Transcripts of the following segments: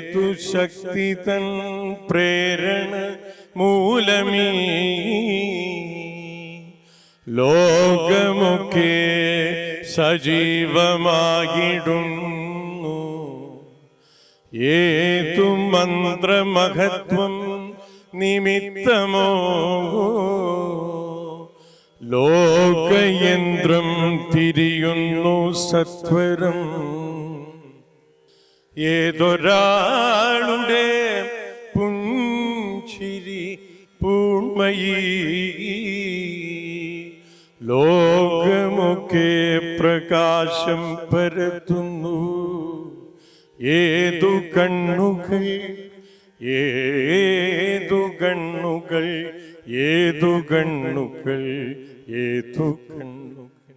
ഹേതു ശക്തി തൻ പ്രേരണ മൂലമീ ലോകമൊക്കെ സജീവമാകിടുന്നു. ഏതു മന്ത്രമഹത്വം നിമിത്തമോ ലോകയന്ത്രം തിരിയുന്നു സത്വരം. ഏതൊരാളുടെ പുഞ്ചിരി പൂർണ്ണയീ ലോകമൊക്കെ പ്രകാശം പരത്തുന്നു. ഏതു കണ്ണുകൾ ഏതു കണ്ണുകൾ ഏതു കണ്ണുകൾ ഏതു കണ്ണുകൾ.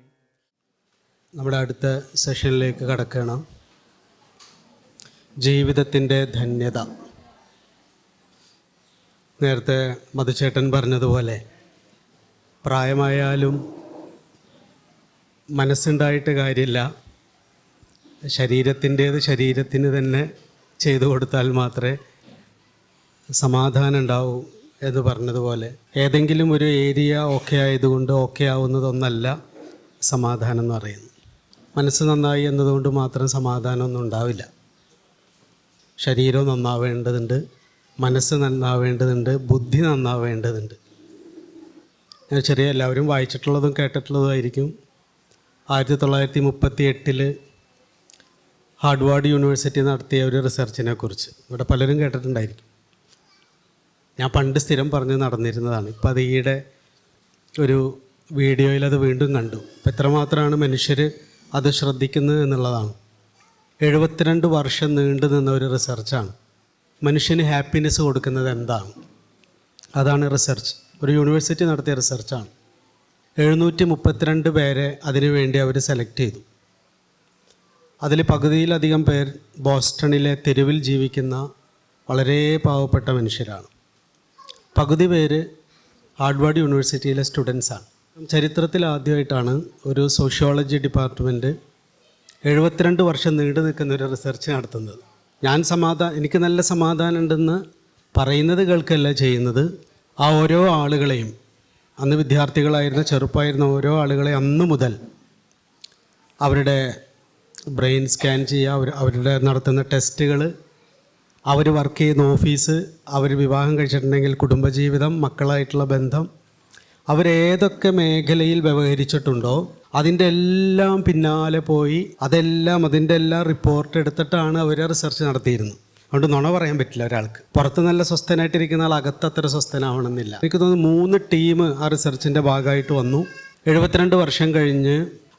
നമ്മുടെ അടുത്ത സെഷനിലേക്ക് കടക്കണം. ജീവിതത്തിൻ്റെ ധന്യത. നേരത്തെ മധുചേട്ടൻ പറഞ്ഞതുപോലെ പ്രായമായാലും മനസ്സുണ്ടായിട്ട് കാര്യമില്ല, ശരീരത്തിൻ്റേത് ശരീരത്തിന് തന്നെ ചെയ്തു കൊടുത്താൽ മാത്രമേ സമാധാനം ഉണ്ടാവൂ എന്ന് പറഞ്ഞതുപോലെ ഏതെങ്കിലും ഒരു ഏരിയ ഓക്കെ ആയതുകൊണ്ട് ഓക്കെ ആവുന്നതൊന്നല്ല സമാധാനം എന്ന് പറയുന്നത്. മനസ്സ് നന്നായി എന്നതുകൊണ്ട് മാത്രം സമാധാനമൊന്നും ഉണ്ടാവില്ല. ശരീരം നന്നാവേണ്ടതുണ്ട്, മനസ്സ് നന്നാവേണ്ടതുണ്ട്, ബുദ്ധി നന്നാവേണ്ടതുണ്ട്. ചെറിയ എല്ലാവരും വായിച്ചിട്ടുള്ളതും കേട്ടിട്ടുള്ളതുമായിരിക്കും. 1938 ഹാർഡ്വാർഡ് യൂണിവേഴ്സിറ്റി നടത്തിയ ഒരു റിസർച്ചിനെ കുറിച്ച് ഇവിടെ പലരും കേട്ടിട്ടുണ്ടായിരിക്കും. ഞാൻ പണ്ട് സ്ഥിരം പറഞ്ഞ് നടന്നിരുന്നതാണ്. ഇപ്പം അത് ഈയിടെ ഒരു വീഡിയോയിൽ അത് വീണ്ടും കണ്ടു. ഇപ്പം എത്രമാത്രമാണ് മനുഷ്യർ അത് ശ്രദ്ധിക്കുന്നത് എന്നുള്ളതാണ്. 72 വർഷം നീണ്ടു നിന്ന ഒരു റിസർച്ചാണ്. മനുഷ്യന് ഹാപ്പിനെസ് കൊടുക്കുന്നത് എന്താണ്, അതാണ് റിസർച്ച്. ഒരു യൂണിവേഴ്സിറ്റി നടത്തിയ റിസർച്ചാണ്. 732 പേരെ അതിനുവേണ്ടി അവർ സെലക്ട് ചെയ്തു. അതിൽ പകുതിയിലധികം പേർ ബോസ്റ്റണിലെ തെരുവിൽ ജീവിക്കുന്ന വളരെ പാവപ്പെട്ട മനുഷ്യരാണ്. പകുതി പേര് ഹാർഡ്വാർഡ് യൂണിവേഴ്സിറ്റിയിലെ സ്റ്റുഡൻസാണ്. ചരിത്രത്തിൽ ആദ്യമായിട്ടാണ് ഒരു സോഷ്യോളജി ഡിപ്പാർട്ട്മെൻറ്റ് 72 വർഷം നീണ്ടു നിൽക്കുന്ന ഒരു റിസർച്ച് നടത്തുന്നത്. എനിക്ക് നല്ല സമാധാനം ഉണ്ടെന്ന് പറയുന്നത് കേൾക്കല്ല ചെയ്യുന്നത്. ആ ഓരോ ആളുകളെയും, അന്ന് വിദ്യാർത്ഥികളായിരുന്ന ചെറുപ്പമായിരുന്ന ഓരോ ആളുകളെ അന്ന് മുതൽ അവരുടെ ബ്രെയിൻ സ്കാൻ ചെയ്യുക, അവരുടെ നടത്തുന്ന ടെസ്റ്റുകൾ, അവർ വർക്ക് ചെയ്യുന്ന ഓഫീസ്, അവർ വിവാഹം കഴിച്ചിട്ടുണ്ടെങ്കിൽ കുടുംബജീവിതം, മക്കളായിട്ടുള്ള ബന്ധം, അവരേതൊക്കെ മേഖലയിൽ വ്യവഹരിച്ചിട്ടുണ്ടോ അതിൻ്റെ എല്ലാം പിന്നാലെ പോയി അതിൻ്റെ എല്ലാം റിപ്പോർട്ട് എടുത്തിട്ടാണ് അവർ റിസർച്ച് നടത്തിയിരുന്നത്. അതുകൊണ്ട് നുണ പറയാൻ പറ്റില്ല ഒരാൾക്ക്. പുറത്ത് നല്ല സ്വസ്ഥനായിട്ടിരിക്കുന്ന ആൾ അകത്ത് അത്ര സ്വസ്ഥനാവണമെന്നില്ല. എനിക്ക് തോന്നുന്നു 3 ടീം ആ റിസർച്ചിൻ്റെ ഭാഗമായിട്ട് വന്നു. 72 വർഷം കഴിഞ്ഞ്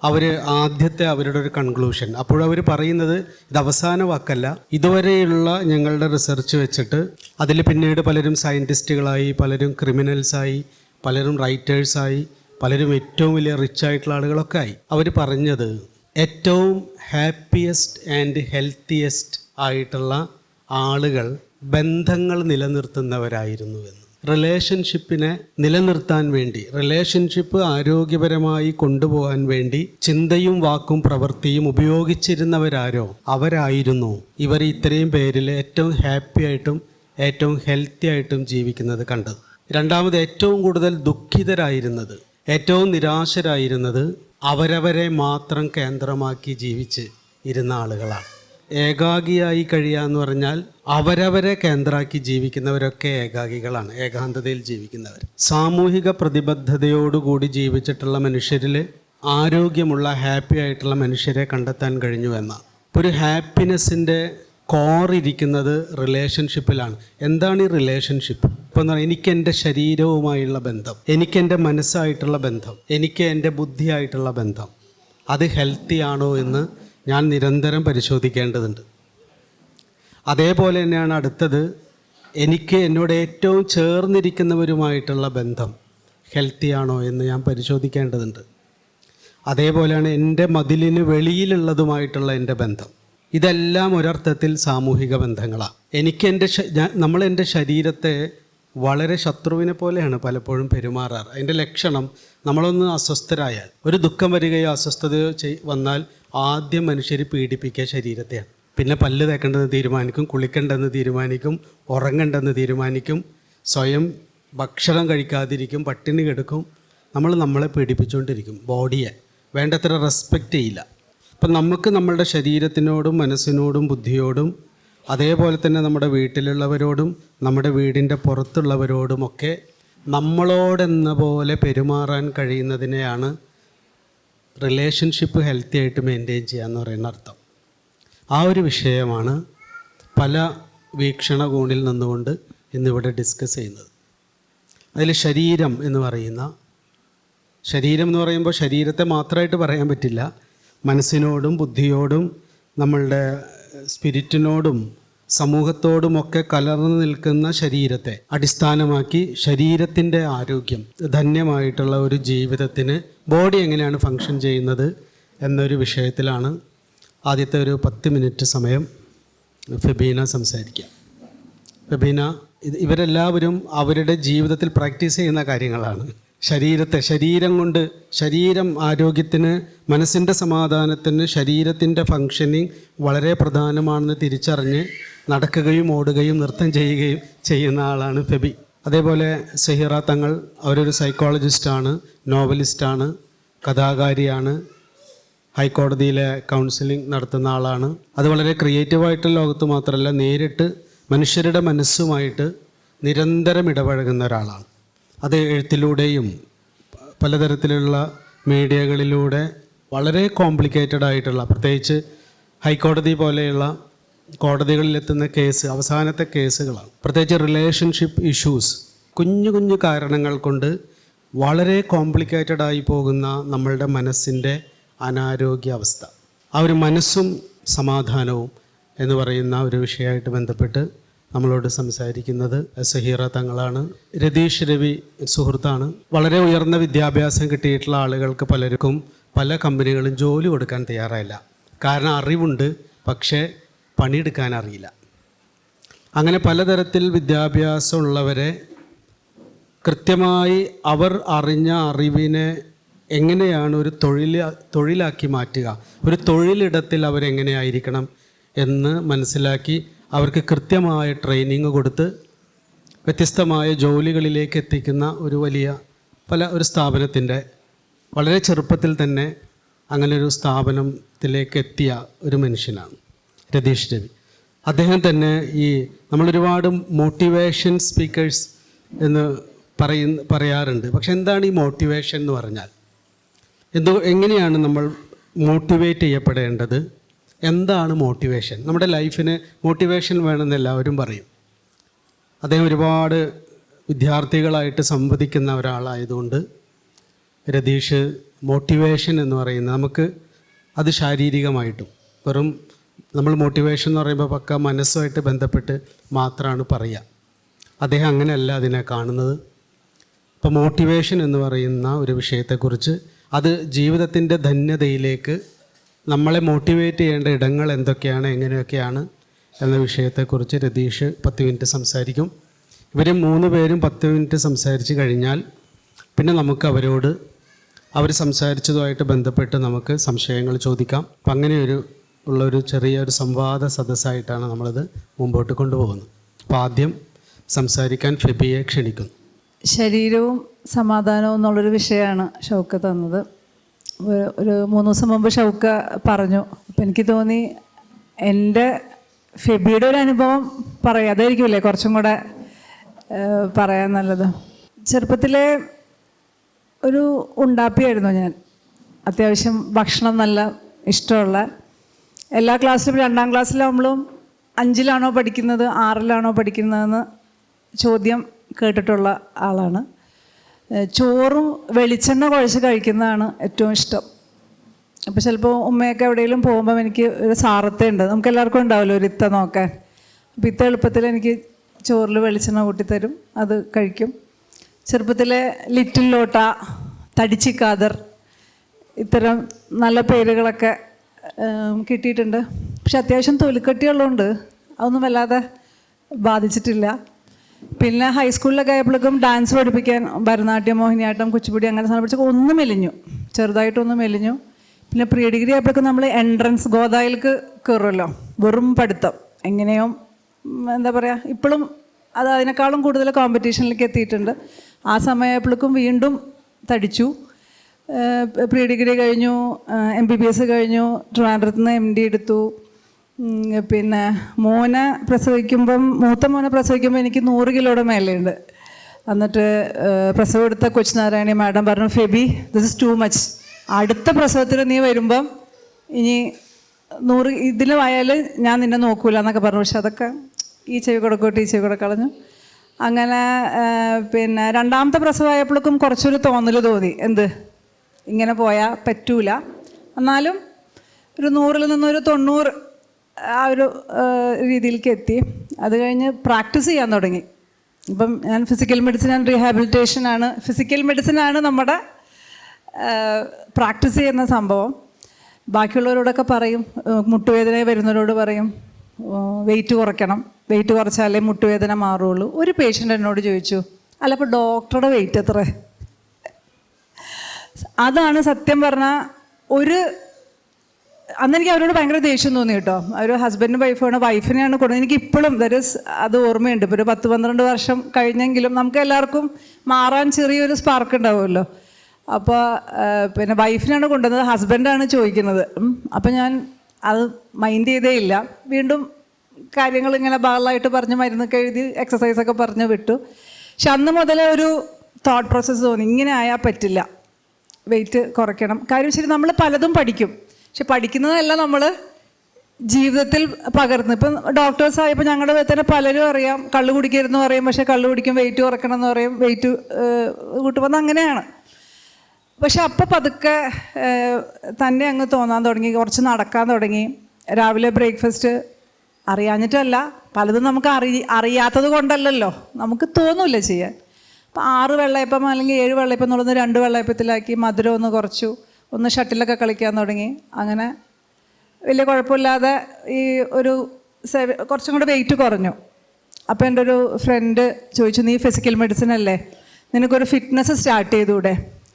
അവർ ആദ്യത്തെ അവരുടെ ഒരു കൺക്ലൂഷൻ, അപ്പോഴവർ പറയുന്നത് ഇത് അവസാന വാക്കല്ല, ഇതുവരെയുള്ള ഞങ്ങളുടെ റിസർച്ച് വെച്ചിട്ട് അതിൽ പിന്നീട് പലരും സയൻറ്റിസ്റ്റുകളായി, പലരും ക്രിമിനൽസായി, പലരും റൈറ്റേഴ്സായി, പലരും ഏറ്റവും വലിയ റിച്ച് ആയിട്ടുള്ള ആളുകളൊക്കെ ആയി. അവർ പറഞ്ഞത് ഏറ്റവും ഹാപ്പിയസ്റ്റ് ആൻഡ് ഹെൽത്തിയസ്റ്റ് ആയിട്ടുള്ള ആളുകൾ ബന്ധങ്ങൾ നിലനിർത്തുന്നവരായിരുന്നുവെന്ന്. റിലേഷൻഷിപ്പിനെ നിലനിർത്താൻ വേണ്ടി, റിലേഷൻഷിപ്പ് ആരോഗ്യപരമായി കൊണ്ടുപോകാൻ വേണ്ടി ചിന്തയും വാക്കും പ്രവൃത്തിയും ഉപയോഗിച്ചിരുന്നവരാരോ അവരായിരുന്നു ഇവർ ഇത്രയും പേരിൽ ഏറ്റവും ഹാപ്പി ആയിട്ടും ഏറ്റവും ഹെൽത്തി ആയിട്ടും ജീവിക്കുന്നത് കണ്ടത്. രണ്ടാമത്, ഏറ്റവും കൂടുതൽ ദുഃഖിതരായിരുന്നത്, ഏറ്റവും നിരാശരായിരുന്നത് അവരവരെ മാത്രം കേന്ദ്രമാക്കി ജീവിച്ച് ഇരുന്ന ആളുകളാണ്. ഏകാഗിയായി കഴിയുക എന്ന് പറഞ്ഞാൽ അവരവരെ കേന്ദ്രമാക്കി ജീവിക്കുന്നവരൊക്കെ ഏകാഗികളാണ്, ഏകാന്തതയിൽ ജീവിക്കുന്നവർ. സാമൂഹിക പ്രതിബദ്ധതയോടുകൂടി ജീവിച്ചിട്ടുള്ള മനുഷ്യരിൽ ആരോഗ്യമുള്ള ഹാപ്പി ആയിട്ടുള്ള മനുഷ്യരെ കണ്ടെത്താൻ കഴിഞ്ഞു എന്നാണ്. ഒരു ഹാപ്പിനെസ്സിൻ്റെ കോറിരിക്കുന്നത് റിലേഷൻഷിപ്പിലാണ്. എന്താണ് ഈ റിലേഷൻഷിപ്പ്? ഇപ്പോൾ എന്ന് പറഞ്ഞാൽ എനിക്ക് എൻ്റെ ശരീരവുമായുള്ള ബന്ധം, എനിക്ക് എൻ്റെ മനസ്സായിട്ടുള്ള ബന്ധം, എനിക്ക് എൻ്റെ ബുദ്ധിയായിട്ടുള്ള ബന്ധം, അത് ഹെൽത്തി ആണോ എന്ന് ഞാൻ നിരന്തരം പരിശോധിക്കേണ്ടതുണ്ട്. അതേപോലെ തന്നെയാണ് അടുത്തത്, എനിക്ക് എന്നോട് ഏറ്റവും ചേർന്നിരിക്കുന്നവരുമായിട്ടുള്ള ബന്ധം ഹെൽത്തി ആണോ എന്ന് ഞാൻ പരിശോധിക്കേണ്ടതുണ്ട്. അതേപോലെയാണ് എൻ്റെ മതിലിന് വെളിയിലുള്ളതുമായിട്ടുള്ള എൻ്റെ ബന്ധം. ഇതെല്ലാം ഒരർത്ഥത്തിൽ സാമൂഹിക ബന്ധങ്ങളാണ്. നമ്മൾ എൻ്റെ ശരീരത്തെ വളരെ ശത്രുവിനെ പോലെയാണ് പലപ്പോഴും പെരുമാറാറ്. അതിൻ്റെ ലക്ഷണം, നമ്മളൊന്ന് അസ്വസ്ഥരായാൽ, ഒരു ദുഃഖം വരികയോ അസ്വസ്ഥതയോ വന്നാൽ ആദ്യം മനുഷ്യർ പീഡിപ്പിക്കുക ശരീരത്തെയാണ്. പിന്നെ പല്ല് തേക്കേണ്ടതെന്ന് തീരുമാനിക്കും, കുളിക്കേണ്ടതെന്ന് തീരുമാനിക്കും, ഉറങ്ങേണ്ടതെന്ന് തീരുമാനിക്കും, സ്വയം ഭക്ഷണം കഴിക്കാതിരിക്കും, പട്ടിണി കിടക്കും. നമ്മൾ നമ്മളെ പീഡിപ്പിച്ചുകൊണ്ടിരിക്കും. ബോഡിയെ വേണ്ടത്ര റെസ്പെക്റ്റ് ചെയ്യില്ല. അപ്പം നമുക്ക് നമ്മളുടെ ശരീരത്തിനോടും മനസ്സിനോടും ബുദ്ധിയോടും അതേപോലെ തന്നെ നമ്മുടെ വീട്ടിലുള്ളവരോടും നമ്മുടെ വീടിൻ്റെ പുറത്തുള്ളവരോടുമൊക്കെ നമ്മളോടെന്ന പോലെ പെരുമാറാൻ കഴിയുന്നതിനെയാണ് റിലേഷൻഷിപ്പ് ഹെൽത്തി ആയിട്ട് മെയിൻറ്റെയിൻ ചെയ്യുക എന്ന് പറയുന്ന അർത്ഥം. ആ ഒരു വിഷയമാണ് പല വീക്ഷണകോണിൽ നിന്നുകൊണ്ട് ഇന്നിവിടെ ഡിസ്കസ് ചെയ്യുന്നത്. അതിൽ ശരീരം എന്ന് പറയുമ്പോൾ ശരീരത്തെ മാത്രമായിട്ട് പറയാൻ പറ്റില്ല. മനസ്സിനോടും ബുദ്ധിയോടും നമ്മളുടെ സ്പിരിറ്റിനോടും സമൂഹത്തോടുമൊക്കെ കലർന്നു നിൽക്കുന്ന ശരീരത്തെ അടിസ്ഥാനമാക്കി ശരീരത്തിൻ്റെ ആരോഗ്യം, ധന്യമായിട്ടുള്ള ഒരു ജീവിതത്തിന് ബോഡി എങ്ങനെയാണ് ഫങ്ഷൻ ചെയ്യുന്നത് എന്നൊരു വിഷയത്തിലാണ് ആദ്യത്തെ ഒരു 10 മിനിറ്റ് സമയം ഫെബീന സംസാരിക്കുക. ഫെബീന, ഇവരെല്ലാവരും അവരുടെ ജീവിതത്തിൽ പ്രാക്ടീസ് ചെയ്യുന്ന കാര്യങ്ങളാണ്. ശരീരം ആരോഗ്യത്തിന്, മനസ്സിൻ്റെ സമാധാനത്തിന് ശരീരത്തിൻ്റെ ഫങ്ഷനിങ് വളരെ പ്രധാനമാണെന്ന് തിരിച്ചറിഞ്ഞ് നടക്കുകയും ഓടുകയും നൃത്തം ചെയ്യുകയും ചെയ്യുന്ന ആളാണ് ഫെബി. അതേപോലെ സഹിറ തങ്ങൾ, അവരൊരു സൈക്കോളജിസ്റ്റാണ്, നോവലിസ്റ്റാണ്, കഥാകാരിയാണ്, ഹൈക്കോടതിയിലെ കൗൺസിലിംഗ് നടത്തുന്ന ആളാണ്. അത് വളരെ ക്രിയേറ്റീവായിട്ടുള്ള ലോകത്ത് മാത്രമല്ല, നേരിട്ട് മനുഷ്യരുടെ മനസ്സുമായിട്ട് നിരന്തരം ഇടപഴകുന്ന ഒരാളാണ്. അത് എഴുത്തിലൂടെയും പലതരത്തിലുള്ള മീഡിയകളിലൂടെ വളരെ കോംപ്ലിക്കേറ്റഡ് ആയിട്ടുള്ള, പ്രത്യേകിച്ച് ഹൈക്കോടതി പോലെയുള്ള കോടതികളിലെത്തുന്ന അവസാനത്തെ കേസുകളാണ്. പ്രത്യേകിച്ച് റിലേഷൻഷിപ്പ് ഇഷ്യൂസ്, കുഞ്ഞു കാരണങ്ങൾ കൊണ്ട് വളരെ കോംപ്ലിക്കേറ്റഡ് ആയി പോകുന്ന നമ്മളുടെ മനസ്സിൻ്റെ അനാരോഗ്യാവസ്ഥ. ആ ഒരു മനസ്സും സമാധാനവും എന്ന് പറയുന്ന ഒരു വിഷയമായിട്ട് ബന്ധപ്പെട്ട് നമ്മളോട് സംസാരിക്കുന്നത് സഹീറ തങ്ങളാണ്. രതീഷ് രവി സുഹൃത്താണ്. വളരെ ഉയർന്ന വിദ്യാഭ്യാസം കിട്ടിയിട്ടുള്ള ആളുകൾക്ക് പലർക്കും പല കമ്പനികളും ജോലി കൊടുക്കാൻ തയ്യാറായില്ല. കാരണം അറിവുണ്ട്, പക്ഷേ പണിയെടുക്കാൻ അറിയില്ല. അങ്ങനെ പലതരത്തിൽ വിദ്യാഭ്യാസമുള്ളവരെ കൃത്യമായി അവർ അറിഞ്ഞ അറിവിനെ എങ്ങനെയാണ് ഒരു തൊഴിലാക്കി മാറ്റുക, ഒരു തൊഴിലിടത്തിൽ അവരെങ്ങനെയായിരിക്കണം എന്ന് മനസ്സിലാക്കി അവർക്ക് കൃത്യമായ ട്രെയിനിങ് കൊടുത്ത് വ്യത്യസ്തമായ ജോലികളിലേക്ക് എത്തിക്കുന്ന ഒരു സ്ഥാപനത്തിൻ്റെ വളരെ ചെറുപ്പത്തിൽ തന്നെ അങ്ങനെ ഒരു സ്ഥാപനത്തിലേക്ക് എത്തിയ ഒരു മനുഷ്യനാണ് രതീഷ് രവി. അദ്ദേഹം തന്നെ നമ്മളൊരുപാട് മോട്ടിവേഷൻ സ്പീക്കേഴ്സ് എന്ന് പറയാറുണ്ട്. പക്ഷെ എന്താണ് ഈ മോട്ടിവേഷൻ എന്ന് പറഞ്ഞാൽ? എങ്ങനെയാണ് നമ്മൾ മോട്ടിവേറ്റ് ചെയ്യപ്പെടേണ്ടത്? എന്താണ് മോട്ടിവേഷൻ? നമ്മുടെ ലൈഫിന് മോട്ടിവേഷൻ വേണമെന്ന് എല്ലാവരും പറയും. അദ്ദേഹം ഒരുപാട് വിദ്യാർത്ഥികളായിട്ട് സംവദിക്കുന്ന ഒരാളായതുകൊണ്ട് രതീഷ് മോട്ടിവേഷൻ എന്ന് പറയുന്നത് നമുക്ക് അത് ശാരീരികമായിട്ടും വെറും നമ്മൾ മോട്ടിവേഷൻ എന്ന് പറയുമ്പോൾ പക്ക മനസ്സുമായിട്ട് ബന്ധപ്പെട്ട് മാത്രമാണ് പറയുക. അദ്ദേഹം അങ്ങനെയല്ല അതിനെ കാണുന്നത്. അപ്പോൾ മോട്ടിവേഷൻ എന്ന് പറയുന്ന ഒരു വിഷയത്തെക്കുറിച്ച്, അത് ജീവിതത്തിൻ്റെ ധന്യതയിലേക്ക് നമ്മളെ മോട്ടിവേറ്റ് ചെയ്യേണ്ട ഇടങ്ങൾ എന്തൊക്കെയാണ്, എങ്ങനെയൊക്കെയാണ് എന്ന വിഷയത്തെക്കുറിച്ച് രതീഷ് 10 മിനിറ്റ് സംസാരിക്കും. ഇവർ 3 പേരും 10 മിനിറ്റ് സംസാരിച്ച് കഴിഞ്ഞാൽ പിന്നെ നമുക്ക് അവർ സംസാരിച്ചതുമായിട്ട് ബന്ധപ്പെട്ട് നമുക്ക് സംശയങ്ങൾ ചോദിക്കാം. അപ്പം അങ്ങനെയൊരു ചെറിയൊരു സംവാദ സദസ്സായിട്ടാണ് നമ്മളിത് മുമ്പോട്ട് കൊണ്ടുപോകുന്നത്. അപ്പോൾ ആദ്യം സംസാരിക്കാൻ ഫെബിയെ ക്ഷണിക്കുന്നു. ശരീരവും സമാധാനവും എന്നുള്ളൊരു വിഷയമാണ് ഷൗക്ക തന്നത്. ഒരു 3 ദിവസം മുമ്പ് ഷൗക്ക പറഞ്ഞു. അപ്പം എനിക്ക് തോന്നി എൻ്റെ ഫെബിയുടെ ഒരു അനുഭവം പറയാം, അതായിരിക്കുമല്ലേ കുറച്ചും കൂടെ പറയാൻ നല്ലത്. ചെറുപ്പത്തിലെ ഒരു ഉണ്ടാപ്പിയായിരുന്നു ഞാൻ. അത്യാവശ്യം ഭക്ഷണം നല്ല ഇഷ്ടമുള്ള, എല്ലാ ക്ലാസ്സിലും 2ാം ക്ലാസ്സിലാവുമ്പോഴും 5ലാണോ പഠിക്കുന്നത് 6ലാണോ പഠിക്കുന്നതെന്ന് ചോദ്യം കേട്ടിട്ടുള്ള ആളാണ്. ചോറും വെളിച്ചെണ്ണ കുഴച്ച് കഴിക്കുന്നതാണ് ഏറ്റവും ഇഷ്ടം. അപ്പോൾ ചിലപ്പോൾ ഉമ്മയൊക്കെ എവിടെയെങ്കിലും പോകുമ്പം എനിക്ക് ഒരു സാറത്തുണ്ട്, നമുക്ക് എല്ലാവർക്കും ഉണ്ടാവുമല്ലോ ഒരു ഇത്ത നോക്കാൻ. അപ്പോൾ ഇത്ത എളുപ്പത്തിൽ എനിക്ക് ചോറിൽ വെളിച്ചെണ്ണ കൂട്ടിത്തരും, അത് കഴിക്കും. ചെറുപ്പത്തിലെ ലിറ്റിൽ ലോട്ട, തടിച്ചിക്കാദർ, ഇത്തരം നല്ല പേരുകളൊക്കെ കിട്ടിയിട്ടുണ്ട്. പക്ഷെ അത്യാവശ്യം തൊലിക്കട്ടിയുള്ളതുകൊണ്ട് അതൊന്നും വല്ലാതെ ബാധിച്ചിട്ടില്ല. പിന്നെ ഹൈസ്കൂളിലൊക്കെ ആയപ്പോഴേക്കും ഡാൻസ് പഠിപ്പിക്കാൻ ഭരതനാട്യം, മോഹിനിയാട്ടം, കുച്ചിപ്പുടി അങ്ങനെ സാധനം പഠിച്ചപ്പോൾ ഒന്ന് മെലിഞ്ഞു, ചെറുതായിട്ടൊന്ന് മെലിഞ്ഞു. പിന്നെ പ്രീ ഡിഗ്രി ആയപ്പോഴേക്കും നമ്മൾ എൻട്രൻസ് ഗോദായിലേക്ക് കയറുമല്ലോ, വെറും പഠിത്തം. എങ്ങനെയോ എന്താ പറയുക, ഇപ്പോഴും അത് അതിനേക്കാളും കൂടുതൽ കോമ്പറ്റീഷനിലേക്ക് എത്തിയിട്ടുണ്ട്. ആ സമയമായപ്പോഴേക്കും വീണ്ടും തടിച്ചു. പ്രീ ഡിഗ്രി കഴിഞ്ഞു, MBBS കഴിഞ്ഞു, ട്രിവാൻഡ്രത്ത് നിന്ന് MD എടുത്തു. പിന്നെ മൂത്ത മോനെ പ്രസവിക്കുമ്പോൾ എനിക്ക് 100 കിലോയുടെ മേലെയുണ്ട്. എന്നിട്ട് പ്രസവം എടുത്ത കൊച്ചുനാരായണി മാഡം പറഞ്ഞു, Febi this is too much, അടുത്ത പ്രസവത്തിൽ നീ വരുമ്പം ഇനി 100 ഇതിലുമായാൽ ഞാൻ നിന്നെ നോക്കൂല എന്നൊക്കെ പറഞ്ഞു. പക്ഷെ അതൊക്കെ ഈ ചെവി കൂടെ ഈ ചെവി കൂടെ കളഞ്ഞു. അങ്ങനെ പിന്നെ രണ്ടാമത്തെ പ്രസവമായപ്പോഴേക്കും കുറച്ചൊരു തോന്നൽ തോന്നി, എന്ത് ഇങ്ങനെ പോയാൽ പറ്റൂല, എന്നാലും ഒരു 100-ൽ നിന്നൊരു 90 ആ ഒരു രീതിയിലേക്ക് എത്തി. അത് കഴിഞ്ഞ് പ്രാക്ടീസ് ചെയ്യാൻ തുടങ്ങി. ഇപ്പം ഞാൻ ഫിസിക്കൽ മെഡിസിൻ ആൻഡ് റീഹാബിലിറ്റേഷനാണ്, ഫിസിക്കൽ മെഡിസിനാണ് നമ്മുടെ പ്രാക്ടീസ് ചെയ്യുന്ന സംഭവം. ബാക്കിയുള്ളവരോടൊക്കെ പറയും, മുട്ടുവേദന വരുന്നവരോട് പറയും വെയിറ്റ് കുറയ്ക്കണം, വെയിറ്റ് കുറച്ചാലേ മുട്ടുവേദന മാറുള്ളൂ. ഒരു പേഷ്യൻ്റ് എന്നോട് ചോദിച്ചു, അല്ല അപ്പോൾ ഡോക്ടറുടെ വെയിറ്റ് എത്ര? അതാണ് സത്യം പറഞ്ഞാൽ അന്നെനിക്ക് അവരോട് ഭയങ്കര ദേഷ്യം തോന്നി കേട്ടോ. ഒരു ഹസ്ബൻഡും വൈഫിനെയാണ് കൊടുത്തത്. എനിക്ക് ഇപ്പോഴും അത് ഓർമ്മയുണ്ട്. ഇപ്പോൾ ഒരു 10-12 വർഷം കഴിഞ്ഞെങ്കിലും നമുക്ക് എല്ലാവർക്കും മാറാൻ ചെറിയൊരു സ്പാർക്ക് ഉണ്ടാവുമല്ലോ. അപ്പോൾ പിന്നെ വൈഫിനാണ് കൊണ്ടുവന്നത്, ഹസ്ബൻഡാണ് ചോദിക്കുന്നത്. അപ്പം ഞാൻ അത് മൈൻഡ് ചെയ്തേ ഇല്ല. വീണ്ടും കാര്യങ്ങൾ ഇങ്ങനെ ഭാഗമായിട്ട് പറഞ്ഞ് മരുന്നൊക്കെ എഴുതി എക്സസൈസൊക്കെ പറഞ്ഞ് വിട്ടു. പക്ഷെ അന്ന് മുതലേ ഒരു തോട്ട് പ്രോസസ്സ് തോന്നി, ഇങ്ങനെ ആയാൽ പറ്റില്ല, വെയിറ്റ് കുറയ്ക്കണം. കാര്യം ശരി, നമ്മൾ പലതും പഠിക്കും, പക്ഷെ പഠിക്കുന്നതല്ല നമ്മൾ ജീവിതത്തിൽ പകർന്നു. ഇപ്പം ഡോക്ടേഴ്സ് ആയപ്പോൾ ഞങ്ങളുടെ തന്നെ പലരും അറിയാം, കള്ളു കുടിക്കരുതെന്ന് പറയും, പക്ഷേ കള്ളു കുടിക്കും, വെയിറ്റ് കുറയ്ക്കണം എന്ന് പറയും, വെയിറ്റ് കൂട്ടുമെന്ന് അങ്ങനെയാണ്. പക്ഷെ അപ്പോൾ പതുക്കെ തന്നെ അങ്ങ് തോന്നാൻ തുടങ്ങി, കുറച്ച് നടക്കാൻ തുടങ്ങി. രാവിലെ ബ്രേക്ക്ഫാസ്റ്റ് അറിയാഞ്ഞിട്ടല്ല, പലതും നമുക്ക് അറിയാത്തത് കൊണ്ടല്ലല്ലോ, നമുക്ക് തോന്നില്ല ചെയ്യാൻ. അപ്പോൾ 6 വെള്ളയപ്പം അല്ലെങ്കിൽ 7 വെള്ളയപ്പം എന്നുള്ളത് 2 വെള്ളയപ്പത്തിലാക്കി, മധുരം ഒന്ന് കുറച്ചു, ഒന്ന് ഷട്ടിലൊക്കെ കളിക്കാൻ തുടങ്ങി. അങ്ങനെ വലിയ കുഴപ്പമില്ലാതെ ഈ കുറച്ചും കൂടെ വെയിറ്റ് കുറഞ്ഞു. അപ്പോൾ എൻ്റെ ഒരു ഫ്രണ്ട് ചോദിച്ചു, നീ ഫിസിക്കൽ മെഡിസിൻ അല്ലേ, നിനക്കൊരു ഫിറ്റ്നസ് സ്റ്റാർട്ട് ചെയ്തുകൂടെ,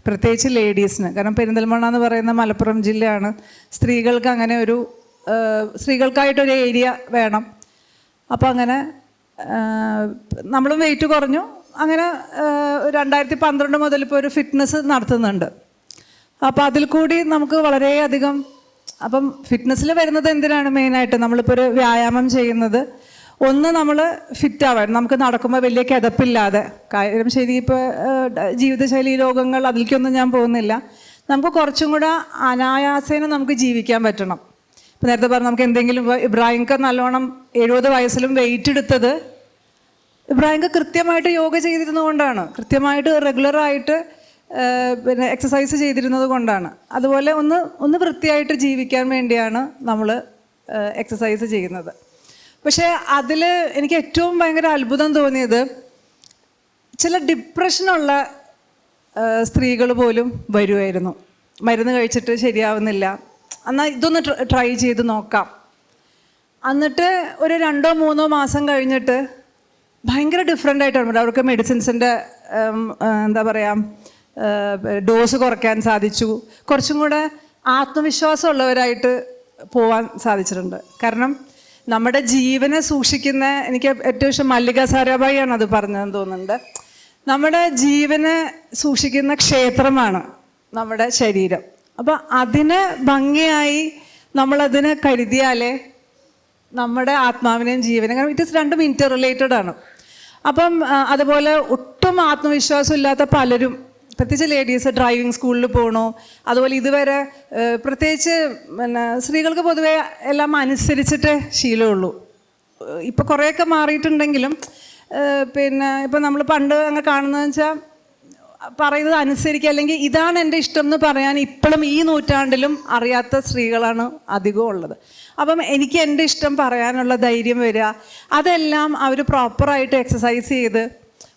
പ്രത്യേകിച്ച് ലേഡീസിന്? കാരണം പെരിന്തൽമണ്ണ എന്ന് പറയുന്ന മലപ്പുറം ജില്ലയാണ്, സ്ത്രീകൾക്ക് അങ്ങനെ സ്ത്രീകൾക്കായിട്ടൊരു ഏരിയ വേണം. അപ്പോൾ അങ്ങനെ നമ്മളും വെയിറ്റ് കുറഞ്ഞു. അങ്ങനെ 2012 മുതൽ ഇപ്പോൾ ഒരു ഫിറ്റ്നസ് നടത്തുന്നുണ്ട്. അപ്പോൾ അതിൽ കൂടി നമുക്ക് വളരെയധികം, അപ്പം ഫിറ്റ്നസ്സിൽ വരുന്നത് എന്തിനാണ് മെയിനായിട്ട് നമ്മളിപ്പോൾ ഒരു വ്യായാമം ചെയ്യുന്നത്? ഒന്ന്, നമ്മൾ ഫിറ്റാവാൻ, നമുക്ക് നടക്കുമ്പോൾ വലിയ കിതപ്പില്ലാതെ. കാര്യം ശരി, ഇപ്പോൾ ജീവിതശൈലി രോഗങ്ങൾ അതിലേക്കൊന്നും ഞാൻ പോകുന്നില്ല. നമുക്ക് കുറച്ചും കൂടെ അനായാസേന നമുക്ക് ജീവിക്കാൻ പറ്റണം. ഇപ്പോൾ നേരത്തെ പറഞ്ഞു, നമുക്ക് എന്തെങ്കിലും ഇബ്രാഹിംക്ക് നല്ലോണം 70 വയസ്സിലും വെയിറ്റ് എടുത്തത് ഇബ്രാഹിംക്ക് കൃത്യമായിട്ട് യോഗ ചെയ്തിരുന്നതുകൊണ്ടാണ്, കൃത്യമായിട്ട് റെഗുലറായിട്ട് പിന്നെ എക്സസൈസ് ചെയ്തിരുന്നത് കൊണ്ടാണ്. അതുപോലെ ഒന്ന് വൃത്തിയായിട്ട് ജീവിക്കാൻ വേണ്ടിയാണ് നമ്മൾ എക്സസൈസ് ചെയ്യുന്നത്. പക്ഷേ അതിൽ എനിക്ക് ഏറ്റവും ഭയങ്കര അത്ഭുതം തോന്നിയത്, ചില ഡിപ്രഷനുള്ള സ്ത്രീകൾ പോലും വരുമായിരുന്നു. മരുന്ന് കഴിച്ചിട്ട് ശരിയാവുന്നില്ല, എന്നാൽ ഇതൊന്ന് ട്രൈ ചെയ്ത് നോക്കാം. എന്നിട്ട് ഒരു 2-3 മാസം കഴിഞ്ഞിട്ട് ഭയങ്കര ഡിഫറെൻ്റ് ആയിട്ടാണ് അവർക്ക് മെഡിസിൻസിൻ്റെ എന്താ പറയുക ഡോസ് കുറയ്ക്കാൻ സാധിച്ചു. കുറച്ചും കൂടെ ആത്മവിശ്വാസമുള്ളവരായിട്ട് പോവാൻ സാധിച്ചിട്ടുണ്ട്. കാരണം നമ്മുടെ ജീവനെ സൂക്ഷിക്കുന്ന, എനിക്ക് ഏറ്റവും ഇഷ്ടം മല്ലിക സാരാഭായിയാണ് അത് പറഞ്ഞതെന്ന് തോന്നുന്നുണ്ട്, നമ്മുടെ ജീവനെ സൂക്ഷിക്കുന്ന ക്ഷേത്രമാണ് നമ്മുടെ ശരീരം. അപ്പോൾ അതിനെ ഭംഗിയായി നമ്മളതിനെ കരുതിയാലേ നമ്മുടെ ആത്മാവിനെയും ജീവനെയും, കാരണം ഇറ്റ് ഇസ് 2 ഇന്റർ റിലേറ്റഡ് ആണ്. അപ്പം അതുപോലെ ഒട്ടും ആത്മവിശ്വാസം ഇല്ലാത്ത പലരും, പ്രത്യേകിച്ച് ലേഡീസ്, ഡ്രൈവിംഗ് സ്കൂളിൽ പോകണു. അതുപോലെ ഇതുവരെ പ്രത്യേകിച്ച് പിന്നെ സ്ത്രീകൾക്ക് പൊതുവേ എല്ലാം അനുസരിച്ചിട്ടേ ശീലമുള്ളൂ. ഇപ്പോൾ കുറേയൊക്കെ മാറിയിട്ടുണ്ടെങ്കിലും പിന്നെ ഇപ്പം നമ്മൾ പണ്ട് അങ്ങ് കാണുന്നതെന്ന് വെച്ചാൽ പറയുന്നത് അനുസരിക്കുക, അല്ലെങ്കിൽ ഇതാണ് എൻ്റെ ഇഷ്ടം എന്ന് പറയാൻ ഇപ്പോഴും ഈ നൂറ്റാണ്ടിലും അറിയാത്ത സ്ത്രീകളാണ് അധികവും ഉള്ളത്. അപ്പം എനിക്ക് എൻ്റെ ഇഷ്ടം പറയാനുള്ള ധൈര്യം വരിക, അതെല്ലാം അവർ പ്രോപ്പറായിട്ട് എക്സസൈസ് ചെയ്ത്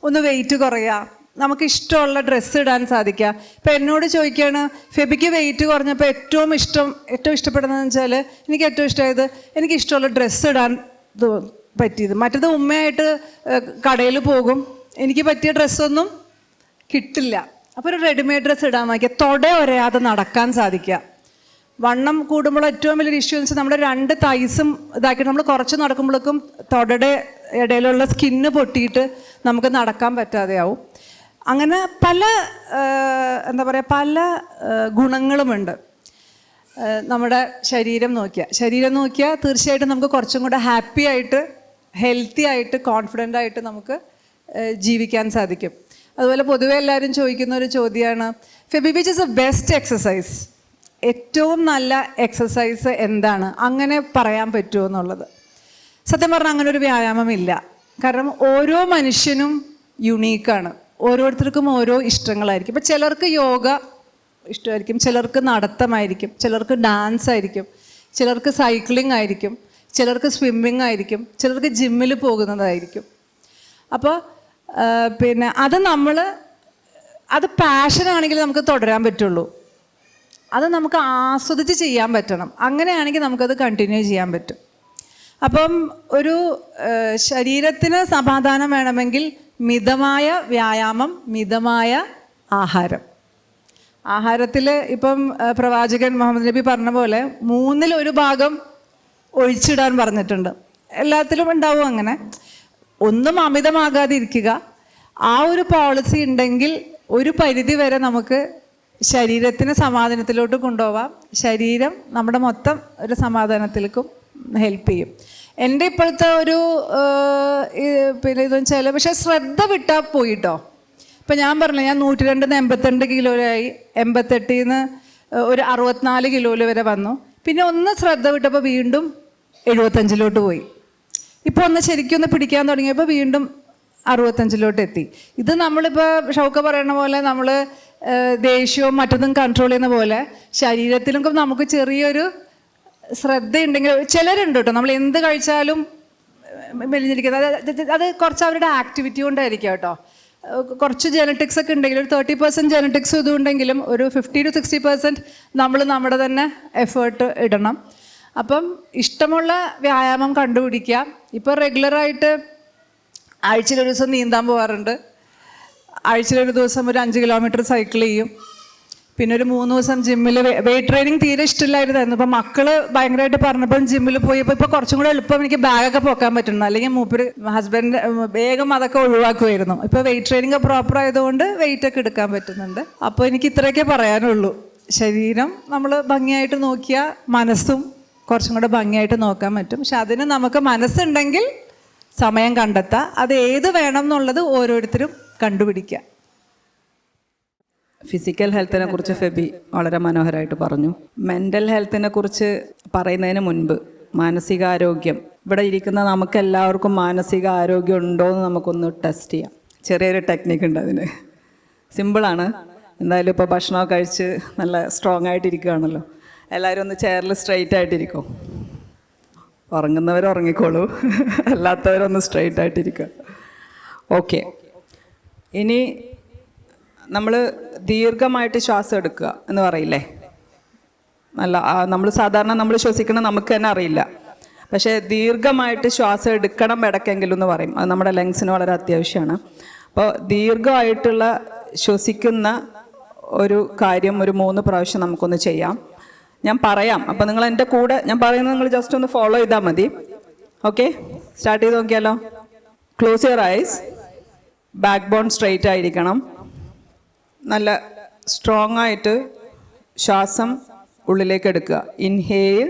ഒന്ന് വെയിറ്റ് കുറയുക, നമുക്ക് ഇഷ്ടമുള്ള ഡ്രസ്സ് ഇടാൻ സാധിക്കുക. ഇപ്പം എന്നോട് ചോദിക്കുകയാണ്, ഫെബിക്ക് വെയിറ്റ് കുറഞ്ഞപ്പോൾ ഏറ്റവും ഇഷ്ടപ്പെടുന്നതെന്ന് വെച്ചാൽ, എനിക്ക് ഏറ്റവും ഇഷ്ടമായത് എനിക്കിഷ്ടമുള്ള ഡ്രസ്സ് ഇടാൻ പറ്റിയത്. മറ്റത് ഉമ്മയായിട്ട് കടയിൽ പോകും, എനിക്ക് പറ്റിയ ഡ്രസ്സൊന്നും കിട്ടില്ല. അപ്പോൾ ഒരു റെഡിമെയ്ഡ് ഡ്രസ്സ് ഇടാൻ നോക്കിയാൽ തൊട ഒരയാതെ നടക്കാൻ സാധിക്കുക. വണ്ണം കൂടുമ്പോൾ ഏറ്റവും വലിയൊരു ഇഷ്യൂ എന്ന് വെച്ചാൽ നമ്മുടെ 2 തൈസും ഇതാക്കിയിട്ട് നമ്മൾ കുറച്ച് നടക്കുമ്പോഴേക്കും തൊടയുടെ ഇടയിലുള്ള സ്കിന്ന് പൊട്ടിയിട്ട് നമുക്ക് നടക്കാൻ പറ്റാതെയാവും. അങ്ങനെ പല എന്താ പറയുക, പല ഗുണങ്ങളുമുണ്ട്. നമ്മുടെ ശരീരം നോക്കിയാൽ തീർച്ചയായിട്ടും നമുക്ക് കുറച്ചും കൂടെ ഹാപ്പി ആയിട്ട്, ഹെൽത്തി ആയിട്ട്, കോൺഫിഡൻ്റ് ആയിട്ട് നമുക്ക് ജീവിക്കാൻ സാധിക്കും. അതുപോലെ പൊതുവെ എല്ലാവരും ചോദിക്കുന്ന ഒരു ചോദ്യമാണ്, Febi which is A best exercise? ഏറ്റവും നല്ല എക്സസൈസ് എന്താണ്, അങ്ങനെ പറയാൻ പറ്റുമോ എന്നുള്ളത്. സത്യം പറഞ്ഞാൽ അങ്ങനെ ഒരു വ്യായാമമില്ല. കാരണം ഓരോ മനുഷ്യനും യുണീക്കാണ്. ഓരോരുത്തർക്കും ഓരോ ഇഷ്ടങ്ങളായിരിക്കും. ഇപ്പം ചിലർക്ക് യോഗ ഇഷ്ടമായിരിക്കും, ചിലർക്ക് നടത്തമായിരിക്കും, ചിലർക്ക് ഡാൻസ് ആയിരിക്കും, ചിലർക്ക് സൈക്ലിംഗ് ആയിരിക്കും, ചിലർക്ക് സ്വിമ്മിങ് ആയിരിക്കും, ചിലർക്ക് ജിമ്മിൽ പോകുന്നതായിരിക്കും. അപ്പോൾ പിന്നെ അത് പാഷനാണെങ്കിൽ നമുക്ക് തുടരാൻ പറ്റുള്ളൂ. അത് നമുക്ക് ആസ്വദിച്ച് ചെയ്യാൻ പറ്റണം. അങ്ങനെയാണെങ്കിൽ നമുക്കത് കണ്ടിന്യൂ ചെയ്യാൻ പറ്റും. അപ്പം ഒരു ശരീരത്തിന് സമാധാനം വേണമെങ്കിൽ മിതമായ വ്യായാമം, മിതമായ ആഹാരത്തിൽ ഇപ്പം പ്രവാചകൻ മുഹമ്മദ് നബി പറഞ്ഞ പോലെ 1/3 ഭാഗം ഒഴിച്ചിടാൻ പറഞ്ഞിട്ടുണ്ട്. എല്ലാത്തിലും ഉണ്ടാവും അങ്ങനെ. ഒന്നും അമിതമാകാതിരിക്കുക. ആ ഒരു പോളിസി ഉണ്ടെങ്കിൽ ഒരു പരിധി വരെ നമുക്ക് ശരീരത്തിന് സമാധാനത്തിലോട്ട് കൊണ്ടുപോവാം. ശരീരം നമ്മുടെ മൊത്തം ഒരു സമാധാനത്തിലേക്കും ഹെൽപ്പ് ചെയ്യും. എൻ്റെ ഇപ്പോഴത്തെ ഒരു പിന്നെ ഇതെന്ന് വെച്ചാൽ, പക്ഷേ ശ്രദ്ധ വിട്ടാൽ പോയിട്ടോ. ഇപ്പം ഞാൻ പറഞ്ഞില്ല, ഞാൻ 102 82 കിലോയിലായി, 88 ഒരു 64 കിലോയിൽ വരെ വന്നു. പിന്നെ ഒന്ന് ശ്രദ്ധ വിട്ടപ്പോൾ വീണ്ടും 75 പോയി. ഇപ്പോൾ ഒന്ന് ശരിക്കും പിടിക്കാൻ തുടങ്ങിയപ്പോൾ വീണ്ടും 65 എത്തി. ഇത് നമ്മളിപ്പോൾ ഷൗക്ക പറയുന്ന പോലെ നമ്മൾ ദേഷ്യവും മറ്റതും കൺട്രോൾ ചെയ്യുന്ന പോലെ ശരീരത്തിലും നമുക്ക് ചെറിയൊരു ശ്രദ്ധയുണ്ടെങ്കിൽ, ചിലരുണ്ട് കേട്ടോ നമ്മൾ എന്ത് കഴിച്ചാലും മെലിഞ്ഞിരിക്കുന്നത്. അത് കുറച്ച് അവരുടെ ആക്ടിവിറ്റി കൊണ്ടായിരിക്കും കേട്ടോ. കുറച്ച് ജെനറ്റിക്സ് ഒക്കെ ഉണ്ടെങ്കിൽ, ഒരു 30% ജെനറ്റിക്സ് ഇതുണ്ടെങ്കിലും ഒരു 50 to 60% നമ്മൾ നമ്മുടെ തന്നെ എഫേർട്ട് ഇടണം. അപ്പം ഇഷ്ടമുള്ള വ്യായാമം കണ്ടുപിടിക്കാം. ഇപ്പോൾ റെഗുലറായിട്ട് ആഴ്ചയിലൊരു ദിവസം നീന്താൻ പോകാറുണ്ട്, ആഴ്ചയിലൊരു ദിവസം ഒരു 5 കിലോമീറ്റർ സൈക്കിൾ ചെയ്യും, പിന്നെ ഒരു 3 ദിവസം ജിമ്മിൽ. വെയിറ്റ് ട്രെയിനിങ് തീരെ ഇഷ്ടമില്ലായിരുന്നു. ഇപ്പം മക്കൾ ഭയങ്കരമായിട്ട് പറഞ്ഞപ്പം ജിമ്മിൽ പോയപ്പോൾ ഇപ്പോൾ കുറച്ചും കൂടെ എളുപ്പം എനിക്ക് ബാഗൊക്കെ പോക്കാൻ പറ്റുന്നു. അല്ലെങ്കിൽ മൂപ്പര് ഹസ്ബൻഡ് വേഗം അതൊക്കെ ഒഴിവാക്കുമായിരുന്നു. ഇപ്പോൾ വെയിറ്റ് ട്രെയിനിങ് പ്രോപ്പർ ആയതുകൊണ്ട് വെയിറ്റ് ഒക്കെ എടുക്കാൻ പറ്റുന്നുണ്ട്. അപ്പോൾ എനിക്ക് ഇത്രയൊക്കെ പറയാനുള്ളൂ. ശരീരം നമ്മൾ ഭംഗിയായിട്ട് നോക്കിയാൽ മനസ്സും കുറച്ചും കൂടെ ഭംഗിയായിട്ട് നോക്കാൻ പറ്റും. പക്ഷെ അതിന് നമുക്ക് മനസ്സുണ്ടെങ്കിൽ സമയം കണ്ടെത്താം. അത് ഏത് വേണം എന്നുള്ളത് ഓരോരുത്തരും കണ്ടുപിടിക്കുക. ഫിസിക്കൽ ഹെൽത്തിനെ കുറിച്ച് ഫെബി വളരെ മനോഹരമായിട്ട് പറഞ്ഞു. മെൻ്റൽ ഹെൽത്തിനെ കുറിച്ച് പറയുന്നതിന് മുൻപ് മാനസികാരോഗ്യം, ഇവിടെ ഇരിക്കുന്ന നമുക്കെല്ലാവർക്കും മാനസിക ആരോഗ്യം ഉണ്ടോ എന്ന് നമുക്കൊന്ന് ടെസ്റ്റ് ചെയ്യാം. ചെറിയൊരു ടെക്നിക്ക് ഉണ്ട് അതിന്. സിമ്പിളാണ്. എന്തായാലും ഇപ്പോൾ ഭക്ഷണമൊക്കെ കഴിച്ച് നല്ല സ്ട്രോങ് ആയിട്ടിരിക്കുകയാണല്ലോ. എല്ലാവരും ഒന്ന് ചെയറിൽ സ്ട്രെയിറ്റ് ആയിട്ടിരിക്കും. ഉറങ്ങുന്നവർ ഉറങ്ങിക്കോളൂ, അല്ലാത്തവരൊന്ന് സ്ട്രെയിറ്റ് ആയിട്ടിരിക്കുക. ഓക്കെ. ഇനി നമ്മൾ ദീർഘമായിട്ട് ശ്വാസം എടുക്കുക എന്ന് പറയില്ലേ? നമ്മൾ സാധാരണ നമ്മൾ ശ്വസിക്കണം നമുക്ക് തന്നെ അറിയില്ല. പക്ഷേ ദീർഘമായിട്ട് ശ്വാസം എടുക്കണം ഇടയ്ക്കെങ്കിലും എന്ന് പറയും. അത് നമ്മുടെ ലങ്സിന് വളരെ അത്യാവശ്യമാണ്. അപ്പോൾ ദീർഘമായിട്ടുള്ള ശ്വസിക്കുന്ന ഒരു കാര്യം ഒരു 3 പ്രാവശ്യം നമുക്കൊന്ന് ചെയ്യാം. ഞാൻ പറയാം, അപ്പോൾ നിങ്ങൾ എൻ്റെ കൂടെ ഞാൻ പറയുന്നത് നിങ്ങൾ ജസ്റ്റ് ഒന്ന് ഫോളോ ചെയ്താൽ മതി. ഓക്കെ, സ്റ്റാർട്ട് ചെയ്ത് നോക്കിയാലോ. Close your eyes. Backbone straight ആയിരിക്കണം. നല്ല സ്ട്രോങ് ആയിട്ട് ശ്വാസം ഉള്ളിലേക്ക് എടുക്കുക. Inhale,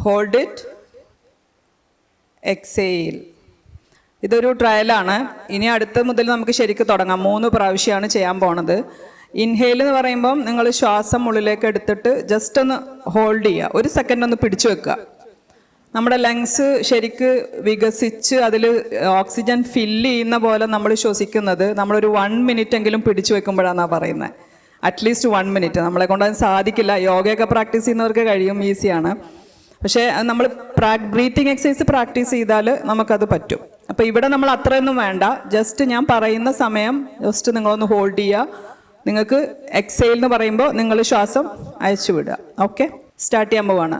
hold it, exhale. ഇതൊരു ട്രയലാണ്. ഇനി അടുത്ത മുതൽ നമുക്ക് ശരിക്കും തുടങ്ങാം. 3 പ്രാവശ്യമാണ് ചെയ്യാൻ പോണത്. ഇൻഹെയിൽ എന്ന് പറയുമ്പം നിങ്ങൾ ശ്വാസം ഉള്ളിലേക്ക് എടുത്തിട്ട് ജസ്റ്റ് ഒന്ന് ഹോൾഡ് ചെയ്യുക. 1 സെക്കൻഡ് ഒന്ന് പിടിച്ചു വെക്കുക. നമ്മുടെ ലങ്സ് ശരിക്ക് വികസിച്ച് അതിൽ ഓക്സിജൻ ഫില്ല് ചെയ്യുന്ന പോലെ നമ്മൾ ശ്വസിക്കുന്നത് നമ്മളൊരു 1 മിനിറ്റ് എങ്കിലും പിടിച്ചു വെക്കുമ്പോഴാണെന്നാണ് പറയുന്നത്. At least 1 minute. നമ്മളെ കൊണ്ട് അത് സാധിക്കില്ല. യോഗയൊക്കെ പ്രാക്ടീസ് ചെയ്യുന്നവർക്ക് കഴിയും, ഈസിയാണ്. പക്ഷേ നമ്മൾ ബ്രീത്തിങ് എക്സസൈസ് പ്രാക്ടീസ് ചെയ്താൽ നമുക്കത് പറ്റും. അപ്പോൾ ഇവിടെ നമ്മൾ അത്രയൊന്നും വേണ്ട. ജസ്റ്റ് ഞാൻ പറയുന്ന സമയം ജസ്റ്റ് നിങ്ങളൊന്ന് ഹോൾഡ് ചെയ്യുക. നിങ്ങൾക്ക് എക്സെയിൽ എന്ന് പറയുമ്പോൾ നിങ്ങൾ ശ്വാസം അയച്ചു വിടുക. ഓക്കെ, സ്റ്റാർട്ട് ചെയ്യാൻ പോവാണ്.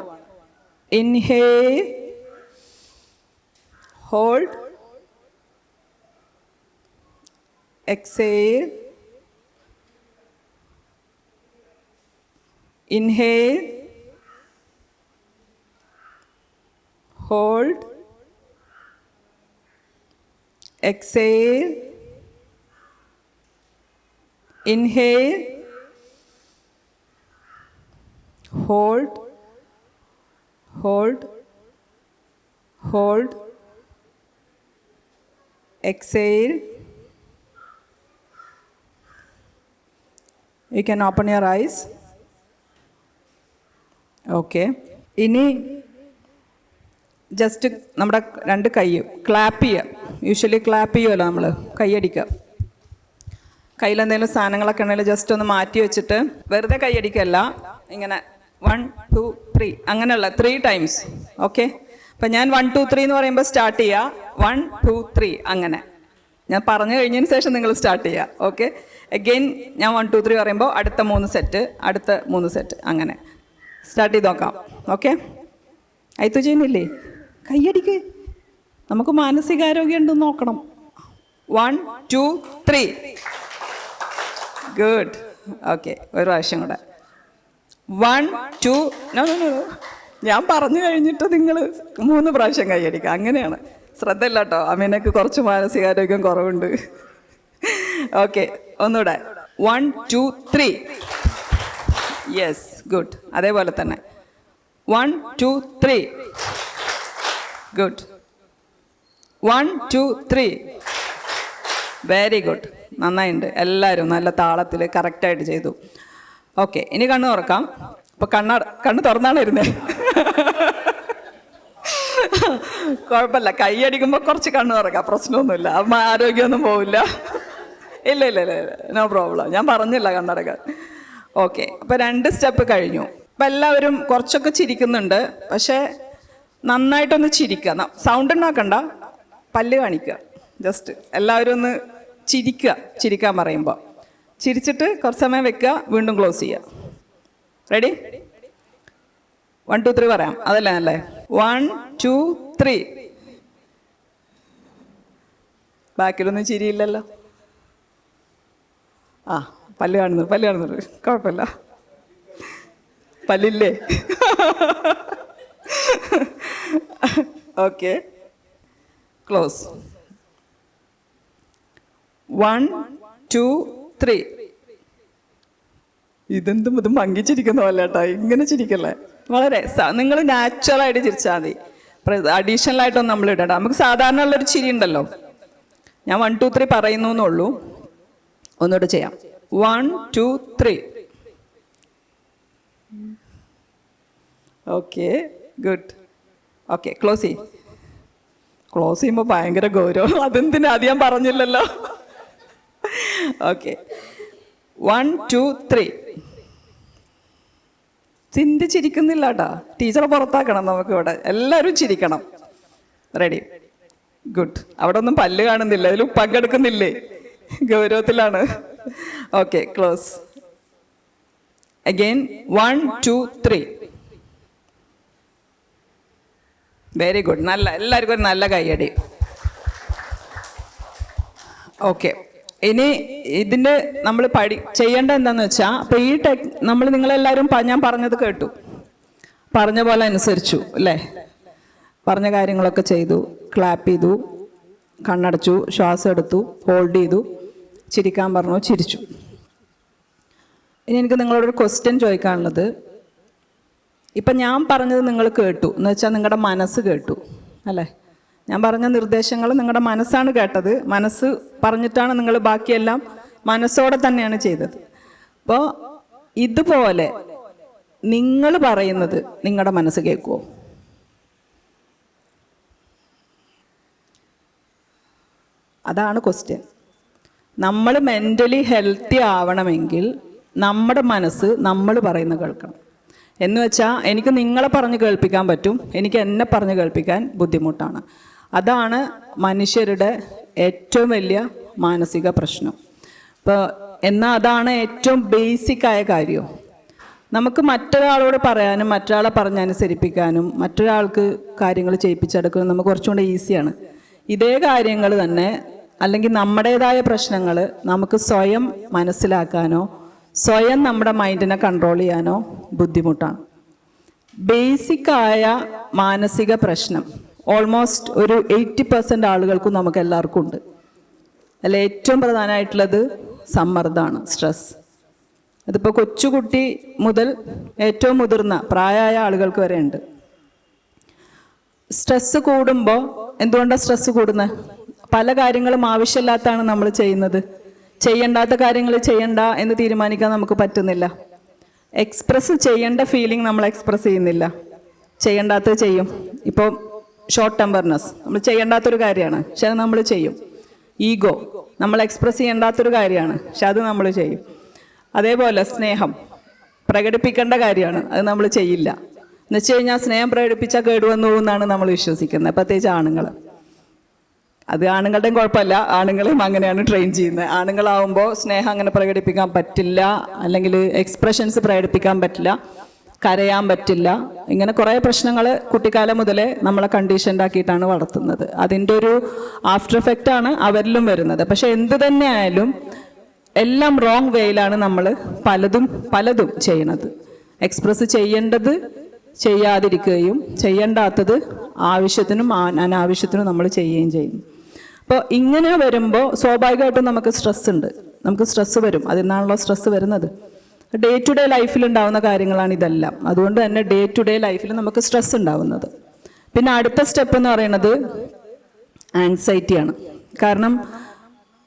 Inhale, hold, exhale, Inhale, hold, exhale, inhale, hold, hold, hold, exhale. You can open your eyes. Okay, ഇനി ജസ്റ്റ് നമ്മുടെ രണ്ട് കൈയും ക്ലാപ്പ് ചെയ്യുക. യൂഷ്വലി ക്ലാപ്പ് ചെയ്യുമല്ലോ നമ്മൾ, കൈയടിക്കുക. കയ്യിലെന്തെങ്കിലും സാധനങ്ങളൊക്കെ ഉണ്ടെങ്കിൽ ജസ്റ്റ് ഒന്ന് മാറ്റി വെച്ചിട്ട് വെറുതെ കൈയടിക്കല്ല, ഇങ്ങനെ 1 2 3 അങ്ങനെയുള്ള 3 times. ഓക്കെ, അപ്പം ഞാൻ 1 2 3 എന്ന് പറയുമ്പോൾ സ്റ്റാർട്ട് ചെയ്യുക. 1 2 3 അങ്ങനെ ഞാൻ പറഞ്ഞു കഴിഞ്ഞതിന് ശേഷം നിങ്ങൾ സ്റ്റാർട്ട് ചെയ്യുക. ഓക്കെ, അഗെയിൻ ഞാൻ 1 2 3 പറയുമ്പോൾ അടുത്ത 3 സെറ്റ്, അടുത്ത 3 സെറ്റ്, അങ്ങനെ സ്റ്റാർട്ട് ചെയ്ത് നോക്കാം. ഓക്കെ, അയത്തു ചെയ്യുന്നില്ലേ? കയ്യടിക്ക്, നമുക്ക് മാനസികാരോഗ്യം ഉണ്ടെന്ന് നോക്കണം. 1 2 3 ഗുഡ്. ഓക്കെ, ഒരു പ്രാവശ്യം കൂടെ. 1 2 നോ നോ നോ, ഞാൻ പറഞ്ഞു കഴിഞ്ഞിട്ട് നിങ്ങൾ 3 പ്രാവശ്യം കൈയടിക്കുക. അങ്ങനെയാണ്, ശ്രദ്ധ ഇല്ല കേട്ടോ. അമീനക്ക് കുറച്ച് മാനസികാരോഗ്യം കുറവുണ്ട്. ഓക്കെ, ഒന്നുകൂടെ. 1 2 3 യെസ്, ഗുഡ്. അതേപോലെ തന്നെ 1 2 3 ഗുഡ്. 1 2 3 very good. നന്നായിട്ടുണ്ട്, എല്ലാവരും നല്ല താളത്തിൽ കറക്റ്റായിട്ട് ചെയ്തു. ഓക്കെ, ഇനി കണ്ണ് തുറക്കാം. അപ്പോൾ കണ്ണ് തുറന്നാണ് ഇരുന്നേ. കുഴപ്പമില്ല, കൈയടിക്കുമ്പോൾ കുറച്ച് കണ്ണ് തുറക്കാം, പ്രശ്നമൊന്നുമില്ല. ആരോഗ്യമൊന്നും പോവില്ല. ഇല്ല ഇല്ല ഇല്ല, നോ പ്രോബ്ലം. ഞാൻ പറഞ്ഞില്ല കണ്ണടക്കാൻ. ഓക്കെ, അപ്പോൾ 2 സ്റ്റെപ്പ് കഴിഞ്ഞു. അപ്പം എല്ലാവരും കുറച്ചൊക്കെ ചിരിക്കുന്നുണ്ട്, പക്ഷേ നന്നായിട്ടൊന്ന് ചിരിക്കുക. സൗണ്ട് ഉണ്ടാക്കണ്ട, പല്ല് കാണിക്കുക. ജസ്റ്റ് എല്ലാവരും ഒന്ന് ചിരിക്കുക, ചിരിക്കാൻ പറയുമ്പോൾ. ചിരിച്ചിട്ട് കുറച്ച് സമയം വെക്കുക, വീണ്ടും ക്ലോസ് ചെയ്യുക. റെഡി? 1 2 3 പറയാം, അതല്ലേ അല്ലേ? 1 2 3. ബാക്കിലൊന്നും ചിരിയില്ലല്ലോ. ആ, പല്ല് കാണുന്നുണ്ട്, കുഴപ്പമില്ല. പല്ലില്ലേ? Okay, close. 1 2 3. ഇതെന്തും ഇത് മങ്ങിച്ചിരിക്കുന്ന പോലെ കേട്ടോ, ഇങ്ങനെ ചിരിക്കല്ലേ. വളരെ നിങ്ങൾ നാച്ചുറലായിട്ട് ചിരിച്ചാൽ മതി. അഡീഷണലായിട്ടൊന്നും നമ്മൾ ഇടണ്ട. നമുക്ക് സാധാരണ ഉള്ളൊരു ചിരി ഉണ്ടല്ലോ. ഞാൻ 1 2 3 പറയുന്നു എന്നുള്ളൂ. ഒന്നുകൂടെ ചെയ്യാം. 1 2 3. Okay, good. ഓക്കെ, ക്ലോസ് ചെയ്യും. ക്ലോസ് ചെയ്യുമ്പോൾ ഭയങ്കര ഗൗരവം. അതെന്തിനാ, അത് ഞാൻ പറഞ്ഞില്ലല്ലോ. ഓക്കെ, 1 2 3. ചിരിക്കുന്നില്ല കേട്ടാ. ടീച്ചറെ പുറത്താക്കണം നമുക്ക് ഇവിടെ. എല്ലാവരും ചിരിക്കണം. റെഡി? ഗുഡ്. അവിടെ ഒന്നും പല്ല് കാണുന്നില്ല, അതിൽ പങ്കെടുക്കുന്നില്ലേ? ഗൗരവത്തിലാണ്. Okay, close. Again 1 2 3. Very good. നല്ല, എല്ലാവർക്കും ഒരു നല്ല കൈയടി. ഓക്കെ, ഇനി ഇതിൻ്റെ നമ്മൾ ചെയ്യേണ്ട എന്താണെന്ന് വെച്ചാൽ, അപ്പോൾ ഈ നമ്മൾ നിങ്ങളെല്ലാവരും ഞാൻ പറഞ്ഞത് കേട്ടു, പറഞ്ഞ പോലെ അനുസരിച്ചു അല്ലേ? പറഞ്ഞ കാര്യങ്ങളൊക്കെ ചെയ്തു, ക്ലാപ്പ് ചെയ്തു, കണ്ണടച്ചു, ശ്വാസം എടുത്തു, ഹോൾഡ് ചെയ്തു, ചിരിക്കാൻ പറഞ്ഞു, ചിരിച്ചു. ഇനി എനിക്ക് നിങ്ങളോടൊരു ക്വസ്റ്റ്യൻ ചോദിക്കാനുള്ളത്, ഇപ്പം ഞാൻ പറഞ്ഞത് നിങ്ങൾ കേട്ടു എന്ന് വെച്ചാൽ നിങ്ങളുടെ മനസ്സ് കേട്ടു അല്ലേ? ഞാൻ പറഞ്ഞ നിർദ്ദേശങ്ങൾ നിങ്ങളുടെ മനസ്സാണ് കേട്ടത്. മനസ്സ് പറഞ്ഞിട്ടാണ് നിങ്ങൾ ബാക്കിയെല്ലാം മനസ്സോടെ തന്നെയാണ് ചെയ്തത്. അപ്പോൾ ഇതുപോലെ നിങ്ങൾ പറയുന്നത് നിങ്ങളുടെ മനസ്സ് കേൾക്കുമോ? അതാണ് ക്വസ്റ്റ്യൻ. നമ്മൾ മെൻ്റലി ഹെൽത്തി ആവണമെങ്കിൽ നമ്മുടെ മനസ്സ് നമ്മൾ പറയുന്നത് കേൾക്കണം. എന്ന് വെച്ചാൽ എനിക്ക് നിങ്ങളെ പറഞ്ഞ് കേൾപ്പിക്കാൻ പറ്റും, എനിക്ക് എന്നെ പറഞ്ഞ് കേൾപ്പിക്കാൻ ബുദ്ധിമുട്ടാണ്. അതാണ് മനുഷ്യരുടെ ഏറ്റവും വലിയ മാനസിക പ്രശ്നം. ഇപ്പോൾ എന്നാൽ അതാണ് ഏറ്റവും ബേസിക്കായ കാര്യം. നമുക്ക് മറ്റൊരാളോട് പറയാനും മറ്റൊരാളെ പറഞ്ഞനുസരിപ്പിക്കാനും മറ്റൊരാൾക്ക് കാര്യങ്ങൾ ചെയ്യിപ്പിച്ചെടുക്കാനും നമുക്ക് കുറച്ചുകൂടെ ഈസിയാണ്. ഇതേ കാര്യങ്ങൾ തന്നെ അല്ലെങ്കിൽ നമ്മുടേതായ പ്രശ്നങ്ങൾ നമുക്ക് സ്വയം മനസ്സിലാക്കാനോ സ്വയം നമ്മുടെ മൈൻഡിനെ കൺട്രോൾ ചെയ്യാനോ ബുദ്ധിമുട്ടാണ്. ബേസിക്കായ മാനസിക പ്രശ്നം ഓൾമോസ്റ്റ് ഒരു 80% ആളുകൾക്കും നമുക്ക് എല്ലാവർക്കും ഉണ്ട്. അതിൽ ഏറ്റവും പ്രധാനമായിട്ടുള്ളത് സമ്മർദ്ദമാണ്, സ്ട്രെസ്. അതിപ്പോൾ കൊച്ചുകുട്ടി മുതൽ ഏറ്റവും മുതിർന്ന പ്രായമായ ആളുകൾക്ക് വരെ ഉണ്ട്. സ്ട്രെസ് കൂടുമ്പോൾ എന്തുകൊണ്ടാണ് സ്ട്രെസ് കൂടുന്നത്? പല കാര്യങ്ങളും ആവശ്യമില്ലാത്തതാണ് നമ്മൾ ചെയ്യുന്നത്. ചെയ്യേണ്ടാത്ത കാര്യങ്ങൾ ചെയ്യണ്ട എന്ന് തീരുമാനിക്കാൻ നമുക്ക് പറ്റുന്നില്ല. എക്സ്പ്രസ് ചെയ്യേണ്ട ഫീലിംഗ് നമ്മൾ എക്സ്പ്രസ് ചെയ്യുന്നില്ല, ചെയ്യേണ്ടാത്തത് ചെയ്യും. ഇപ്പോൾ ഷോർട്ട് ടെമ്പർനെസ് നമ്മൾ ചെയ്യേണ്ടാത്തൊരു കാര്യമാണ്, പക്ഷെ അത് നമ്മൾ ചെയ്യും. ഈഗോ നമ്മൾ എക്സ്പ്രസ് ചെയ്യേണ്ടാത്തൊരു കാര്യമാണ്, പക്ഷെ അത് നമ്മൾ ചെയ്യും. അതേപോലെ സ്നേഹം പ്രകടിപ്പിക്കേണ്ട കാര്യമാണ്, അത് നമ്മൾ ചെയ്യില്ല. എന്ന് വെച്ച് കഴിഞ്ഞാൽ സ്നേഹം പ്രകടിപ്പിച്ചാൽ കേടുവന്നു എന്നാണ് നമ്മൾ വിശ്വസിക്കുന്നത്, പ്രത്യേകിച്ച് ആണുങ്ങൾ. അത് ആണുങ്ങളുടെയും കുഴപ്പമില്ല, ആണുങ്ങളെയും അങ്ങനെയാണ് ട്രെയിൻ ചെയ്യുന്നത്. ആണുങ്ങളാവുമ്പോൾ സ്നേഹം അങ്ങനെ പ്രകടിപ്പിക്കാൻ പറ്റില്ല, അല്ലെങ്കിൽ എക്സ്പ്രഷൻസ് പ്രകടിപ്പിക്കാൻ പറ്റില്ല, കരയാൻ പറ്റില്ല. ഇങ്ങനെ കുറേ പ്രശ്നങ്ങൾ കുട്ടിക്കാലം മുതലേ നമ്മളെ കണ്ടീഷൻഡ് ആക്കിയിട്ടാണ് വളർത്തുന്നത്. അതിൻ്റെ ഒരു ആഫ്റ്റർ എഫക്റ്റ് ആണ് അവരിലും വരുന്നത്. പക്ഷെ എന്ത് തന്നെ ആയാലും എല്ലാം റോങ് വേയിലാണ് നമ്മൾ പലതും ചെയ്യണത്. എക്സ്പ്രസ് ചെയ്യേണ്ടത് ചെയ്യാതിരിക്കുകയും ചെയ്യേണ്ടാത്തത് ആവശ്യത്തിനും അനാവശ്യത്തിനും നമ്മൾ ചെയ്യുകയും ചെയ്യും. അപ്പോൾ ഇങ്ങനെ വരുമ്പോൾ സ്വാഭാവികമായിട്ടും നമുക്ക് സ്ട്രെസ് വരും. അതിൽ നിന്നാണല്ലോ സ്ട്രെസ് വരുന്നത്. ഡേ ടു ഡേ ലൈഫിൽ ഉണ്ടാകുന്ന കാര്യങ്ങളാണ് ഇതെല്ലാം. അതുകൊണ്ട് തന്നെ ഡേ ടു ഡേ ലൈഫിൽ നമുക്ക് സ്ട്രെസ് ഉണ്ടാവുന്നത്. പിന്നെ അടുത്ത സ്റ്റെപ്പ് എന്ന് പറയുന്നത് ആങ്സൈറ്റിയാണ്. കാരണം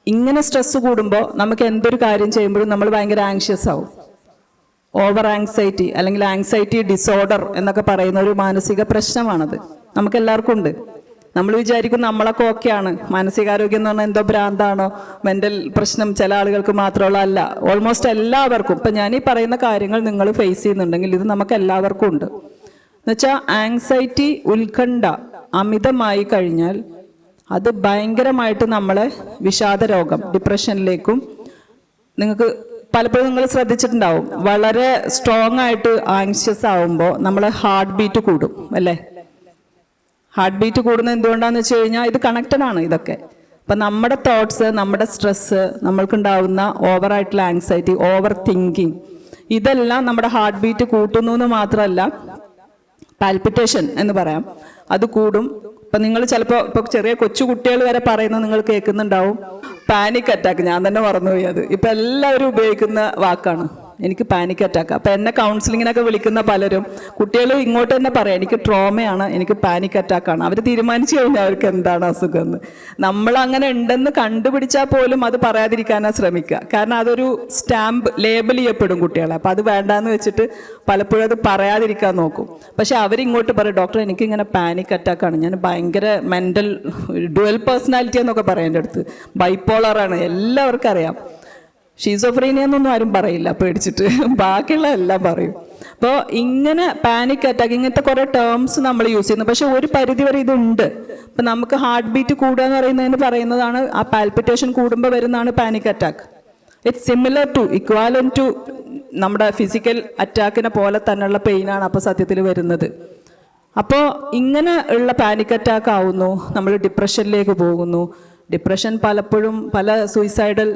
ഇങ്ങനെ സ്ട്രെസ് കൂടുമ്പോൾ നമുക്ക് എന്തൊരു കാര്യം ചെയ്യുമ്പോഴും നമ്മൾ ഭയങ്കര ആങ്ഷ്യസ് ആവും. ഓവർ ആങ്സൈറ്റി അല്ലെങ്കിൽ ആങ്സൈറ്റി ഡിസോർഡർ എന്നൊക്കെ പറയുന്ന ഒരു മാനസിക പ്രശ്നമാണത്. നമുക്ക് എല്ലാവർക്കും ഉണ്ട്. നമ്മൾ വിചാരിക്കും നമ്മളൊക്കെ ഓക്കെയാണ്, മാനസികാരോഗ്യം എന്ന് പറഞ്ഞാൽ എന്തോ ഭ്രാന്താണോ, മെൻ്റൽ പ്രശ്നം ചില ആളുകൾക്ക് മാത്രമുള്ള അല്ല, ഓൾമോസ്റ്റ് എല്ലാവർക്കും. ഇപ്പം ഞാൻ ഈ പറയുന്ന കാര്യങ്ങൾ നിങ്ങൾ ഫേസ് ചെയ്യുന്നുണ്ടെങ്കിൽ ഇത് നമുക്ക് എല്ലാവർക്കും ഉണ്ട്. എന്നുവെച്ചാൽ ആങ്സൈറ്റി, ഉത്കണ്ഠ അമിതമായി കഴിഞ്ഞാൽ അത് ഭയങ്കരമായിട്ട് നമ്മളെ വിഷാദ രോഗം, ഡിപ്രഷനിലേക്കും, നിങ്ങൾക്ക് പലപ്പോഴും നിങ്ങൾ ശ്രദ്ധിച്ചിട്ടുണ്ടാവും, വളരെ സ്ട്രോങ് ആയിട്ട് ആങ്ഷ്യസ് ആവുമ്പോൾ നമ്മളെ ഹാർട്ട് ബീറ്റ് കൂടും അല്ലേ? ഹാർട്ട് ബീറ്റ് കൂടുന്നത് എന്തുകൊണ്ടാണെന്ന് വെച്ച് കഴിഞ്ഞാൽ ഇത് കണക്റ്റഡ് ആണ് ഇതൊക്കെ. അപ്പം നമ്മുടെ തോട്ട്സ്, നമ്മുടെ സ്ട്രെസ്സ്, നമ്മൾക്കുണ്ടാവുന്ന ഓവറായിട്ടുള്ള ആങ്സൈറ്റി, ഓവർ തിങ്കിങ്, ഇതെല്ലാം നമ്മുടെ ഹാർട്ട് ബീറ്റ് കൂട്ടുന്നു എന്ന് മാത്രമല്ല പാൽപിറ്റേഷൻ എന്ന് പറയാം, അത് കൂടും. ഇപ്പം നിങ്ങൾ ചിലപ്പോൾ ഇപ്പോൾ ചെറിയ കൊച്ചു കുട്ടികൾ വരെ പറയുന്നത് നിങ്ങൾ കേൾക്കുന്നുണ്ടാവും, പാനിക് അറ്റാക്ക്. ഞാൻ തന്നെ മറന്നുപോയി അത്. ഇപ്പം എല്ലാവരും ഉപയോഗിക്കുന്ന വാക്കാണ്, എനിക്ക് പാനിക് അറ്റാക്ക്. അപ്പം എന്നെ കൗൺസിലിങ്ങിനൊക്കെ വിളിക്കുന്ന പലരും കുട്ടികൾ ഇങ്ങോട്ട് തന്നെ പറയാം, എനിക്ക് ട്രോമയാണ്, എനിക്ക് പാനിക് അറ്റാക്കാണ്. അവർ തീരുമാനിച്ചു കഴിഞ്ഞാൽ അവർക്ക് എന്താണ് അസുഖം എന്ന്. നമ്മളങ്ങനെ ഉണ്ടെന്ന് കണ്ടുപിടിച്ചാൽ പോലും അത് പറയാതിരിക്കാനാണ് ശ്രമിക്കുക. കാരണം അതൊരു സ്റ്റാമ്പ് ലേബൽ ചെയ്യപ്പെടും കുട്ടികളെ. അപ്പം അത് വേണ്ടാന്ന് വെച്ചിട്ട് പലപ്പോഴും അത് പറയാതിരിക്കാൻ നോക്കും. പക്ഷെ അവരിങ്ങോട്ട് പറയും, ഡോക്ടർ എനിക്കിങ്ങനെ പാനിക് അറ്റാക്കാണ്, ഞാൻ ഭയങ്കര മെൻ്റൽ ഡുവൽ പേഴ്സണാലിറ്റി എന്നൊക്കെ പറയാം. എൻ്റെ അടുത്ത് ബൈപ്പോളറാണ്, എല്ലാവർക്കും അറിയാം. ഷീസോഫ്രീനിയ എന്നൊന്നും ആരും പറയില്ല പേടിച്ചിട്ട്, ബാക്കിയുള്ള എല്ലാം പറയും. അപ്പോൾ ഇങ്ങനെ പാനിക് അറ്റാക്ക്, ഇങ്ങനത്തെ കുറേ ടേംസ് നമ്മൾ യൂസ് ചെയ്യുന്നു. പക്ഷെ ഒരു പരിധി വരെ ഇതുണ്ട്. ഇപ്പം നമുക്ക് ഹാർട്ട് ബീറ്റ് കൂടുക എന്ന് പറയുന്നതാണ്, ആ പാൽപിറ്റേഷൻ കൂടുമ്പോൾ വരുന്നതാണ് panic attack. It's similar to, equivalent to നമ്മുടെ ഫിസിക്കൽ അറ്റാക്കിനെ പോലെ തന്നെയുള്ള പെയിനാണ് അപ്പോൾ സത്യത്തിൽ വരുന്നത്. അപ്പോൾ ഇങ്ങനെ ഉള്ള പാനിക് അറ്റാക്ക് ആവുന്നു, നമ്മൾ ഡിപ്രഷനിലേക്ക് പോകുന്നു. ഡിപ്രഷൻ പലപ്പോഴും പല സൂയിസൈഡൽ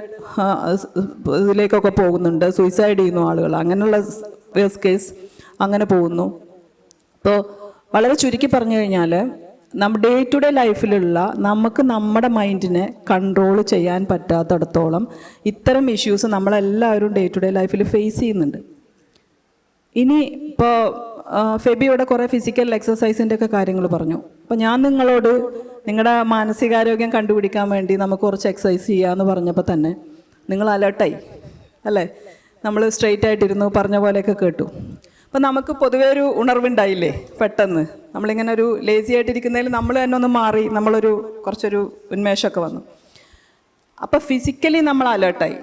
ഇതിലേക്കൊക്കെ പോകുന്നുണ്ട്, സൂയിസൈഡ് ചെയ്യുന്നു ആളുകൾ, അങ്ങനെയുള്ള കേസ് അങ്ങനെ പോകുന്നു. അപ്പോൾ വളരെ ചുരുക്കി പറഞ്ഞു കഴിഞ്ഞാൽ നമ്മുടെ ഡേ ടു ഡേ ലൈഫിലുള്ള നമുക്ക് നമ്മുടെ മൈൻഡിനെ കൺട്രോൾ ചെയ്യാൻ പറ്റാത്തിടത്തോളം ഇത്തരം ഇഷ്യൂസ് നമ്മളെല്ലാവരും ഡേ ടു ഡേ ലൈഫിൽ ഫേസ് ചെയ്യുന്നുണ്ട്. ഇനി ഇപ്പോൾ ഫെബിയുടെ കുറേ ഫിസിക്കൽ എക്സസൈസിൻ്റെ ഒക്കെ കാര്യങ്ങൾ പറഞ്ഞു. അപ്പോൾ ഞാൻ നിങ്ങളോട് നിങ്ങളുടെ മാനസികാരോഗ്യം കണ്ടുപിടിക്കാൻ വേണ്ടി നമുക്ക് കുറച്ച് എക്സസൈസ് ചെയ്യാമെന്ന് പറഞ്ഞപ്പോൾ തന്നെ നിങ്ങൾ അലേർട്ടായി അല്ലേ? നമ്മൾ സ്ട്രെയിറ്റ് ആയിട്ടിരുന്നു, പറഞ്ഞ പോലെയൊക്കെ കേട്ടു. അപ്പം നമുക്ക് പൊതുവേ ഒരു ഉണർവുണ്ടായില്ലേ പെട്ടെന്ന്? നമ്മളിങ്ങനെ ഒരു ലേസി ആയിട്ടിരിക്കുന്നതിൽ നമ്മൾ തന്നെ ഒന്ന് മാറി, നമ്മളൊരു കുറച്ചൊരു ഉന്മേഷമൊക്കെ വന്നു. അപ്പോൾ ഫിസിക്കലി നമ്മൾ അലേർട്ടായി.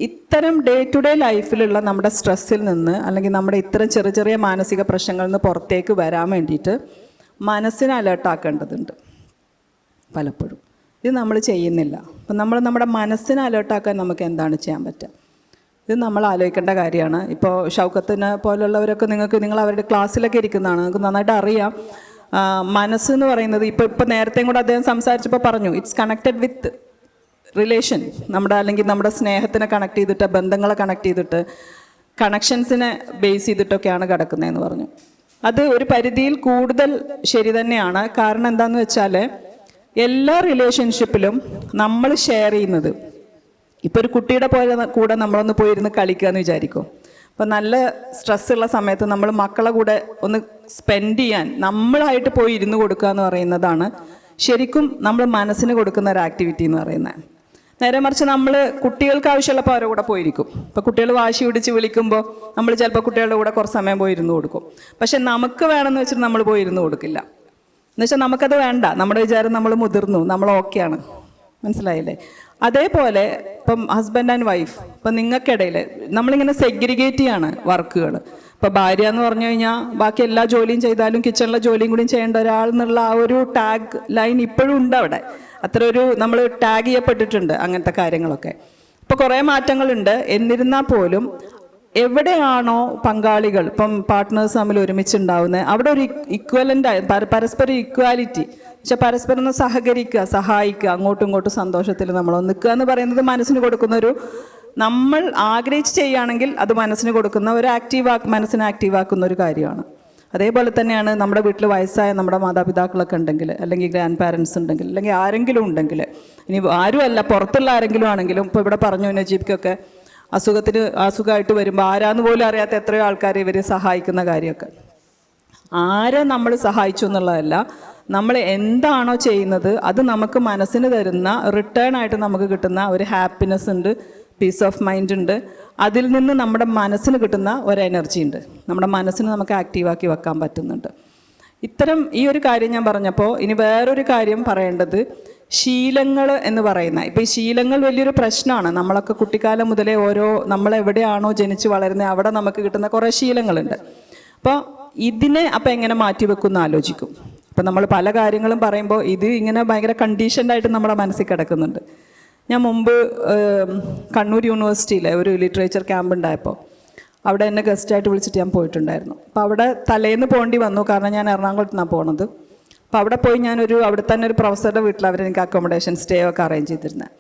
ഇത്തരം ഡേ ടു ഡേ ലൈഫിലുള്ള നമ്മുടെ സ്ട്രെസ്സിൽ നിന്ന്, അല്ലെങ്കിൽ നമ്മുടെ ഇത്തരം ചെറിയ ചെറിയ മാനസിക പ്രശ്നങ്ങളിൽ നിന്ന് പുറത്തേക്ക് വരാൻ വേണ്ടിയിട്ട് മനസ്സിനെ അലേർട്ടാക്കേണ്ടതുണ്ട് പലപ്പോഴും. ഇത് നമ്മൾ ചെയ്യുന്നില്ല. അപ്പം നമ്മുടെ മനസ്സിനെ അലേർട്ടാക്കാൻ നമുക്ക് എന്താണ് ചെയ്യാൻ പറ്റുക? ഇത് നമ്മൾ ആലോചിക്കേണ്ട കാര്യമാണ്. ഇപ്പോൾ ഷൗക്കത്തിനെ പോലുള്ളവരൊക്കെ നിങ്ങൾ അവരുടെ ക്ലാസ്സിലൊക്കെ ഇരിക്കുന്നതാണ്, നിങ്ങൾക്ക് നന്നായിട്ട് അറിയാം. മനസ്സെന്ന് പറയുന്നത് ഇപ്പോൾ നേരത്തെയും കൂടെ അദ്ദേഹം സംസാരിച്ചപ്പോൾ പറഞ്ഞു, ഇറ്റ്സ് കണക്റ്റഡ് വിത്ത് റിലേഷൻ, അല്ലെങ്കിൽ നമ്മുടെ സ്നേഹത്തിനെ കണക്ട് ചെയ്തിട്ട്, ബന്ധങ്ങളെ കണക്ട് ചെയ്തിട്ട്, കണക്ഷൻസിനെ ബേസ് ചെയ്തിട്ടൊക്കെയാണ് കിടക്കുന്നതെന്ന് പറഞ്ഞു. അത് ഒരു പരിധിയിൽ കൂടുതൽ ശരി തന്നെയാണ്. കാരണം എന്താണെന്ന് വെച്ചാൽ എല്ലാ റിലേഷൻഷിപ്പിലും നമ്മൾ ഷെയർ ചെയ്യുന്നത്, ഇപ്പോൾ ഒരു കുട്ടിയുടെ കൂടെ നമ്മളൊന്ന് പോയിരുന്ന് കളിക്കുക എന്ന് വിചാരിക്കും. അപ്പോൾ നല്ല സ്ട്രെസ്സുള്ള സമയത്ത് നമ്മൾ മക്കളെ കൂടെ ഒന്ന് സ്പെൻഡ് ചെയ്യാൻ നമ്മളായിട്ട് പോയി ഇരുന്ന് കൊടുക്കുക എന്ന് പറയുന്നതാണ് ശരിക്കും നമ്മൾ മനസ്സിന് കൊടുക്കുന്ന ഒരു ആക്ടിവിറ്റി എന്ന് പറയുന്നത്. നേരെ മറിച്ച് നമ്മൾ കുട്ടികൾക്ക് ആവശ്യമുള്ളപ്പോൾ അവരുടെ കൂടെ പോയിരിക്കും. ഇപ്പോൾ കുട്ടികൾ വാശി പിടിച്ച് വിളിക്കുമ്പോൾ നമ്മൾ ചിലപ്പോൾ കുട്ടികളുടെ കൂടെ കുറച്ച് സമയം പോയി ഇരുന്ന് കൊടുക്കും. പക്ഷെ നമുക്ക് വേണമെന്ന് വെച്ചിട്ട് നമ്മൾ പോയി ഇരുന്ന് കൊടുക്കില്ല. എന്നുവെച്ചാൽ നമുക്കത് വേണ്ട, നമ്മുടെ വിചാരം നമ്മൾ മുതിർന്നു, നമ്മൾ ഓക്കെയാണ്. മനസ്സിലായില്ലേ? അതേപോലെ ഇപ്പം ഹസ്ബൻഡ് ആൻഡ് വൈഫ്, ഇപ്പം നിങ്ങൾക്കിടയിൽ നമ്മളിങ്ങനെ സെഗ്രിഗേറ്റ് ചെയ്യാണ് വർക്കുകൾ. ഇപ്പോൾ ഭാര്യ എന്ന് പറഞ്ഞു കഴിഞ്ഞാൽ ബാക്കി എല്ലാ ജോലിയും ചെയ്താലും കിച്ചണിലെ ജോലിയും കൂടി ചെയ്യേണ്ട ഒരാൾ എന്നുള്ള ആ ഒരു ടാഗ് ലൈൻ ഇപ്പോഴും ഉണ്ട് അവിടെ. അത്ര ഒരു നമ്മൾ ടാഗ് ചെയ്യപ്പെട്ടിട്ടുണ്ട് അങ്ങനത്തെ കാര്യങ്ങളൊക്കെ. ഇപ്പോൾ കുറേ മാറ്റങ്ങളുണ്ട്. എന്നിരുന്നാൽ പോലും എവിടെയാണോ പങ്കാളികൾ, ഇപ്പം പാർട്ട്നേഴ്സ് തമ്മിൽ ഒരുമിച്ചുണ്ടാവുന്നത്, അവിടെ ഒരു ഇക്വലൻ്റ്, പരസ്പരം ഇക്വാലിറ്റി, പക്ഷെ പരസ്പരം ഒന്ന് സഹകരിക്കുക, സഹായിക്കുക, അങ്ങോട്ടും ഇങ്ങോട്ടും സന്തോഷത്തിൽ നമ്മൾ നിൽക്കുക എന്ന് പറയുന്നത് മനസ്സിന് കൊടുക്കുന്ന ഒരു, നമ്മൾ ആഗ്രഹിച്ച് ചെയ്യുകയാണെങ്കിൽ അത് മനസ്സിന് കൊടുക്കുന്ന ഒരു മനസ്സിനെ ആക്റ്റീവാക്കുന്ന ഒരു കാര്യമാണ്. അതേപോലെ തന്നെയാണ് നമ്മുടെ വീട്ടിൽ വയസ്സായ നമ്മുടെ മാതാപിതാക്കളൊക്കെ ഉണ്ടെങ്കിൽ, അല്ലെങ്കിൽ ഗ്രാൻഡ് പാരൻസ് ഉണ്ടെങ്കിൽ, അല്ലെങ്കിൽ ആരെങ്കിലും ഉണ്ടെങ്കിൽ, ഇനി ആരുമല്ല പുറത്തുള്ള ആരെങ്കിലും ആണെങ്കിലും, ഇപ്പോൾ ഇവിടെ പറഞ്ഞു നജീബ്ക്കൊക്കെ അസുഖമായിട്ട് വരുമ്പോൾ ആരാന്ന് പോലും അറിയാത്ത എത്രയോ ആൾക്കാർ ഇവർ സഹായിക്കുന്ന കാര്യമൊക്കെ. ആരെ നമ്മൾ സഹായിച്ചു എന്നുള്ളതല്ല, നമ്മൾ എന്താണോ ചെയ്യുന്നത് അത് നമുക്ക് മനസ്സിന് തരുന്ന റിട്ടേൺ ആയിട്ട് നമുക്ക് കിട്ടുന്ന ഒരു ഹാപ്പിനെസ് ഉണ്ട്, പീസ് ഓഫ് മൈൻഡ് ഉണ്ട്. അതിൽ നിന്ന് നമ്മുടെ മനസ്സിന് കിട്ടുന്ന ഒരു എനർജി ഉണ്ട്, നമ്മുടെ മനസ്സിന് നമുക്ക് ആക്റ്റീവാക്കി വെക്കാൻ പറ്റുന്നുണ്ട്. ഇത്തരം ഈ ഒരു കാര്യം ഞാൻ പറഞ്ഞപ്പോൾ ഇനി വേറൊരു കാര്യം പറയേണ്ടത് ശീലങ്ങൾ എന്ന് പറയുന്ന, ഇപ്പോൾ ഈ ശീലങ്ങൾ വലിയൊരു പ്രശ്നമാണ്. നമ്മളൊക്കെ കുട്ടിക്കാലം മുതലേ നമ്മളെവിടെയാണോ ജനിച്ച് വളരുന്നത് അവിടെ നമുക്ക് കിട്ടുന്ന കുറേ ശീലങ്ങളുണ്ട്. അപ്പോൾ ഇതിനെ അപ്പോൾ എങ്ങനെ മാറ്റിവെക്കുമെന്ന് ആലോചിക്കും. ഇപ്പം നമ്മൾ പല കാര്യങ്ങളും പറയുമ്പോൾ ഇത് ഇങ്ങനെ ഭയങ്കര കണ്ടീഷൻഡായിട്ട് നമ്മുടെ മനസ്സിൽ കിടക്കുന്നുണ്ട്. ഞാൻ മുമ്പ് കണ്ണൂർ യൂണിവേഴ്സിറ്റിയിലെ ഒരു ലിറ്ററേച്ചർ ക്യാമ്പ് ഉണ്ടായപ്പോൾ അവിടെ എന്നെ ഗസ്റ്റായിട്ട് വിളിച്ചിട്ട് ഞാൻ പോയിട്ടുണ്ടായിരുന്നു. അപ്പോൾ അവിടെ തലേന്ന് പോകേണ്ടി വന്നു, കാരണം ഞാൻ എറണാകുളത്ത് നിന്നാണ് പോണത്. അപ്പോൾ അവിടെ പോയി അവിടെ തന്നെ ഒരു പ്രൊഫസറുടെ വീട്ടിൽ അവരെനിക്ക് അക്കോമഡേഷൻ സ്റ്റേ ഒക്കെ അറേഞ്ച് ചെയ്തിരുന്നത്.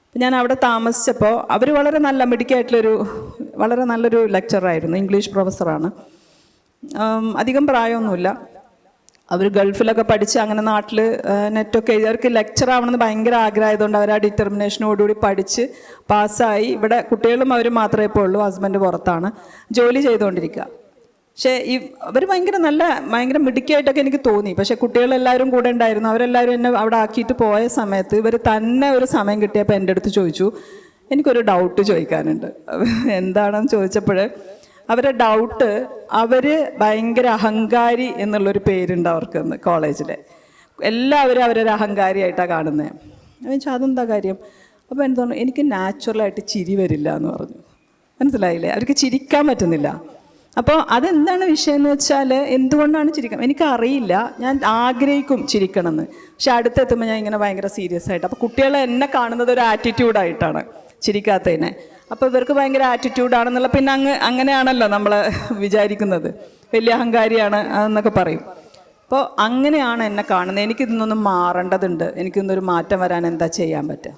അപ്പോൾ ഞാൻ അവിടെ താമസിച്ചപ്പോൾ അവർ വളരെ നല്ല വളരെ നല്ലൊരു ലെക്ചറായിരുന്നു, ഇംഗ്ലീഷ് പ്രൊഫസറാണ്. അധികം പ്രായമൊന്നുമില്ല. അവർ ഗൾഫിലൊക്കെ പഠിച്ച് അങ്ങനെ നാട്ടിൽ നെറ്റൊക്കെ എഴുതി, അവർക്ക് ലെക്ചർ ആവണമെന്ന് ഭയങ്കര ആഗ്രഹമായതുകൊണ്ട് അവർ ആ ഡിറ്റർമിനേഷനോടുകൂടി പഠിച്ച് പാസ്സായി. ഇവിടെ കുട്ടികളും അവർ മാത്രമേ ഇപ്പോൾ ഉള്ളൂ, ഹസ്ബൻഡ് പുറത്താണ് ജോലി ചെയ്തുകൊണ്ടിരിക്കുക. പക്ഷേ അവർ ഭയങ്കര മിടുക്കിയായിട്ടൊക്കെ എനിക്ക് തോന്നി. പക്ഷേ കുട്ടികളെല്ലാവരും കൂടെ ഉണ്ടായിരുന്നു. അവരെല്ലാവരും എന്നെ അവിടെ ആക്കിയിട്ട് പോയ സമയത്ത് ഇവർ തന്നെ ഒരു സമയം കിട്ടിയപ്പോൾ എൻ്റെ അടുത്ത് ചോദിച്ചു, എനിക്കൊരു ഡൗട്ട് ചോദിക്കാനുണ്ട്. എന്താണെന്ന് ചോദിച്ചപ്പോൾ അവരുടെ ഡൗട്ട്, അവർ ഭയങ്കര അഹങ്കാരി എന്നുള്ളൊരു പേരുണ്ട് അവർക്കെന്ന് കോളേജിൽ. എല്ലാവരും അവരൊരു അഹങ്കാരിയായിട്ടാണ് കാണുന്നത്. ഞാൻ ചോദിച്ചാൽ അതെന്താ കാര്യം? അപ്പോൾ എനിക്ക് തോന്നുന്നു എനിക്ക് നാച്ചുറലായിട്ട് ചിരി വരില്ല എന്ന് പറഞ്ഞു. മനസ്സിലായില്ലേ? അവർക്ക് ചിരിക്കാൻ പറ്റുന്നില്ല. അപ്പോൾ അതെന്താണ് വിഷയം എന്ന് വെച്ചാൽ, എന്തുകൊണ്ടാണ് ചിരിക്കാൻ എനിക്കറിയില്ല. ഞാൻ ആഗ്രഹിക്കും ചിരിക്കണമെന്ന്, പക്ഷെ അടുത്തെത്തുമ്പോൾ ഞാൻ ഇങ്ങനെ ഭയങ്കര സീരിയസ് ആയിട്ട്. അപ്പോൾ കുട്ടികളെ എന്നെ കാണുന്നത് ഒരു ആറ്റിറ്റ്യൂഡായിട്ടാണ് ചിരിക്കാത്തതിനെ. അപ്പോൾ ഇവർക്ക് ഭയങ്കര ആറ്റിറ്റ്യൂഡാണെന്നുള്ള, പിന്നെ അങ്ങനെയാണല്ലോ നമ്മൾ വിചാരിക്കുന്നത്, വലിയ അഹങ്കാരിയാണ് എന്നൊക്കെ പറയും. അപ്പോൾ അങ്ങനെയാണ് എന്നെ കാണുന്നത്. എനിക്കിതൊന്നും മാറേണ്ടതുണ്ട്, എനിക്കിന്നൊരു മാറ്റം വരാൻ എന്താ ചെയ്യാൻ പറ്റുക?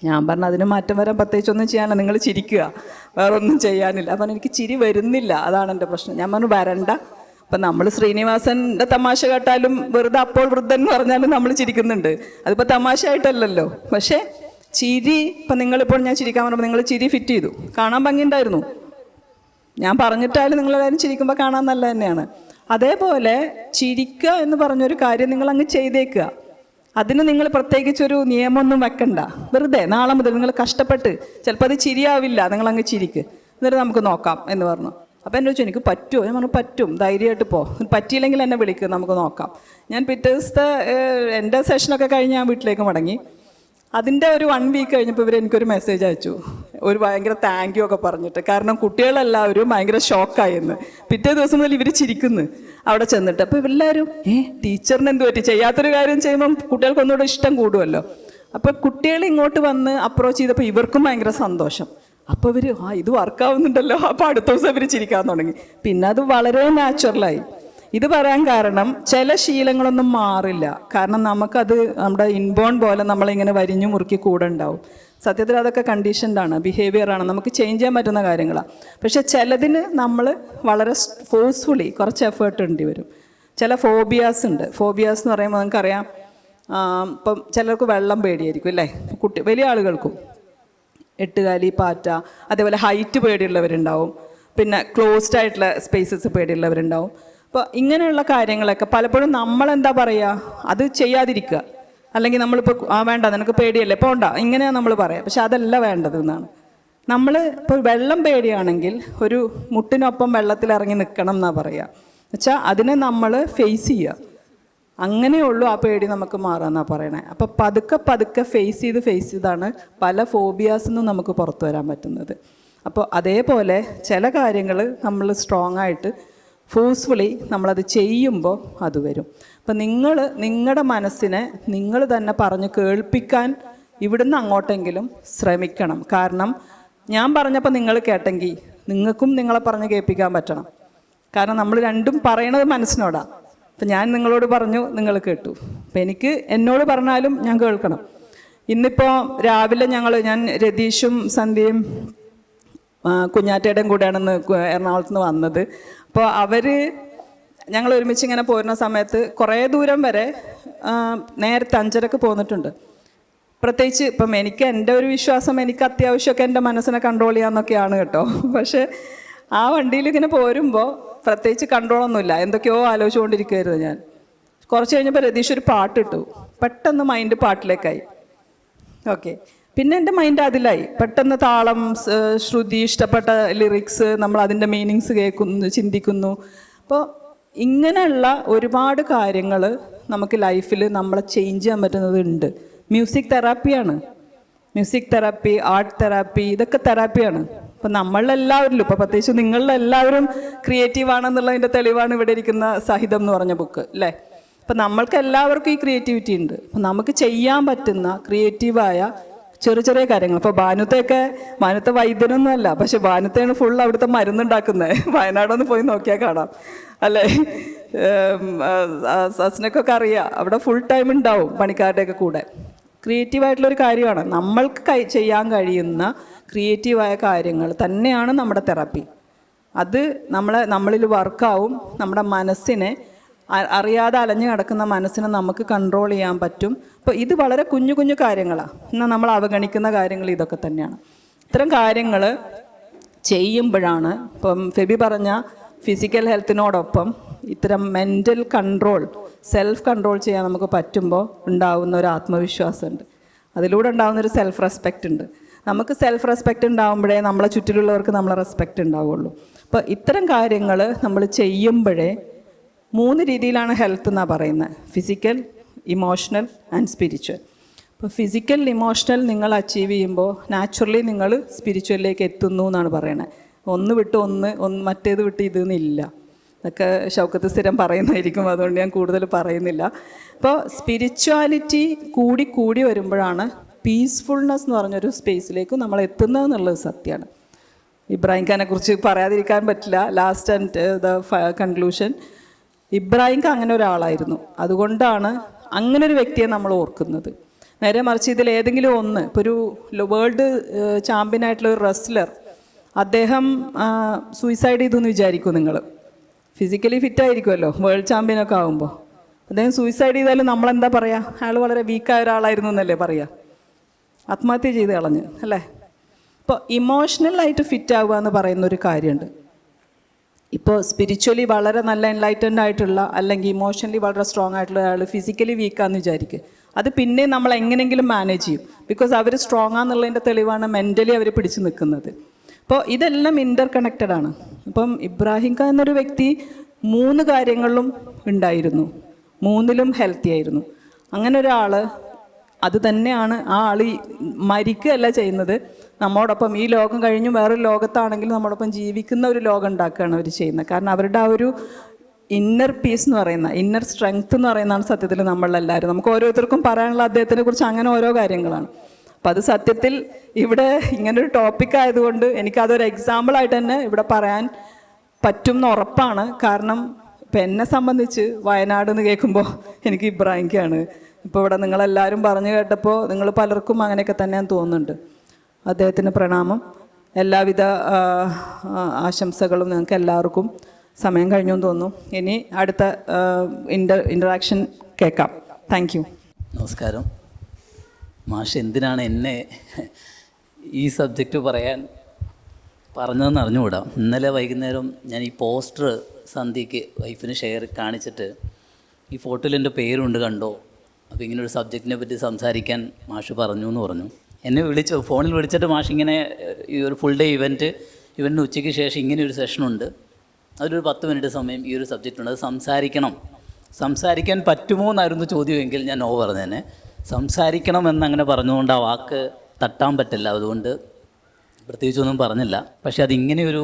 ഞാൻ പറഞ്ഞു, അതിന് മാറ്റം വരാൻ പ്രത്യേകിച്ചൊന്നും ചെയ്യാനില്ല, നിങ്ങൾ ചിരിക്കുക, വേറെ ഒന്നും ചെയ്യാനില്ല. അപ്പം എനിക്ക് ചിരി വരുന്നില്ല, അതാണ് എൻ്റെ പ്രശ്നം. ഞാൻ പറഞ്ഞു വരണ്ട. അപ്പം നമ്മൾ ശ്രീനിവാസൻ്റെ തമാശ കേട്ടാലും വെറുതെ അപ്പോൾ വൃദ്ധൻ എന്ന് പറഞ്ഞാലും നമ്മൾ ചിരിക്കുന്നുണ്ട്. അതിപ്പോൾ തമാശ ആയിട്ടല്ലല്ലോ. പക്ഷേ ചിരി, ഇപ്പം നിങ്ങളിപ്പോൾ ഞാൻ ചിരിക്കാൻ പറഞ്ഞപ്പോൾ നിങ്ങൾ ചിരി ഫിറ്റ് ചെയ്തു, കാണാൻ ഭംഗിയുണ്ടായിരുന്നു. ഞാൻ പറഞ്ഞിട്ടായാലും നിങ്ങളെല്ലാവരും ചിരിക്കുമ്പോൾ കാണാൻ നല്ല തന്നെയാണ്. അതേപോലെ ചിരിക്കുക എന്ന് പറഞ്ഞൊരു കാര്യം നിങ്ങൾ അങ്ങ് ചെയ്തേക്കുക. അതിന് നിങ്ങൾ പ്രത്യേകിച്ചൊരു നിയമമൊന്നും വെക്കണ്ട. വെറുതെ നാളെ മുതൽ നിങ്ങൾ കഷ്ടപ്പെട്ട്, ചിലപ്പോൾ അത് ചിരിയാവില്ല, നിങ്ങളങ്ങ് ചിരിക്ക്, എന്നിട്ട് നമുക്ക് നോക്കാം എന്ന് പറഞ്ഞു. അപ്പോൾ എന്നെ ചോദിച്ചു, എനിക്ക് പറ്റുമോ? ഞാൻ പറഞ്ഞു പറ്റും, ധൈര്യമായിട്ട് പോ, പറ്റിയില്ലെങ്കിൽ എന്നെ വിളിക്കും, നമുക്ക് നോക്കാം. ഞാൻ പിറ്റേ ദിവസത്തെ എൻ്റെ സെഷനൊക്കെ കഴിഞ്ഞ് ഞാൻ വീട്ടിലേക്ക് മടങ്ങി. അതിൻ്റെ ഒരു 1 വീക്ക് കഴിഞ്ഞപ്പോൾ ഇവർ എനിക്കൊരു മെസ്സേജ് അയച്ചു, ഒരു ഭയങ്കര താങ്ക് യു ഒക്കെ പറഞ്ഞിട്ട്. കാരണം കുട്ടികളെല്ലാവരും ഭയങ്കര ഷോക്കായെന്ന്. പിറ്റേ ദിവസം മുതൽ ഇവർ ചിരിക്കുന്നു അവിടെ ചെന്നിട്ട്. അപ്പോൾ ഇവരെല്ലാവരും ടീച്ചറിന് എന്ത് പറ്റി? ചെയ്യാത്തൊരു കാര്യം ചെയ്യുമ്പം കുട്ടികൾക്ക് ഒന്നുകൂടെ ഇഷ്ടം കൂടുമല്ലോ. അപ്പോൾ കുട്ടികൾ ഇങ്ങോട്ട് വന്ന് അപ്രോച്ച് ചെയ്തപ്പോൾ ഇവർക്കും ഭയങ്കര സന്തോഷം. അപ്പോൾ ഇവർ ഇത് വർക്കാവുന്നുണ്ടല്ലോ. അപ്പോൾ അടുത്ത ദിവസം ഇവർ ചിരിക്കാൻ തുടങ്ങി. പിന്നെ അത് വളരെ നാച്ചുറലായി. ഇത് പറയാൻ കാരണം ചില ശീലങ്ങളൊന്നും മാറില്ല. കാരണം നമുക്കത് നമ്മുടെ ഇൻബോൺ പോലെ നമ്മളിങ്ങനെ വരിഞ്ഞു മുറുക്കി കൂടെ ഉണ്ടാവും. സത്യത്തിൽ അതൊക്കെ കണ്ടീഷൻഡാണ്, ബിഹേവിയറാണ്, നമുക്ക് ചേഞ്ച് ചെയ്യാൻ പറ്റുന്ന കാര്യങ്ങളാണ്. പക്ഷെ ചിലതിന് നമ്മൾ വളരെ ഫോഴ്സ്ഫുള്ളി കുറച്ച് എഫേർട്ട് ഇടേണ്ടി വരും. ചില ഫോബിയാസ് ഉണ്ട്. ഫോബിയാസ് എന്ന് പറയുമ്പോൾ നമുക്കറിയാം, ഇപ്പം ചിലർക്ക് വെള്ളം പേടിയായിരിക്കും അല്ലേ, വലിയ ആളുകൾക്കും. എട്ടുകാലി, പാറ്റ, അതേപോലെ ഹൈറ്റ് പേടിയുള്ളവരുണ്ടാവും, പിന്നെ ക്ലോസ്ഡ് ആയിട്ടുള്ള സ്പേസസ് പേടിയുള്ളവരുണ്ടാവും. അപ്പോൾ ഇങ്ങനെയുള്ള കാര്യങ്ങളൊക്കെ പലപ്പോഴും നമ്മളെന്താ പറയുക, അത് ചെയ്യാതിരിക്കുക. അല്ലെങ്കിൽ നമ്മളിപ്പോൾ വേണ്ട നിനക്ക് പേടിയല്ലേ പോണ്ട, ഇങ്ങനെയാണ് നമ്മൾ പറയുക. പക്ഷെ അതല്ല വേണ്ടത് എന്നാണ്. നമ്മൾ ഇപ്പോൾ വെള്ളം പേടിയാണെങ്കിൽ ഒരു മുട്ടിനൊപ്പം വെള്ളത്തിൽ ഇറങ്ങി നിൽക്കണം എന്നാണ് പറയുക. വെച്ചാൽ അതിനെ നമ്മൾ ഫേസ് ചെയ്യുക. അങ്ങനെയുള്ളൂ ആ പേടി നമുക്ക് മാറാമെന്നാണ് പറയണേ. അപ്പോൾ പതുക്കെ ഫേസ് ചെയ്താണ് പല ഫോബിയാസിൽ നിന്നും നമുക്ക് പുറത്തു വരാൻ പറ്റുന്നത്. അപ്പോൾ അതേപോലെ ചില കാര്യങ്ങൾ നമ്മൾ സ്ട്രോങ് ആയിട്ട് ഫോഴ്സ്ഫുള്ളി നമ്മളത് ചെയ്യുമ്പോൾ അത് വരും. അപ്പം നിങ്ങളുടെ മനസ്സിനെ നിങ്ങൾ തന്നെ പറഞ്ഞ് കേൾപ്പിക്കാൻ ഇവിടുന്ന് അങ്ങോട്ടെങ്കിലും ശ്രമിക്കണം. കാരണം ഞാൻ പറഞ്ഞപ്പോൾ നിങ്ങൾ കേട്ടെങ്കിൽ നിങ്ങൾക്കും നിങ്ങളെ പറഞ്ഞ് കേൾപ്പിക്കാൻ പറ്റണം. കാരണം നമ്മൾ രണ്ടും പറയണത് മനസ്സിനോടാണ്. അപ്പം ഞാൻ നിങ്ങളോട് പറഞ്ഞു, നിങ്ങൾ കേട്ടു. അപ്പം എനിക്ക് എന്നോട് പറഞ്ഞാലും ഞാൻ കേൾക്കണം. ഇന്നിപ്പോൾ രാവിലെ ഞാൻ രതീഷും സന്ധ്യയും കുഞ്ഞാറ്റയുടെയും കൂടെയാണെന്ന് എറണാകുളത്ത് നിന്ന് വന്നത്. അപ്പോൾ ഞങ്ങൾ ഒരുമിച്ച് ഇങ്ങനെ പോരുന്ന സമയത്ത് കുറേ ദൂരം വരെ നേരത്തെ 5:30 പോന്നിട്ടുണ്ട്. പ്രത്യേകിച്ച് ഇപ്പം എനിക്ക് എൻ്റെ ഒരു വിശ്വാസം, എനിക്ക് അത്യാവശ്യമൊക്കെ എൻ്റെ മനസ്സിനെ കൺട്രോൾ ചെയ്യാമെന്നൊക്കെയാണ് കേട്ടോ. പക്ഷേ ആ വണ്ടിയിൽ ഇങ്ങനെ പോരുമ്പോൾ പ്രത്യേകിച്ച് കൺട്രോളൊന്നുമില്ല, എന്തൊക്കെയോ ആലോചിച്ചുകൊണ്ടിരിക്കുമായിരുന്നു ഞാൻ. കുറച്ച് കഴിഞ്ഞപ്പോൾ രതീഷ് ഒരു പാട്ടിട്ടു. പെട്ടെന്ന് മൈൻഡ് പാട്ടിലേക്കായി. ഓക്കെ, പിന്നെ എൻ്റെ മൈൻഡ് അതിലായി. പെട്ടെന്ന് താളം, ശ്രുതി, ഇഷ്ടപ്പെട്ട ലിറിക്സ്, നമ്മൾ അതിൻ്റെ മീനിങ്സ് കേൾക്കുന്നു, ചിന്തിക്കുന്നു. അപ്പോൾ ഇങ്ങനെയുള്ള ഒരുപാട് കാര്യങ്ങൾ നമുക്ക് ലൈഫിൽ നമ്മളെ ചേഞ്ച് ചെയ്യാൻ പറ്റുന്നത്. മ്യൂസിക് തെറാപ്പിയാണ്. മ്യൂസിക് തെറാപ്പി, ആർട്ട് തെറാപ്പി, ഇതൊക്കെ തെറാപ്പിയാണ്. അപ്പം നമ്മളെല്ലാവരിലും, ഇപ്പോൾ പ്രത്യേകിച്ച് നിങ്ങളെല്ലാവരും ക്രിയേറ്റീവ് ആണെന്നുള്ളതിൻ്റെ തെളിവാണ് ഇവിടെ ഇരിക്കുന്ന സഹിതം എന്ന് പറഞ്ഞ ബുക്ക് അല്ലേ. അപ്പം നമ്മൾക്ക് എല്ലാവർക്കും ഈ ക്രിയേറ്റിവിറ്റി ഉണ്ട്. അപ്പം നമുക്ക് ചെയ്യാൻ പറ്റുന്ന ക്രിയേറ്റീവായ ചെറിയ കാര്യങ്ങൾ. ഇപ്പോൾ ഭാനുത്തെ വൈദ്യനൊന്നും അല്ല, പക്ഷെ ഭാനുത്തെയാണ് ഫുൾ അവിടുത്തെ മരുന്നുണ്ടാക്കുന്നത്. വയനാടൊന്ന് പോയി നോക്കിയാൽ കാണാം അല്ലേ. സസ്നക്കൊക്കെ അറിയാം, അവിടെ ഫുൾ ടൈം ഉണ്ടാവും പണിക്കാരുടെയൊക്കെ കൂടെ. ക്രിയേറ്റീവായിട്ടുള്ളൊരു കാര്യമാണ്. നമ്മൾക്ക് ചെയ്യാൻ കഴിയുന്ന ക്രിയേറ്റീവായ കാര്യങ്ങൾ തന്നെയാണ് നമ്മുടെ തെറാപ്പി. അത് നമ്മളിൽ വർക്കാവും. നമ്മുടെ മനസ്സിനെ, അറിയാതെ അലഞ്ഞു കിടക്കുന്ന മനസ്സിനെ നമുക്ക് കൺട്രോൾ ചെയ്യാൻ പറ്റും. അപ്പോൾ ഇത് വളരെ കുഞ്ഞു കാര്യങ്ങളാണ്. എന്നാൽ നമ്മൾ അവഗണിക്കുന്ന കാര്യങ്ങൾ ഇതൊക്കെ തന്നെയാണ്. ഇത്തരം കാര്യങ്ങൾ ചെയ്യുമ്പോഴാണ്, ഇപ്പം ഫെബി പറഞ്ഞ ഫിസിക്കൽ ഹെൽത്തിനോടൊപ്പം ഇത്തരം മെൻ്റൽ കൺട്രോൾ, സെൽഫ് കൺട്രോൾ ചെയ്യാൻ നമുക്ക് പറ്റുമ്പോൾ ഉണ്ടാവുന്ന ഒരു ആത്മവിശ്വാസമുണ്ട്. അതിലൂടെ ഉണ്ടാകുന്നൊരു സെൽഫ് റെസ്പെക്റ്റ് ഉണ്ട്. നമുക്ക് സെൽഫ് റെസ്പെക്റ്റ് ഉണ്ടാകുമ്പോഴേ നമ്മളെ ചുറ്റിലുള്ളവർക്ക് നമ്മളെ റെസ്പെക്റ്റ് ഉണ്ടാവുള്ളൂ. അപ്പോൾ ഇത്തരം കാര്യങ്ങൾ നമ്മൾ ചെയ്യുമ്പോഴേ 3 രീതിയിലാണ് ഹെൽത്ത് എന്നാണ് പറയുന്നത്: ഫിസിക്കൽ, ഇമോഷണൽ ആൻഡ് സ്പിരിച്വൽ. അപ്പോൾ ഫിസിക്കൽ, ഇമോഷണൽ നിങ്ങൾ അച്ചീവ് ചെയ്യുമ്പോൾ നാച്ചുറലി നിങ്ങൾ സ്പിരിച്വലിലേക്ക് എത്തുന്നു എന്നാണ് പറയുന്നത്. ഒന്ന് വിട്ട് ഒന്ന് മറ്റേത് വിട്ട് ഇതെന്നില്ല. ഇതൊക്കെ ഷൗക്കത്ത് സ്ഥിരം പറയുന്നതായിരിക്കും, അതുകൊണ്ട് ഞാൻ കൂടുതൽ പറയുന്നില്ല. അപ്പോൾ സ്പിരിച്വാലിറ്റി കൂടി വരുമ്പോഴാണ് പീസ്ഫുൾനെസ് എന്ന് പറഞ്ഞൊരു സ്പേസിലേക്ക് നമ്മൾ എത്തുന്നതെന്നുള്ളത് സത്യമാണ്. ഇബ്രാഹിം ഖാനെ കുറിച്ച് പറയാതിരിക്കാൻ പറ്റില്ല. Last and the conclusion, Ibrahim Khan അങ്ങനെ ഒരാളായിരുന്നു. അതുകൊണ്ടാണ് അങ്ങനെ ഒരു വ്യക്തിയെ നമ്മൾ ഓർക്കുന്നത്. നേരെ മറിച്ച് ഇതിൽ ഏതെങ്കിലും ഒന്ന്, ഇപ്പോൾ ഒരു വേൾഡ് ചാമ്പ്യനായിട്ടുള്ള ഒരു റെസ്ലർ, അദ്ദേഹം സൂയിസൈഡ് ചെയ്തു എന്ന് വിചാരിക്കും. നിങ്ങൾ ഫിസിക്കലി ഫിറ്റായിരിക്കുമല്ലോ വേൾഡ് ചാമ്പ്യനൊക്കെ ആകുമ്പോൾ. അദ്ദേഹം സൂയിസൈഡ് ചെയ്താലും നമ്മളെന്താ പറയുക? അയാൾ വളരെ വീക്കായ ഒരാളായിരുന്നു എന്നല്ലേ പറയുക. ആത്മഹത്യ ചെയ്ത് കളഞ്ഞ് അല്ലേ. ഇപ്പോൾ ഇമോഷണലായിട്ട് ഫിറ്റ് ആവുക എന്ന് പറയുന്നൊരു കാര്യമുണ്ട്. ഇപ്പോൾ സ്പിരിച്വലി വളരെ നല്ല എൻലൈറ്റൻഡ് ആയിട്ടുള്ള, അല്ലെങ്കിൽ ഇമോഷണലി വളരെ സ്ട്രോങ് ആയിട്ടുള്ള ഒരാൾ ഫിസിക്കലി വീക്കാന്ന് വിചാരിക്കുക, അത് പിന്നെ നമ്മൾ എങ്ങനെയെങ്കിലും മാനേജ് ചെയ്യും. ബിക്കോസ് അവർ സ്ട്രോങ് ആണെന്നുള്ളതിൻ്റെ തെളിവാണ് മെൻ്റലി അവർ പിടിച്ചു നിൽക്കുന്നത്. അപ്പോൾ ഇതെല്ലാം ഇൻ്റർ കണക്റ്റഡ് ആണ്. അപ്പം ഇബ്രാഹിം ഖാൻ എന്നൊരു വ്യക്തി 3 കാര്യങ്ങളിലും ഉണ്ടായിരുന്നു, 3ലും ഹെൽത്തി ആയിരുന്നു. അങ്ങനെ ഒരാൾ, അത് തന്നെയാണ് ആ ആൾ മരിക്കുകയല്ല ചെയ്യുന്നത്, നമ്മോടൊപ്പം ഈ ലോകം കഴിഞ്ഞ് വേറൊരു ലോകത്താണെങ്കിലും നമ്മോടൊപ്പം ജീവിക്കുന്ന ഒരു ലോകം ഉണ്ടാക്കുകയാണ് അവർ ചെയ്യുന്നത്. കാരണം അവരുടെ ആ ഒരു ഇന്നർ പീസ് എന്ന് പറയുന്ന, ഇന്നർ സ്ട്രെങ്ത് എന്ന് പറയുന്നതാണ് സത്യത്തിൽ നമ്മളെല്ലാവരും. നമുക്ക് ഓരോരുത്തർക്കും പറയാനുള്ള അദ്ദേഹത്തിനെ കുറിച്ച് അങ്ങനെ ഓരോ കാര്യങ്ങളാണ്. അപ്പം അത് സത്യത്തിൽ ഇവിടെ ഇങ്ങനൊരു ടോപ്പിക് ആയതുകൊണ്ട് എനിക്കതൊരു എക്സാമ്പിളായിട്ട് തന്നെ ഇവിടെ പറയാൻ പറ്റും എന്ന് ഉറപ്പാണ്. കാരണം ഇപ്പം എന്നെ സംബന്ധിച്ച് വയനാട് എന്ന് കേൾക്കുമ്പോൾ എനിക്ക് ഇബ്രാഹിംക്കാണ്. ഇപ്പോൾ ഇവിടെ നിങ്ങളെല്ലാവരും പറഞ്ഞു കേട്ടപ്പോൾ നിങ്ങൾ പലർക്കും അങ്ങനെയൊക്കെ തന്നെയാന്ന് തോന്നുന്നുണ്ട്. അദ്ദേഹത്തിന് പ്രണാമം, എല്ലാവിധ ആശംസകളും നിങ്ങൾക്ക് എല്ലാവർക്കും. സമയം കഴിഞ്ഞു എന്ന് തോന്നുന്നു. ഇനി അടുത്ത ഇൻ്ററാക്ഷൻ കേൾക്കാം. Thank you. നമസ്കാരം. മാഷ് എന്തിനാണ് എന്നെ ഈ സബ്ജക്റ്റ് പറയാൻ പറഞ്ഞതെന്ന് അറിഞ്ഞുകൂടാ. ഇന്നലെ വൈകുന്നേരം ഞാൻ ഈ പോസ്റ്റർ സന്ധ്യയ്ക്ക് വൈഫിന് കാണിച്ചിട്ട് ഈ ഫോട്ടോയിൽ എൻ്റെ പേരുണ്ട് കണ്ടോ, അപ്പോൾ ഇങ്ങനൊരു സബ്ജക്റ്റിനെ പറ്റി സംസാരിക്കാൻ മാഷ് പറഞ്ഞു എന്ന് പറഞ്ഞു. എന്നെ ഫോണിൽ വിളിച്ചിട്ട് മാഷ് ഇങ്ങനെ ഈ ഒരു ഫുൾ ഡേ ഇവൻറ്റിന് ഉച്ചയ്ക്ക് ശേഷം ഇങ്ങനെ ഒരു സെഷനുണ്ട്, അതിലൊരു 10 മിനിറ്റ് സമയം ഈ ഒരു സബ്ജക്റ്റുണ്ട്, അത് സംസാരിക്കാൻ പറ്റുമോ എന്നായിരുന്നു ചോദ്യമെങ്കിൽ ഞാൻ നോ പറഞ്ഞേനെ. സംസാരിക്കണം എന്നങ്ങനെ പറഞ്ഞുകൊണ്ട് ആ വാക്ക് തട്ടാൻ പറ്റില്ല, അതുകൊണ്ട് പ്രത്യേകിച്ചൊന്നും പറഞ്ഞില്ല. പക്ഷേ അതിങ്ങനെയൊരു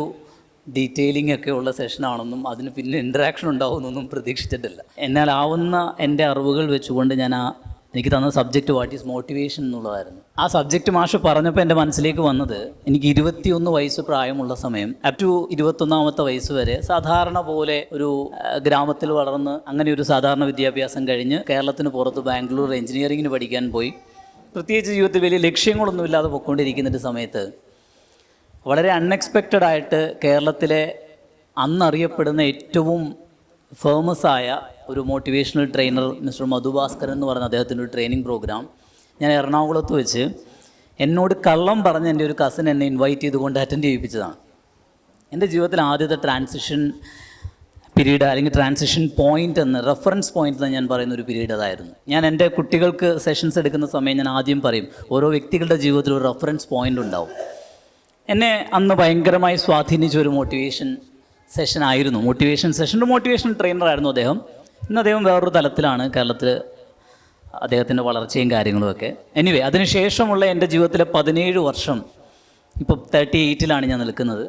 ഡീറ്റെയിലിംഗ് ഒക്കെ ഉള്ള സെഷനാണെന്നും അതിന് പിന്നെ ഇൻറ്ററാക്ഷൻ ഉണ്ടാവുമെന്നൊന്നും പ്രതീക്ഷിച്ചിട്ടില്ല. എന്നാലാവുന്ന എൻ്റെ അറിവുകൾ വെച്ചുകൊണ്ട് ഞാൻ എനിക്ക് തന്ന സബ്ജക്റ്റ് വാട്ട് ഈസ് മോട്ടിവേഷൻ എന്നുള്ളതായിരുന്നു. ആ സബ്ജക്റ്റ് മാഷ് പറഞ്ഞപ്പോൾ എൻ്റെ മനസ്സിലേക്ക് വന്നത്, എനിക്ക് 21 വയസ്സ് പ്രായമുള്ള സമയം അപ് ടു 21ാമത്തെ വയസ്സ് വരെ സാധാരണ പോലെ ഒരു ഗ്രാമത്തിൽ വളർന്ന് അങ്ങനെ ഒരു സാധാരണ വിദ്യാഭ്യാസം കഴിഞ്ഞ് കേരളത്തിന് പുറത്ത് ബാംഗ്ലൂർ എഞ്ചിനീയറിങ്ങിന് പഠിക്കാൻ പോയി, പ്രത്യേകിച്ച് ജീവിതത്തിൽ വലിയ ലക്ഷ്യങ്ങളൊന്നുമില്ലാതെ പൊയ്ക്കൊണ്ടിരിക്കുന്ന സമയത്ത് വളരെ അൺഎക്സ്പെക്റ്റഡ് ആയിട്ട് കേരളത്തിലെ അന്നറിയപ്പെടുന്ന ഏറ്റവും ഫേമസ് ആയ ഒരു മോട്ടിവേഷണൽ ട്രെയിനർ മിസ്റ്റർ മധുഭാസ്കരൻ എന്ന് പറഞ്ഞ അദ്ദേഹത്തിൻ്റെ ഒരു ട്രെയിനിങ് പ്രോഗ്രാം ഞാൻ എറണാകുളത്ത് വെച്ച് എന്നോട് കള്ളം പറഞ്ഞ് എൻ്റെ ഒരു കസിൻ എന്നെ ഇൻവൈറ്റ് ചെയ്തുകൊണ്ട് അറ്റൻഡ് ചെയ്യിപ്പിച്ചതാണ്. എൻ്റെ ജീവിതത്തിൽ ആദ്യത്തെ ട്രാൻസിഷൻ പീരീഡ് അല്ലെങ്കിൽ ട്രാൻസിഷൻ പോയിൻ്റ് എന്ന് റെഫറൻസ് പോയിൻ്റ് എന്ന് ഞാൻ പറയുന്ന ഒരു പീരീഡ് അതായിരുന്നു. ഞാൻ എൻ്റെ കുട്ടികൾക്ക് സെഷൻസ് എടുക്കുന്ന സമയം ഞാൻ ആദ്യം പറയും, ഓരോ വ്യക്തികളുടെ ജീവിതത്തിൽ ഒരു റെഫറൻസ് പോയിൻ്റ് ഉണ്ടാവും. എന്നെ അന്ന് ഭയങ്കരമായി സ്വാധീനിച്ച ഒരു മോട്ടിവേഷൻ സെഷനായിരുന്നു. മോട്ടിവേഷണൽ ട്രെയിനറായിരുന്നു അദ്ദേഹം. ഇന്ന് അദ്ദേഹം വേറൊരു തലത്തിലാണ് കേരളത്തിൽ അദ്ദേഹത്തിൻ്റെ വളർച്ചയും കാര്യങ്ങളുമൊക്കെ. എനിവേ, അതിനുശേഷമുള്ള എൻ്റെ ജീവിതത്തിലെ 17 വർഷം, ഇപ്പോൾ 38ലാണ് ഞാൻ നിൽക്കുന്നത്.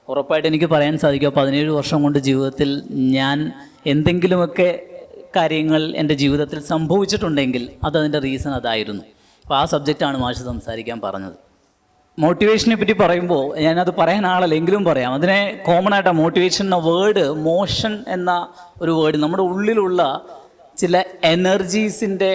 ഉറപ്പായിട്ട് എനിക്ക് പറയാൻ സാധിക്കുക 17 വർഷം കൊണ്ട് ജീവിതത്തിൽ ഞാൻ എന്തെങ്കിലുമൊക്കെ കാര്യങ്ങൾ എൻ്റെ ജീവിതത്തിൽ സംഭവിച്ചിട്ടുണ്ടെങ്കിൽ അതതിൻ്റെ റീസൺ അതായിരുന്നു. അപ്പോൾ ആ സബ്ജക്റ്റാണ് മാഷ് സംസാരിക്കാൻ പറഞ്ഞത്. മോട്ടിവേഷനെ പറ്റി പറയുമ്പോൾ ഞാനത് പറയാൻ ആളല്ല എങ്കിലും പറയാം. അതിനെ കോമൺ ആയിട്ട് മോട്ടിവേഷൻ എന്ന വേർഡ്, മോഷൻ എന്ന ഒരു വേർഡ് നമ്മുടെ ഉള്ളിലുള്ള ചില എനർജീസിൻ്റെ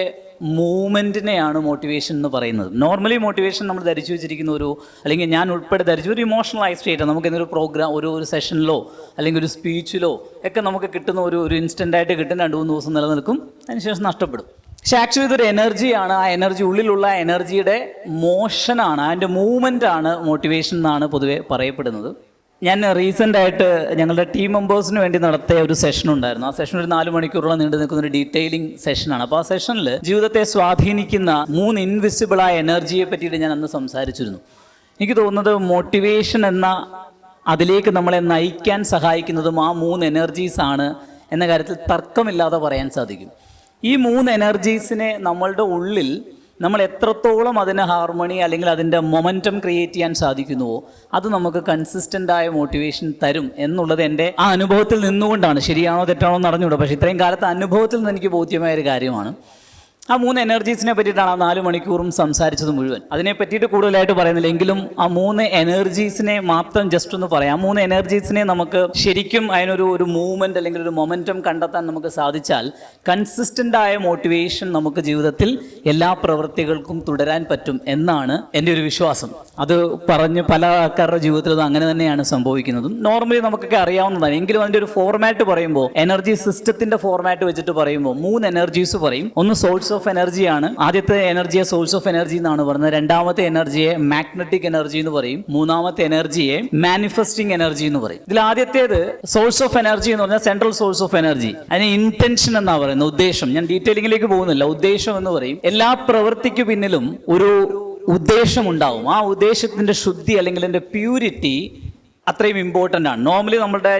മൂവ്മെൻറ്റിനെയാണ് മോട്ടിവേഷൻ എന്ന് പറയുന്നത്. നോർമലി മോട്ടിവേഷൻ നമ്മൾ ധരിച്ചു വെച്ചിരിക്കുന്ന അല്ലെങ്കിൽ ഞാൻ ഉൾപ്പെടെ ധരിച്ചു ഒരു ഇമോഷണൽ സ്റ്റേറ്റ്. നമുക്ക് എന്നൊരു പ്രോഗ്രാം ഒരു സെഷനിലോ അല്ലെങ്കിൽ ഒരു സ്പീച്ചിലോ ഒക്കെ നമുക്ക് കിട്ടുന്ന ഒരു ഇൻസ്റ്റൻ്റായിട്ട് കിട്ടുന്ന 2-3 ദിവസം നിലനിൽക്കും, അതിനുശേഷം നഷ്ടപ്പെടും. പക്ഷെ ആക്ച്വലി ഇതൊരു എനർജിയാണ്. ആ എനർജി, ഉള്ളിലുള്ള എനർജിയുടെ മോഷനാണ്, അതിൻ്റെ മൂവ്മെൻ്റാണ് മോട്ടിവേഷൻ എന്നാണ് പൊതുവെ പറയപ്പെടുന്നത്. ഞാൻ റീസെൻ്റായിട്ട് ഞങ്ങളുടെ ടീം മെമ്പേഴ്സിന് വേണ്ടി നടത്തിയ ഒരു സെഷൻ ഉണ്ടായിരുന്നു. ആ സെഷൻ ഒരു 4 മണിക്കൂറോളം നീണ്ടു നിൽക്കുന്ന ഒരു ഡീറ്റെയിലിംഗ് സെഷനാണ്. അപ്പോൾ ആ സെഷനിൽ ജീവിതത്തെ സ്വാധീനിക്കുന്ന 3 ഇൻവിസിബിളായ എനർജിയെ പറ്റിയിട്ട് ഞാൻ അന്ന് സംസാരിച്ചിരുന്നു. എനിക്ക് തോന്നുന്നത് മോട്ടിവേഷൻ എന്ന അതിലേക്ക് നമ്മളെ നയിക്കാൻ സഹായിക്കുന്നതും ആ 3 എനർജീസാണ് എന്ന കാര്യത്തിൽ തർക്കമില്ലാതെ പറയാൻ സാധിക്കും. ഈ 3 എനർജീസിനെ നമ്മളുടെ ഉള്ളിൽ നമ്മൾ എത്രത്തോളം അതിന് ഹാർമണി അല്ലെങ്കിൽ അതിൻ്റെ മൊമെൻറ്റം ക്രിയേറ്റ് ചെയ്യാൻ സാധിക്കുന്നുവോ അത് നമുക്ക് കൺസിസ്റ്റൻ്റായ മോട്ടിവേഷൻ തരും എന്നുള്ളത് എൻ്റെ ആ അനുഭവത്തിൽ നിന്നുകൊണ്ടാണ്. ശരിയാണോ തെറ്റാണോ എന്ന് അറിഞ്ഞുകൂടാ, പക്ഷേ ഇത്രയും കാലത്തെ അനുഭവത്തിൽ നിന്ന് എനിക്ക് ബോധ്യമായൊരു കാര്യമാണ്. ആ 3 എനർജീസിനെ പറ്റിയിട്ടാണ് ആ 4 മണിക്കൂറും സംസാരിച്ചത് മുഴുവൻ. അതിനെ പറ്റിയിട്ട് കൂടുതലായിട്ട് പറയുന്നില്ല, എങ്കിലും ആ 3 എനർജീസിനെ മാത്രം ജസ്റ്റ് ഒന്ന് പറയാം. ആ 3 എനർജീസിനെ നമുക്ക് ശരിക്കും അതിനൊരു മൂവ്മെൻറ്റ് അല്ലെങ്കിൽ ഒരു മൊമെൻറ്റം കണ്ടെത്താൻ നമുക്ക് സാധിച്ചാൽ കൺസിസ്റ്റൻ്റായ മോട്ടിവേഷൻ നമുക്ക് ജീവിതത്തിൽ എല്ലാ പ്രവൃത്തികൾക്കും തുടരാൻ പറ്റും എന്നാണ് എൻ്റെ ഒരു വിശ്വാസം. അത് പറഞ്ഞ് പല ആൾക്കാരുടെ ജീവിതത്തിൽ അത് അങ്ങനെ തന്നെയാണ് സംഭവിക്കുന്നതും. നോർമലി നമുക്കൊക്കെ അറിയാവുന്നതാണ്, എങ്കിലും അതിൻ്റെ ഒരു ഫോർമാറ്റ് പറയുമ്പോൾ എനർജി സിസ്റ്റത്തിൻ്റെ ഫോർമാറ്റ് വെച്ചിട്ട് പറയുമ്പോൾ 3 എനർജീസ് പറയും. ഒന്ന് സോഴ്സ് ഓഫ് എനർജിയാണ്. ആദ്യത്തെ എനർജിയെ സോഴ്സ് ഓഫ് എനർജി എന്നാണ് പറയുന്നത്. രണ്ടാമത്തെ എനർജിയെ മാഗ്നറ്റിക് എനർജി എന്ന് പറയും. മൂന്നാമത്തെ എനർജിയെ മാനിഫെസ്റ്റിംഗ് എനർജി എന്ന് പറയും. ഇതിൽ ആദ്യത്തേത് സോഴ്സ് ഓഫ് എനർജി എന്ന് പറഞ്ഞാൽ സെൻട്രൽ സോഴ്സ് ഓഫ് എനർജി. അതിന് ഇന്റൻഷൻ എന്നാ പറയുന്നത്, ഉദ്ദേശം. ഞാൻ ഡീറ്റെയിലിംഗിലേക്ക് പോകുന്നില്ല, ഉദ്ദേശം എന്ന് പറയും. എല്ലാ പ്രവൃത്തിക്ക് പിന്നിലും ഒരു ഉദ്ദേശം ഉണ്ടാവും. ആ ഉദ്ദേശത്തിന്റെ ശുദ്ധി അല്ലെങ്കിൽ അതിന്റെ പ്യൂരിറ്റി അത്രയും ഇമ്പോർട്ടൻ്റ് ആണ്. നോർമലി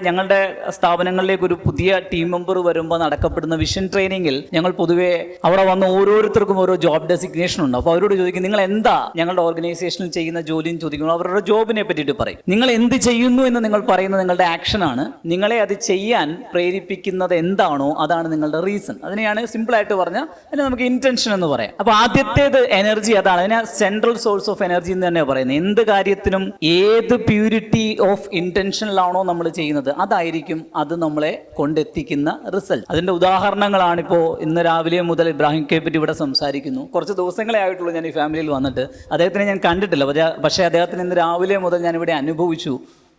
ഞങ്ങളുടെ സ്ഥാപനങ്ങളിലേക്ക് ഒരു പുതിയ ടീം മെമ്പർ വരുമ്പോൾ നടക്കപ്പെടുന്ന വിഷൻ ട്രെയിനിങ്ങിൽ ഞങ്ങൾ പൊതുവേ അവിടെ വന്ന ഓരോരുത്തർക്കും ഓരോ ജോബ് ഡെസിഗ്നേഷൻ ഉണ്ട്. അപ്പോൾ അവരോട് ചോദിക്കും, നിങ്ങൾ എന്താ ഞങ്ങളുടെ ഓർഗനൈസേഷനിൽ ചെയ്യുന്ന ജോലിയും ചോദിക്കുമ്പോൾ അവരുടെ ജോബിനെ പറ്റിയിട്ട് പറയും. നിങ്ങൾ എന്ത് ചെയ്യുന്നു എന്ന് നിങ്ങൾ പറയുന്നത് നിങ്ങളുടെ ആക്ഷനാണ്. നിങ്ങളെ അത് ചെയ്യാൻ പ്രേരിപ്പിക്കുന്നത് എന്താണോ അതാണ് നിങ്ങളുടെ റീസൺ. അതിനെയാണ് സിമ്പിളായിട്ട് പറഞ്ഞാൽ അതിന് നമുക്ക് ഇന്റൻഷൻ എന്ന് പറയാം. അപ്പോൾ ആദ്യത്തേത് എനർജി, അതാണ് അതിനെ സെൻട്രൽ സോഴ്സ് ഓഫ് എനർജി എന്ന് തന്നെ പറയുന്നത്. എന്ത് കാര്യത്തിനും ഏത് പ്യൂരിറ്റി ഓഫ് ഇൻറ്റൻഷനിലാണോ നമ്മൾ ചെയ്യുന്നത്, അതായിരിക്കും അത് നമ്മളെ കൊണ്ടെത്തിക്കുന്ന റിസൾട്ട്. അതിൻ്റെ ഉദാഹരണങ്ങളാണിപ്പോൾ ഇന്ന് രാവിലെ മുതൽ ഇബ്രാഹിം കെ പറ്റി ഇവിടെ സംസാരിക്കുന്നു. കുറച്ച് ദിവസങ്ങളെ ആയിട്ടുള്ളൂ ഞാൻ ഈ ഫാമിലിയിൽ വന്നിട്ട്. അദ്ദേഹത്തിനെ ഞാൻ കണ്ടിട്ടില്ല, പക്ഷേ അദ്ദേഹത്തിന് ഇന്ന് രാവിലെ മുതൽ ഞാനിവിടെ അനുഭവിച്ചു.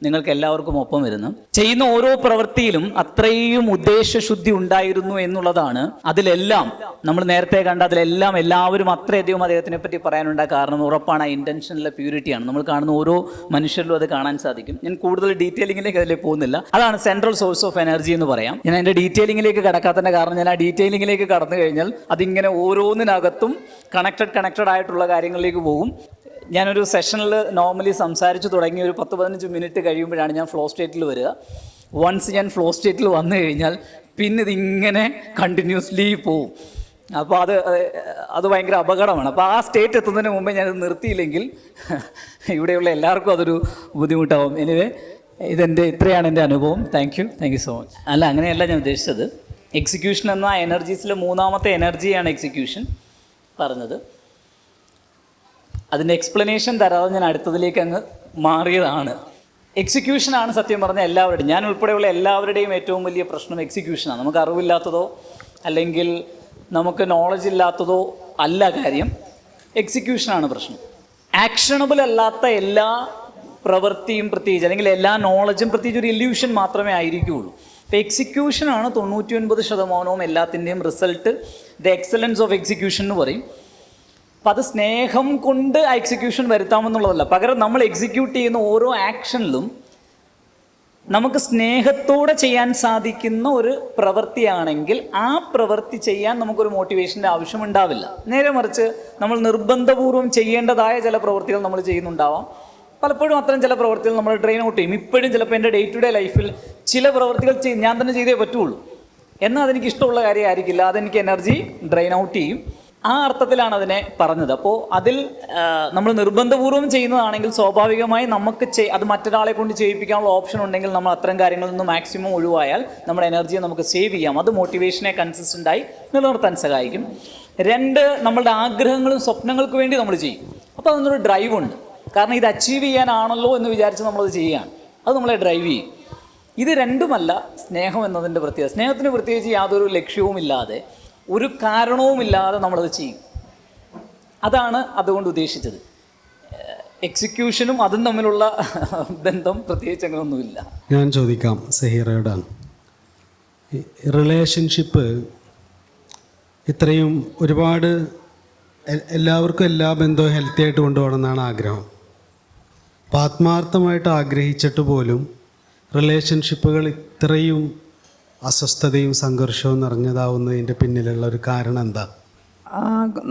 നിങ്ങൾക്ക് എല്ലാവർക്കും ഒപ്പം വരുന്നു. ചെയ്യുന്ന ഓരോ പ്രവൃത്തിയിലും അത്രയും ഉദ്ദേശശുദ്ധി ഉണ്ടായിരുന്നു എന്നുള്ളതാണ്. അതിലെല്ലാം നമ്മൾ നേരത്തെ കണ്ട അതിലെല്ലാം എല്ലാവരും അത്രയധികം അദ്ദേഹത്തിനെ പറ്റി പറയാനുണ്ടായ കാരണം ഉറപ്പാണ് ആ ഇൻറ്റൻഷനിലെ പ്യൂരിറ്റിയാണ്. നമ്മൾ കാണുന്ന ഓരോ മനുഷ്യരിലും അത് കാണാൻ സാധിക്കും. ഞാൻ കൂടുതൽ ഡീറ്റെയിലിങ്ങിലേക്ക് അതിലേക്ക് പോകുന്നില്ല. അതാണ് സെൻട്രൽ സോഴ്സ് ഓഫ് എനർജി എന്ന് പറയാം. ഞാൻ അതിൻ്റെ ഡീറ്റെയിലിങ്ങിലേക്ക് കടക്കാത്തതിൻ്റെ കാരണം ഞാൻ ആ ഡീറ്റെയിലിങ്ങിലേക്ക് കടന്നു കഴിഞ്ഞാൽ അതിങ്ങനെ ഓരോന്നിനകത്തും കണക്റ്റഡ് ആയിട്ടുള്ള കാര്യങ്ങളിലേക്ക് പോകും. ഞാനൊരു സെഷനിൽ നോർമലി സംസാരിച്ച് തുടങ്ങി ഒരു 10-15 മിനിറ്റ് കഴിയുമ്പോഴാണ് ഞാൻ ഫ്ലോ സ്റ്റേറ്റിൽ വരിക. വൺസ് ഞാൻ ഫ്ലോ സ്റ്റേറ്റിൽ വന്നു കഴിഞ്ഞാൽ പിന്നെ ഇതിങ്ങനെ കണ്ടിന്യൂസ്ലി പോവും. അപ്പോൾ അത് ഭയങ്കര അപകടമാണ്. അപ്പോൾ ആ സ്റ്റേറ്റ് എത്തുന്നതിന് മുമ്പേ ഞാനത് നിർത്തിയില്ലെങ്കിൽ ഇവിടെയുള്ള എല്ലാവർക്കും അതൊരു ബുദ്ധിമുട്ടാവും. എനിവേ ഇത്രയാണ് എൻ്റെ അനുഭവം. Thank you so much. അല്ല, അങ്ങനെയല്ല ഞാൻ ഉദ്ദേശിച്ചത്. എക്സിക്യൂഷൻ എന്ന എനർജീസിലെ മൂന്നാമത്തെ എനർജിയാണ് എക്സിക്യൂഷൻ പറഞ്ഞത്. അതിൻ്റെ എക്സ്പ്ലനേഷൻ തരാതെ ഞാൻ അടുത്തതിലേക്ക് അങ്ങ് മാറിയതാണ്. എക്സിക്യൂഷനാണ് സത്യം പറഞ്ഞാൽ എല്ലാവരുടെയും, ഞാൻ ഉൾപ്പെടെയുള്ള എല്ലാവരുടെയും ഏറ്റവും വലിയ പ്രശ്നം എക്സിക്യൂഷനാണ്. നമുക്ക് അറിവില്ലാത്തതോ അല്ലെങ്കിൽ നമുക്ക് നോളജ് ഇല്ലാത്തതോ അല്ല കാര്യം, എക്സിക്യൂഷനാണ് പ്രശ്നം. ആക്ഷണബിൾ അല്ലാത്ത എല്ലാ പ്രവൃത്തിയും പ്രത്യേകിച്ച് അല്ലെങ്കിൽ എല്ലാ നോളജും പ്രത്യേകിച്ച് ഒരു ഇല്യൂഷൻ മാത്രമേ ആയിരിക്കുകയുള്ളൂ. അപ്പോൾ എക്സിക്യൂഷനാണ് 99% എല്ലാത്തിൻ്റെയും result. The excellence of execution എന്ന് പറയും. അപ്പം അത് സ്നേഹം കൊണ്ട് ആ എക്സിക്യൂഷൻ വരുത്താമെന്നുള്ളതല്ല, പകരം നമ്മൾ എക്സിക്യൂട്ട് ചെയ്യുന്ന ഓരോ ആക്ഷനിലും നമുക്ക് സ്നേഹത്തോടെ ചെയ്യാൻ സാധിക്കുന്ന ഒരു പ്രവൃത്തിയാണെങ്കിൽ ആ പ്രവൃത്തി ചെയ്യാൻ നമുക്കൊരു മോട്ടിവേഷൻ്റെ ആവശ്യമുണ്ടാവില്ല. നേരെ മറിച്ച് നമ്മൾ നിർബന്ധപൂർവ്വം ചെയ്യേണ്ടതായ ചില പ്രവൃത്തികൾ നമ്മൾ ചെയ്യുന്നുണ്ടാവാം. പലപ്പോഴും അത്തരം ചില പ്രവൃത്തികൾ നമ്മൾ ഡ്രെയിൻ ഔട്ട് ചെയ്യും. ഇപ്പോഴും ചിലപ്പോൾ എൻ്റെ ഡേ ടു ഡേ ലൈഫിൽ ചില പ്രവൃത്തികൾ ഞാൻ തന്നെ ചെയ്തേ പറ്റുള്ളൂ. എന്നാൽ അതെനിക്ക് ഇഷ്ടമുള്ള കാര്യമായിരിക്കില്ല, അതെനിക്ക് എനർജി ഡ്രെയിൻ ഔട്ട് ചെയ്യും. ആ അർത്ഥത്തിലാണ് അതിനെ പറഞ്ഞത്. അപ്പോൾ അതിൽ നമ്മൾ നിർബന്ധപൂർവ്വം ചെയ്യുന്നതാണെങ്കിൽ സ്വാഭാവികമായി നമുക്ക് അത് മറ്റൊരാളെ കൊണ്ട് ചെയ്യിപ്പിക്കാനുള്ള ഓപ്ഷൻ ഉണ്ടെങ്കിൽ നമ്മൾ അത്തരം കാര്യങ്ങളിൽ നിന്ന് മാക്സിമം ഒഴിവായാൽ നമ്മുടെ എനർജിയെ നമുക്ക് സേവ് ചെയ്യാം. അത് മോട്ടിവേഷനെ കൺസിസ്റ്റൻ്റായി നിലനിർത്താൻ സഹായിക്കും. 2, നമ്മളുടെ ആഗ്രഹങ്ങളും സ്വപ്നങ്ങൾക്ക് വേണ്ടി നമ്മൾ ചെയ്യും. അപ്പോൾ അതിനൊരു ഡ്രൈവ് ഉണ്ട്. കാരണം ഇത് അച്ചീവ് ചെയ്യാനാണല്ലോ എന്ന് വിചാരിച്ച് നമ്മളത് ചെയ്യുകയാണ്. അത് നമ്മളെ ഡ്രൈവ് ചെയ്യും. ഇത് രണ്ടുമല്ല സ്നേഹം എന്നതിൻ്റെ പ്രത്യേകത. സ്നേഹത്തിന് പ്രത്യേകിച്ച് യാതൊരു ലക്ഷ്യവുമില്ലാതെ ഒരു കാരണവുമില്ലാതെ നമ്മളത് ചെയ്യും. അതാണ് അതുകൊണ്ട് ഉദ്ദേശിച്ചത്. എക്സിക്യൂഷനും അതും തമ്മിലുള്ള ബന്ധം പ്രത്യേകിച്ച് അങ്ങനെയൊന്നുമില്ല. ഞാൻ ചോദിക്കാം സഹീറയോടാണ്. റിലേഷൻഷിപ്പ് ഇത്രയും ഒരുപാട് എല്ലാവർക്കും എല്ലാ ബന്ധവും ഹെൽത്തി ആയിട്ട് കൊണ്ടുപോകണമെന്നാണ് ആഗ്രഹം. അപ്പം ആത്മാർത്ഥമായിട്ട് ആഗ്രഹിച്ചിട്ട് പോലും റിലേഷൻഷിപ്പുകൾ ഇത്രയും അസ്വസ്ഥതയും സംഘർഷവും നിറഞ്ഞതാവുന്നതിൻ്റെ പിന്നിലുള്ള ഒരു കാരണം എന്താ?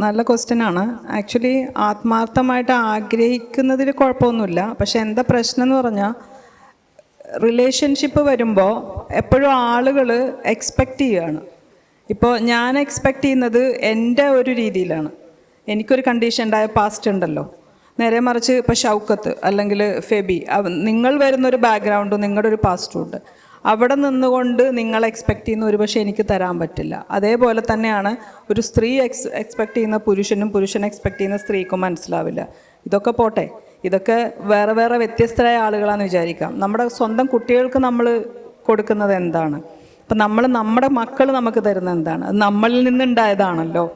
നല്ല ക്വസ്റ്റ്യനാണ്. ആക്ച്വലി ആത്മാർത്ഥമായിട്ട് ആഗ്രഹിക്കുന്നതിൽ കുഴപ്പമൊന്നുമില്ല. പക്ഷെ എന്താ പ്രശ്നം എന്ന് പറഞ്ഞാൽ റിലേഷൻഷിപ്പ് വരുമ്പോൾ എപ്പോഴും ആളുകൾ എക്സ്പെക്റ്റ് ചെയ്യുകയാണ്. ഇപ്പോൾ ഞാൻ എക്സ്പെക്റ്റ് ചെയ്യുന്നത് എൻ്റെ ഒരു രീതിയിലാണ്. എനിക്കൊരു കണ്ടീഷൻ ഉണ്ടായ പാസ്റ്റ് ഉണ്ടല്ലോ. നേരെ മറിച്ച് ഇപ്പോൾ ഷൗക്കത്ത് അല്ലെങ്കിൽ ഫെബി, നിങ്ങൾ വരുന്നൊരു ബാക്ക്ഗ്രൗണ്ടും നിങ്ങളുടെ ഒരു പാസ്റ്റും ഉണ്ട്. അവിടെ നിന്നുകൊണ്ട് നിങ്ങൾ എക്സ്പെക്റ്റ് ചെയ്യുന്ന ഒരു പക്ഷേ എനിക്ക് തരാൻ പറ്റില്ല. അതേപോലെ തന്നെയാണ് ഒരു സ്ത്രീ എക്സ്പെക്റ്റ് ചെയ്യുന്ന പുരുഷനും പുരുഷൻ എക്സ്പെക്റ്റ് ചെയ്യുന്ന സ്ത്രീക്കും മനസ്സിലാവില്ല. ഇതൊക്കെ പോട്ടെ, ഇതൊക്കെ വേറെ വേറെ വ്യത്യസ്തരായ ആളുകളാണെന്ന് വിചാരിക്കാം. നമ്മുടെ സ്വന്തം കുട്ടികൾക്ക് നമ്മൾ കൊടുക്കുന്നത് എന്താണ്? അപ്പം നമ്മുടെ മക്കൾ നമുക്ക് തരുന്ന എന്താണ്? അത് നമ്മളിൽ നിന്നുണ്ടായതാണല്ലോ.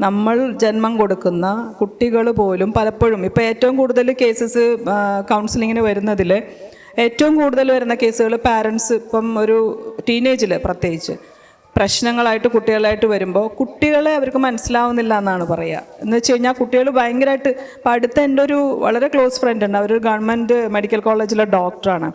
നമ്മൾ ജന്മം കൊടുക്കുന്ന കുട്ടികൾ പോലും പലപ്പോഴും ഇപ്പോൾ ഏറ്റവും കൂടുതൽ കേസസ് കൗൺസിലിങ്ങിന് വരുന്നതിൽ ഏറ്റവും കൂടുതൽ വരുന്ന കേസുകൾ പാരൻസ് ഇപ്പം ഒരു ടീനേജിൽ പ്രത്യേകിച്ച് പ്രശ്നങ്ങളായിട്ട് കുട്ടികളായിട്ട് വരുമ്പോൾ കുട്ടികളെ അവർക്ക് മനസ്സിലാവുന്നില്ല എന്നാണ് പറയുക. എന്ന് വെച്ച് കഴിഞ്ഞാൽ കുട്ടികൾ ഭയങ്കരമായിട്ട് ഇപ്പം അടുത്ത എൻ്റെ ഒരു വളരെ ക്ലോസ് ഫ്രണ്ട് ഉണ്ട്. അവരൊരു ഗവൺമെൻറ് മെഡിക്കൽ കോളേജിലെ ഡോക്ടറാണ്.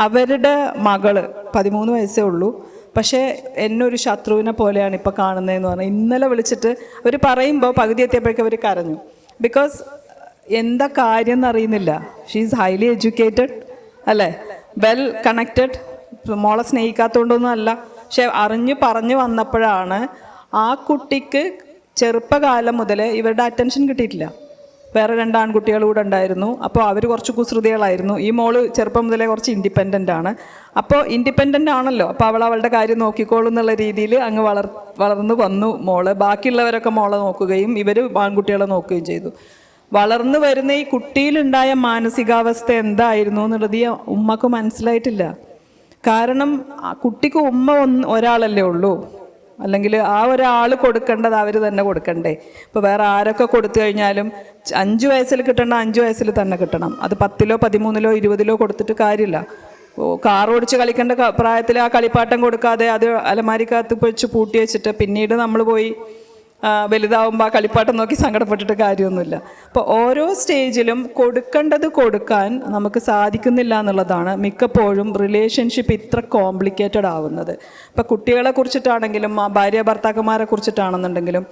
അവരുടെ മകള് 13 വയസ്സേ ഉള്ളൂ. പക്ഷേ എന്നെ ഒരു ശത്രുവിനെ പോലെയാണ് ഇപ്പോൾ കാണുന്നതെന്ന് പറഞ്ഞാൽ ഇന്നലെ വിളിച്ചിട്ട് അവർ പറയുമ്പോൾ പകുതി എത്തിയപ്പോഴേക്കും അവർ കരഞ്ഞു. ബിക്കോസ് എന്താ കാര്യം എന്നറിയുന്നില്ല. ഷീ ഈസ് ഹൈലി എഡ്യൂക്കേറ്റഡ് അല്ലേ, വെൽ കണക്റ്റഡ്. മോളെ സ്നേഹിക്കാത്തതുകൊണ്ടൊന്നും അല്ല, പക്ഷെ പറഞ്ഞു വന്നപ്പോഴാണ് ആ കുട്ടിക്ക് ചെറുപ്പകാലം മുതൽ ഇവരുടെ അറ്റൻഷൻ കിട്ടിയിട്ടില്ല. വേറെ 2 ആൺകുട്ടികൾ കൂടെ ഉണ്ടായിരുന്നു. അപ്പോൾ അവർ കുറച്ച് കുസൃതികളായിരുന്നു. ഈ മോള് ചെറുപ്പം മുതലേ കുറച്ച് ഇൻഡിപെൻഡൻ്റ് ആണ്. അപ്പോൾ ഇൻഡിപെൻഡൻ്റ് ആണല്ലോ, അപ്പോൾ അവളുടെ കാര്യം നോക്കിക്കോളും എന്നുള്ള രീതിയിൽ അങ്ങ് വളർന്നു വന്നു മോള്. ബാക്കിയുള്ളവരൊക്കെ മോളെ നോക്കുകയും ഇവർ ആൺകുട്ടികളെ നോക്കുകയും ചെയ്തു. വളർന്നു വരുന്ന ഈ കുട്ടിയിലുണ്ടായ മാനസികാവസ്ഥ എന്തായിരുന്നു എന്നുള്ളത് ഈ ഉമ്മക്ക് മനസ്സിലായിട്ടില്ല. കാരണം കുട്ടിക്ക് ഉമ്മ ഒരാളല്ലേ ഉള്ളൂ, അല്ലെങ്കിൽ ആ ഒരാൾ കൊടുക്കേണ്ടത് അവർ തന്നെ കൊടുക്കണ്ടേ. ഇപ്പോൾ വേറെ ആരൊക്കെ കൊടുത്തു കഴിഞ്ഞാലും 5 വയസ്സിൽ കിട്ടേണ്ട 5 വയസ്സിൽ തന്നെ കിട്ടണം. അത് 10ലോ 13ലോ 20ലോ കൊടുത്തിട്ട് കാര്യമില്ല. കാർ ഓടിച്ച് കളിക്കേണ്ട പ്രായത്തിൽ ആ കളിപ്പാട്ടം കൊടുക്കാതെ അത് അലമാരിക്കകത്ത് വെച്ച് പൂട്ടി വെച്ചിട്ട് പിന്നീട് നമ്മൾ പോയി വലുതാവുമ്പോൾ ആ കളിപ്പാട്ടം നോക്കി സങ്കടപ്പെട്ടിട്ട് കാര്യമൊന്നുമില്ല. അപ്പോൾ ഓരോ സ്റ്റേജിലും കൊടുക്കേണ്ടത് കൊടുക്കാൻ നമുക്ക് സാധിക്കുന്നില്ല എന്നുള്ളതാണ് മിക്കപ്പോഴും റിലേഷൻഷിപ്പ് ഇത്ര കോംപ്ലിക്കേറ്റഡ് ആവുന്നത്. ഇപ്പോൾ കുട്ടികളെ കുറിച്ചിട്ടാണെങ്കിലും ഭാര്യ ഭർത്താക്കന്മാരെ കുറിച്ചിട്ടാണെന്നുണ്ടെങ്കിലും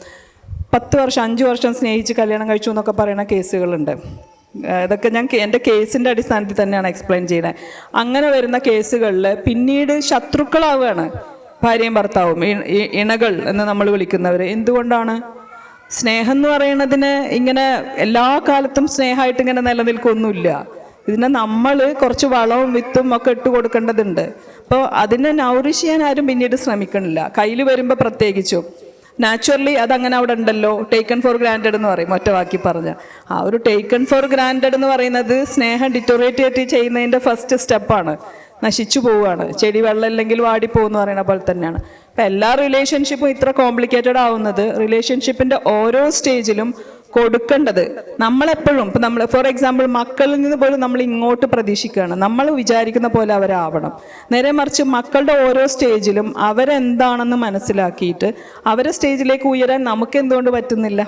10 വർഷം 5 വർഷം സ്നേഹിച്ച് കല്യാണം കഴിച്ചു എന്നൊക്കെ പറയുന്ന കേസുകളുണ്ട്. ഇതൊക്കെ ഞാൻ എൻ്റെ കേസിൻ്റെ അടിസ്ഥാനത്തിൽ തന്നെയാണ് എക്സ്പ്ലെയിൻ ചെയ്യുന്നത്. അങ്ങനെ വരുന്ന കേസുകളിൽ പിന്നീട് ശത്രുക്കളാവുകയാണ് ഭാര്യയും ഭർത്താവും, ഇണകൾ എന്ന് നമ്മൾ വിളിക്കുന്നവർ. എന്തുകൊണ്ടാണ്? സ്നേഹം എന്ന് പറയുന്നതിന് ഇങ്ങനെ എല്ലാ കാലത്തും സ്നേഹമായിട്ട് ഇങ്ങനെ നിലനിൽക്കൊന്നുമില്ല. ഇതിനെ നമ്മൾ കുറച്ച് വളവും വിത്തും ഒക്കെ ഇട്ട് കൊടുക്കേണ്ടതുണ്ട്. അപ്പോൾ അതിനെ നൗറിഷ് ചെയ്യാൻ ആരും പിന്നീട് ശ്രമിക്കണില്ല. കയ്യിൽ വരുമ്പോൾ പ്രത്യേകിച്ചും നാച്ചുറലി അതങ്ങനെ അവിടെ ഉണ്ടല്ലോ. ടേക്കൺ ഫോർ ഗ്രാൻഡഡ് എന്ന് പറയും ഒറ്റ വാക്കി പറഞ്ഞ. ആ ഒരു ടേക്കൺ ഫോർ ഗ്രാൻഡഡ് എന്ന് പറയുന്നത് സ്നേഹം ഡിറ്റോറേറ്റ് ചെയ്യുന്നതിൻ്റെ ഫസ്റ്റ് സ്റ്റെപ്പാണ്. നശിച്ചു പോവുകയാണ്. ചെടി വെള്ളം ഇല്ലെങ്കിൽ വാടിപ്പോകുമെന്ന് പറയുന്ന പോലെ തന്നെയാണ്. അപ്പം എല്ലാ റിലേഷൻഷിപ്പും ഇത്ര കോംപ്ലിക്കേറ്റഡ് ആവുന്നത് റിലേഷൻഷിപ്പിൻ്റെ ഓരോ സ്റ്റേജിലും കൊടുക്കേണ്ടത് നമ്മളെപ്പോഴും ഇപ്പം നമ്മൾ ഫോർ എക്സാമ്പിൾ മക്കളിൽ നിന്ന് പോലും നമ്മൾ ഇങ്ങോട്ട് പ്രതീക്ഷിക്കുകയാണ്. നമ്മൾ വിചാരിക്കുന്ന പോലെ അവരാവണം. നേരെ മറിച്ച് മക്കളുടെ ഓരോ സ്റ്റേജിലും അവരെന്താണെന്ന് മനസ്സിലാക്കിയിട്ട് അവരെ സ്റ്റേജിലേക്ക് ഉയരാൻ നമുക്ക് എന്തുകൊണ്ട് പറ്റുന്നില്ല?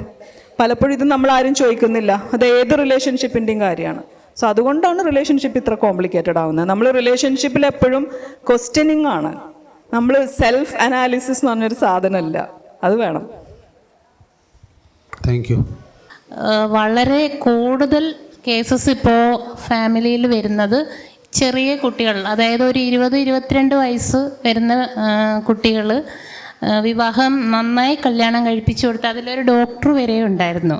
പലപ്പോഴും ഇത് നമ്മൾ ആരും ചോദിക്കുന്നില്ല. അത് ഏത് റിലേഷൻഷിപ്പിൻ്റെയും കാര്യമാണ്. സോ അതുകൊണ്ടാണ് റിലേഷൻഷിപ്പ് ഇത്ര കോംപ്ലിക്കേറ്റഡ് ആവുന്നത്. നമ്മൾ റിലേഷൻഷിപ്പിൽ എപ്പോഴും ക്വസ്റ്റ്യനിങ് ആണ്. നമ്മൾ സെൽഫ് അനാലിസിസ് എന്ന് പറഞ്ഞൊരു സാധനമല്ല, അത് വേണം. Thank you. വളരെ കൂടുതൽ കേസസ് ഇപ്പോൾ ഫാമിലിയിൽ വരുന്നത് ചെറിയ കുട്ടികൾ, അതായത് ഒരു 20-22 വയസ്സ് വരുന്ന കുട്ടികൾ വിവാഹം നന്നായി കല്യാണം കഴിപ്പിച്ചു കൊടുത്ത് അതിലൊരു ഡോക്ടർ വരെ ഉണ്ടായിരുന്നു.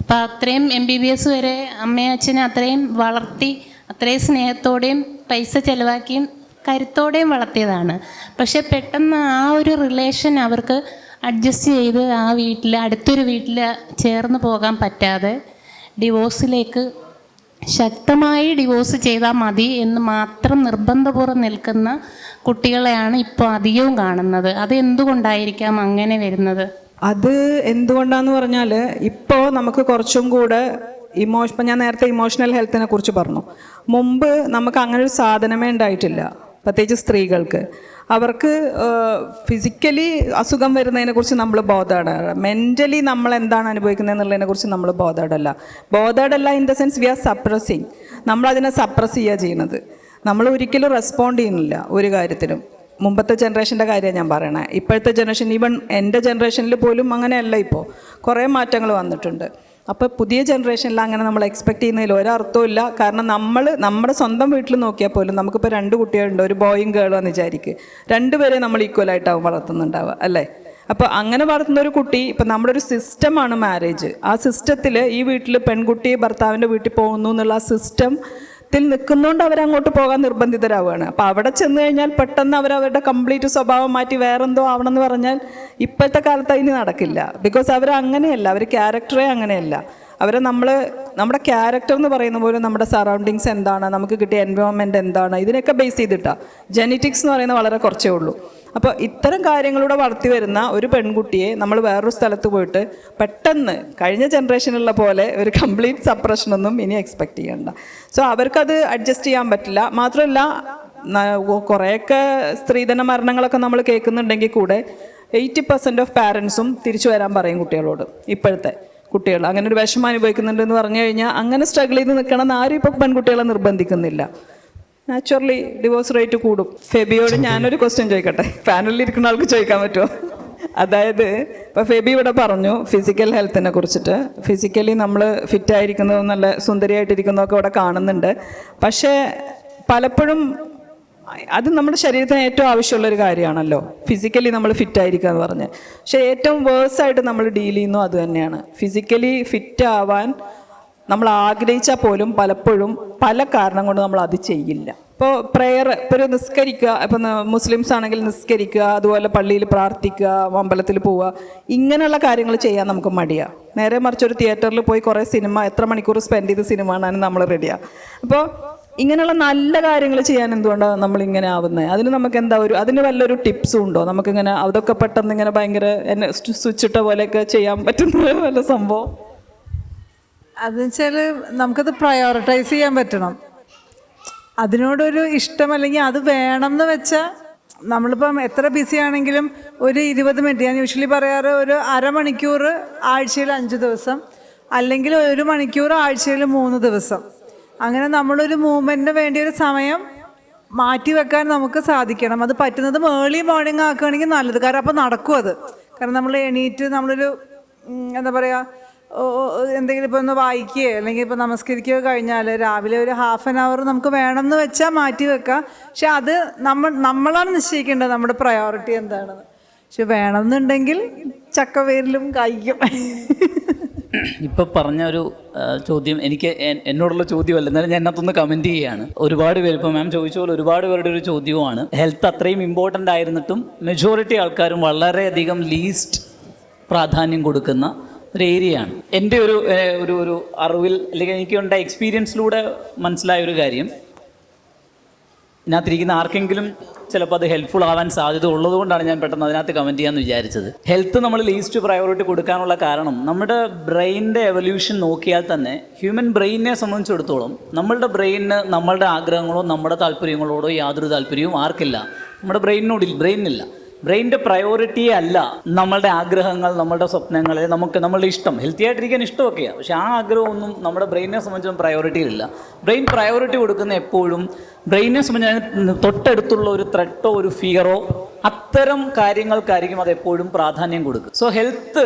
അപ്പോൾ അത്രയും MBBS വരെ അമ്മയും അച്ഛനും അത്രയും വളർത്തി, അത്രയും സ്നേഹത്തോടെയും പൈസ ചിലവാക്കിയും കരുത്തോടെയും വളർത്തിയതാണ്. പക്ഷെ പെട്ടെന്ന് ആ ഒരു റിലേഷൻ അവർക്ക് അഡ്ജസ്റ്റ് ചെയ്ത് ആ വീട്ടിൽ അടുത്തൊരു വീട്ടിൽ ചേർന്ന് പോകാൻ പറ്റാതെ ഡിവോഴ്സിലേക്ക് ശക്തമായി ഡിവോഴ്സ് ചെയ്താൽ മതി എന്ന് മാത്രം നിർബന്ധപൂർവ്വം നിൽക്കുന്ന കുട്ടികളെയാണ് ഇപ്പോൾ അധികവും കാണുന്നത്. അത് എന്തുകൊണ്ടായിരിക്കാം അങ്ങനെ വരുന്നത്? അത് എന്തുകൊണ്ടാന്ന് പറഞ്ഞാൽ ഇപ്പോൾ നമുക്ക് കുറച്ചും കൂടെ ഇപ്പം ഞാൻ നേരത്തെ ഇമോഷണൽ ഹെൽത്തിനെ കുറിച്ച് പറഞ്ഞു. മുമ്പ് നമുക്ക് അങ്ങനെ ഒരു സാധനമേ ഉണ്ടായിട്ടില്ല. പ്രത്യേകിച്ച് സ്ത്രീകൾക്ക് അവർക്ക് ഫിസിക്കലി അസുഖം വരുന്നതിനെക്കുറിച്ച് നമ്മൾ ബോധേഡാണ്. മെൻ്റലി നമ്മൾ എന്താണ് അനുഭവിക്കുന്നത് എന്നുള്ളതിനെക്കുറിച്ച് നമ്മൾ ബോധേഡല്ല in the sense we are suppressing. നമ്മളതിനെ സപ്രസ് ചെയ്യുക ചെയ്യുന്നത്. നമ്മൾ ഒരിക്കലും റെസ്പോണ്ട് ചെയ്യുന്നില്ല ഒരു കാര്യത്തിലും. മുമ്പത്തെ ജനറേഷൻ്റെ കാര്യമാണ് ഞാൻ പറയണേ. ഇപ്പോഴത്തെ ജനറേഷൻ, ഈവൻ എൻ്റെ ജനറേഷനിൽ പോലും അങ്ങനെയല്ല. ഇപ്പോൾ കുറേ മാറ്റങ്ങൾ വന്നിട്ടുണ്ട്. അപ്പോൾ പുതിയ ജനറേഷനിൽ അങ്ങനെ നമ്മൾ എക്സ്പെക്ട് ചെയ്യുന്നതിൽ ഒരർത്ഥവും ഇല്ല. കാരണം നമ്മുടെ സ്വന്തം വീട്ടിൽ നോക്കിയാൽ പോലും നമുക്കിപ്പോൾ 2 കുട്ടികളുണ്ട്, ഒരു ബോയും ഗേളും എന്ന് വിചാരിക്കുക. 2 പേരെ നമ്മൾ ഈക്വലായിട്ടാവും വളർത്തുന്നുണ്ടാവുക, അല്ലേ? അപ്പോൾ അങ്ങനെ വളർത്തുന്ന ഒരു കുട്ടി, ഇപ്പം നമ്മുടെ ഒരു സിസ്റ്റമാണ് മാരേജ്. ആ സിസ്റ്റത്തിൽ ഈ വീട്ടിൽ പെൺകുട്ടി ഭർത്താവിൻ്റെ വീട്ടിൽ പോകുന്നു എന്നുള്ള ആ സിസ്റ്റത്തിൽ നിൽക്കുന്നതുകൊണ്ട് അവരങ്ങോട്ട് പോകാൻ നിർബന്ധിതരാവുകയാണ്. അപ്പോൾ അവിടെ ചെന്ന് കഴിഞ്ഞാൽ പെട്ടെന്ന് അവരവരുടെ കംപ്ലീറ്റ് സ്വഭാവം മാറ്റി വേറെന്തോ ആവണമെന്ന് പറഞ്ഞാൽ ഇപ്പോഴത്തെ കാലത്ത് അതിന് നടക്കില്ല. ബിക്കോസ് അവരങ്ങനെയല്ല, അവർ ക്യാരക്ടറേ അങ്ങനെയല്ല. അവരെ നമ്മുടെ ക്യാരക്ടർ എന്ന് പറയുന്ന പോലെ നമ്മുടെ സറൗണ്ടിങ്സ് എന്താണ്, നമുക്ക് കിട്ടിയ എൻവയോൺമെൻറ്റ് എന്താണ്, ഇതിനൊക്കെ ബേസ് ചെയ്തിട്ടാണ്. ജെനറ്റിക്സ് എന്ന് പറയുന്നത് വളരെ കുറച്ചേ ഉള്ളൂ. അപ്പോൾ ഇത്തരം കാര്യങ്ങളിലൂടെ വളർത്തി വരുന്ന ഒരു പെൺകുട്ടിയെ നമ്മൾ വേറൊരു സ്ഥലത്ത് പോയിട്ട് പെട്ടെന്ന് കഴിഞ്ഞ ജനറേഷനുള്ള പോലെ ഒരു കംപ്ലീറ്റ് സപ്രഷനൊന്നും ഇനി എക്സ്പെക്റ്റ് ചെയ്യണ്ട. സോ അവർക്കത് അഡ്ജസ്റ്റ് ചെയ്യാൻ പറ്റില്ല. മാത്രമല്ല കുറേയൊക്കെ സ്ത്രീധന മരണങ്ങളൊക്കെ നമ്മൾ കേൾക്കുന്നുണ്ടെങ്കിൽ കൂടെ 80% ഓഫ് പാരൻസും തിരിച്ചു വരാൻ പറയും കുട്ടികളോട്. ഇപ്പോഴത്തെ കുട്ടികൾ അങ്ങനെ ഒരു വിഷമം അനുഭവിക്കുന്നുണ്ടെന്ന് പറഞ്ഞു കഴിഞ്ഞാൽ അങ്ങനെ സ്ട്രഗിൾ ചെയ്ത് നിൽക്കണം എന്ന് ആരും ഇപ്പോൾ പെൺകുട്ടികളെ നിർബന്ധിക്കുന്നില്ല. നാച്ചുറലി ഡിവോഴ്സ് റേറ്റ് കൂടും. ഫെബിയോട് ഞാനൊരു ക്വസ്റ്റ്യൻ ചോദിക്കട്ടെ, പാനലിൽ ഇരിക്കുന്ന ആൾക്ക് ചോദിക്കാൻ പറ്റുമോ? അതായത് ഇപ്പോൾ ഫെബി ഇവിടെ പറഞ്ഞു ഫിസിക്കൽ ഹെൽത്തിനെ കുറിച്ചിട്ട്. ഫിസിക്കലി നമ്മൾ ഫിറ്റായിരിക്കുന്നതും നല്ല സുന്ദരിയായിട്ടിരിക്കുന്നതൊക്കെ ഇവിടെ കാണുന്നുണ്ട്. പക്ഷേ പലപ്പോഴും അത് നമ്മുടെ ശരീരത്തിന് ഏറ്റവും ആവശ്യമുള്ളൊരു കാര്യമാണല്ലോ, ഫിസിക്കലി നമ്മൾ ഫിറ്റായിരിക്കുക എന്ന് പറഞ്ഞ്. പക്ഷേ ഏറ്റവും വേഴ്സായിട്ട് നമ്മൾ ഡീൽ ചെയ്യുന്നു അത് തന്നെയാണ്. ഫിസിക്കലി ഫിറ്റ് ആവാൻ നമ്മൾ ആഗ്രഹിച്ചാൽ പോലും പലപ്പോഴും പല കാരണം കൊണ്ട് നമ്മൾ അത് ചെയ്യില്ല. ഇപ്പോൾ പ്രെയർ, ഇപ്പോൾ ഒരു നിസ്കരിക്കുക, ഇപ്പം മുസ്ലിംസ് ആണെങ്കിൽ നിസ്കരിക്കുക, അതുപോലെ പള്ളിയിൽ പ്രാർത്ഥിക്കുക, അമ്പലത്തിൽ പോവുക, ഇങ്ങനെയുള്ള കാര്യങ്ങൾ ചെയ്യാൻ നമുക്ക് മടിയാണ്. നേരെ മറിച്ച് ഒരു തിയേറ്ററിൽ പോയി കുറേ സിനിമ എത്ര മണിക്കൂർ സ്പെൻഡ് ചെയ്ത് സിനിമ കാണാൻ നമ്മൾ റെഡിയാണ്. അപ്പോൾ ഇങ്ങനെയുള്ള നല്ല കാര്യങ്ങൾ ചെയ്യാൻ എന്തുകൊണ്ടാണ് നമ്മളിങ്ങനെ ആവുന്നത്? അതിന് നമുക്ക് എന്താ അതിന് വല്ലൊരു ടിപ്സും ഉണ്ടോ? നമുക്കിങ്ങനെ അതൊക്കെ പെട്ടെന്ന് ഇങ്ങനെ ഭയങ്കര സ്വിച്ചിട്ട പോലെയൊക്കെ ചെയ്യാൻ പറ്റുന്ന വല്ല സംഭവം? അതെന്ന് വെച്ചാൽ നമുക്കത് പ്രയോറിറ്റൈസ് ചെയ്യാൻ പറ്റണം. അതിനോടൊരു ഇഷ്ടം അല്ലെങ്കിൽ അത് വേണം എന്ന് വെച്ചാൽ നമ്മളിപ്പം എത്ര ബിസി ആണെങ്കിലും ഒരു 20 മിനിറ്റ്, ഞാൻ യൂഷ്വലി പറയാറ് ഒരു അരമണിക്കൂർ ആഴ്ചയിൽ 5 ദിവസം, അല്ലെങ്കിൽ 1 മണിക്കൂർ ആഴ്ചയിൽ 3 ദിവസം, അങ്ങനെ നമ്മളൊരു മൂവ്മെൻറ്റിന് വേണ്ടി ഒരു സമയം മാറ്റി വെക്കാൻ നമുക്ക് സാധിക്കണം. അത് പറ്റുന്നതും ഏർലി മോർണിംഗ് ആക്കുകയാണെങ്കിൽ നല്ലത്. കാരണം അപ്പോൾ നടക്കും അത്. കാരണം നമ്മൾ എണീറ്റ് നമ്മളൊരു എന്താ പറയുക, എന്തെങ്കിലും ഇപ്പോൾ ഒന്ന് വായിക്കുകയോ അല്ലെങ്കിൽ ഇപ്പോൾ നമസ്കരിക്കുകയോ കഴിഞ്ഞാൽ രാവിലെ ഒരു ½ ആൻ അവർ നമുക്ക് വേണമെന്ന് വെച്ചാൽ മാറ്റി വെക്കാം. പക്ഷെ അത് നമ്മളാണ് നിശ്ചയിക്കേണ്ടത് നമ്മുടെ പ്രയോറിറ്റി എന്താണെന്ന്. പക്ഷെ വേണമെന്നുണ്ടെങ്കിൽ ചക്കവേരിലും കായ്ക്കും. ഇപ്പം പറഞ്ഞ ഒരു ചോദ്യം എനിക്ക് എന്നോടുള്ള ചോദ്യമല്ല, എന്നാലും ഞാൻ അതിനകത്തൊന്ന് കമൻറ്റ് ചെയ്യുകയാണ്. ഒരുപാട് പേര്, ഇപ്പോൾ മാം ചോദിച്ച പോലെ ഒരുപാട് പേരുടെ ഒരു ചോദ്യവുമാണ്. ഹെൽത്ത് അത്രയും ഇമ്പോർട്ടൻ്റ് ആയിരുന്നിട്ടും മെജോറിറ്റി ആൾക്കാരും വളരെയധികം ലീസ്റ്റ് പ്രാധാന്യം കൊടുക്കുന്ന ഒരു ഏരിയയാണ്. എൻ്റെ ഒരു അറിവിൽ അല്ലെങ്കിൽ എനിക്കുണ്ടായ എക്സ്പീരിയൻസിലൂടെ മനസ്സിലായ ഒരു കാര്യം, ഇതിനകത്തിരിക്കുന്ന ആർക്കെങ്കിലും ചിലപ്പോൾ അത് ഹെൽപ്ഫുൾ ആവാൻ സാധ്യത ഉള്ളതുകൊണ്ടാണ് ഞാൻ പെട്ടെന്ന് അതിനകത്ത് കമൻറ്റ് ചെയ്യാമെന്ന് വിചാരിച്ചത്. ഹെൽത്ത് നമ്മൾ ലീസ്റ്റ് പ്രയോറിറ്റി കൊടുക്കാനുള്ള കാരണം, നമ്മുടെ ബ്രെയിനിൻ്റെ എവല്യൂഷൻ നോക്കിയാൽ തന്നെ ഹ്യൂമൻ ബ്രെയിനിനെ സംബന്ധിച്ചിടത്തോളം നമ്മളുടെ ബ്രെയിനിന് നമ്മളുടെ ആഗ്രഹങ്ങളോ നമ്മുടെ താല്പര്യങ്ങളോടോ യാതൊരു താല്പര്യവും ആർക്കില്ല. നമ്മുടെ ബ്രെയിനിനില്ല. ബ്രെയിനിൻ്റെ പ്രയോറിറ്റിയേ അല്ല നമ്മളുടെ ആഗ്രഹങ്ങൾ, നമ്മളുടെ സ്വപ്നങ്ങൾ, നമ്മളുടെ ഇഷ്ടം. ഹെൽത്തി ആയിട്ടിരിക്കാൻ ഇഷ്ടമൊക്കെയാണ്, പക്ഷേ ആ ആഗ്രഹമൊന്നും നമ്മുടെ ബ്രെയിനിനെ സംബന്ധിച്ചും പ്രയോറിറ്റിയിലില്ല. ബ്രെയിൻ പ്രയോറിറ്റി കൊടുക്കുന്ന എപ്പോഴും ബ്രെയിനിനെ സംബന്ധിച്ച് തൊട്ടടുത്തുള്ള ഒരു ത്രെട്ടോ ഒരു ഫിയറോ അത്തരം കാര്യങ്ങൾക്കായിരിക്കും അത് എപ്പോഴും പ്രാധാന്യം കൊടുക്കുക. സോ ഹെൽത്ത്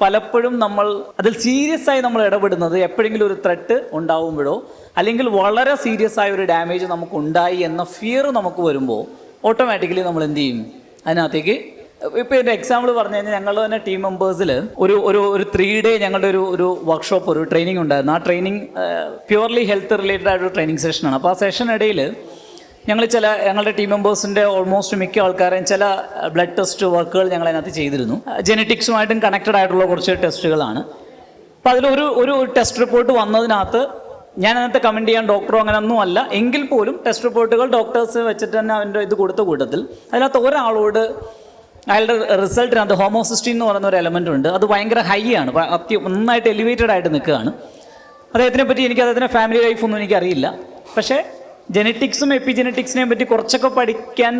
പലപ്പോഴും നമ്മൾ അതിൽ സീരിയസ് ആയി നമ്മൾ ഇടപെടുന്നത് എപ്പോഴെങ്കിലും ഒരു ത്രെട്ട് ഉണ്ടാവുമ്പോഴോ അല്ലെങ്കിൽ വളരെ സീരിയസ് ആയ ഒരു ഡാമേജ് നമുക്ക് ഉണ്ടായി എന്ന ഫിയർ നമുക്ക് വരുമ്പോൾ ഓട്ടോമാറ്റിക്കലി നമ്മൾ എന്ത് ചെയ്യും, അതിനകത്തേക്ക്. ഇപ്പോൾ എൻ്റെ എക്സാമ്പിൾ പറഞ്ഞു കഴിഞ്ഞാൽ ഞങ്ങളുടെ തന്നെ ടീം മെമ്പേഴ്സിൽ ഒരു 3 ഡേ ഞങ്ങളുടെ ഒരു വർക്ക്ഷോപ്പ്, ഒരു ട്രെയിനിങ് ഉണ്ടായിരുന്നു. ആ ട്രെയിനിങ് പ്യുവർലി ഹെൽത്ത് റിലേറ്റഡ് ആയിട്ടൊരു ട്രെയിനിങ് സെഷനാണ്. അപ്പോൾ ആ സെഷൻ ഇടയിൽ ഞങ്ങളുടെ ടീം മെമ്പേഴ്സിൻ്റെ ഓൾമോസ്റ്റ് മിക്ക ആൾക്കാരെയും ചില ബ്ലഡ് ടെസ്റ്റ് വർക്കുകൾ ഞങ്ങൾ അതിനകത്ത് ചെയ്തിരുന്നു. ജെനറ്റിക്സുമായിട്ടും കണക്റ്റഡ് ആയിട്ടുള്ള കുറച്ച് ടെസ്റ്റുകളാണ്. അപ്പോൾ അതിലൊരു ടെസ്റ്റ് റിപ്പോർട്ട് വന്നതിനകത്ത് ഞാൻ അതിനകത്ത് കമൻറ്റ് ചെയ്യാൻ ഡോക്ടറോ അങ്ങനെയൊന്നും അല്ല, എങ്കിൽ പോലും ടെസ്റ്റ് റിപ്പോർട്ടുകൾ ഡോക്ടേഴ്സ് വെച്ചിട്ട് തന്നെ അവൻ്റെ ഇത് കൊടുത്ത കൂട്ടത്തിൽ അതിനകത്ത് ഒരാളോട് അയാളുടെ റിസൾട്ടിനകത്ത് ഹോമോസിസ്റ്റീൻ എന്ന് പറയുന്ന ഒരു എലമെൻ്റ് ഉണ്ട്. അത് ഭയങ്കര ഹൈ ആണ്, നന്നായിട്ട് എലിവേറ്റഡ് ആയിട്ട് നിൽക്കുകയാണ്. അദ്ദേഹത്തിനെ പറ്റി അദ്ദേഹത്തിൻ്റെ ഫാമിലി ലൈഫൊന്നും എനിക്കറിയില്ല. പക്ഷേ ജെനറ്റിക്സും എപ്പിജെനറ്റിക്സിനെയും പറ്റി കുറച്ചൊക്കെ പഠിക്കാൻ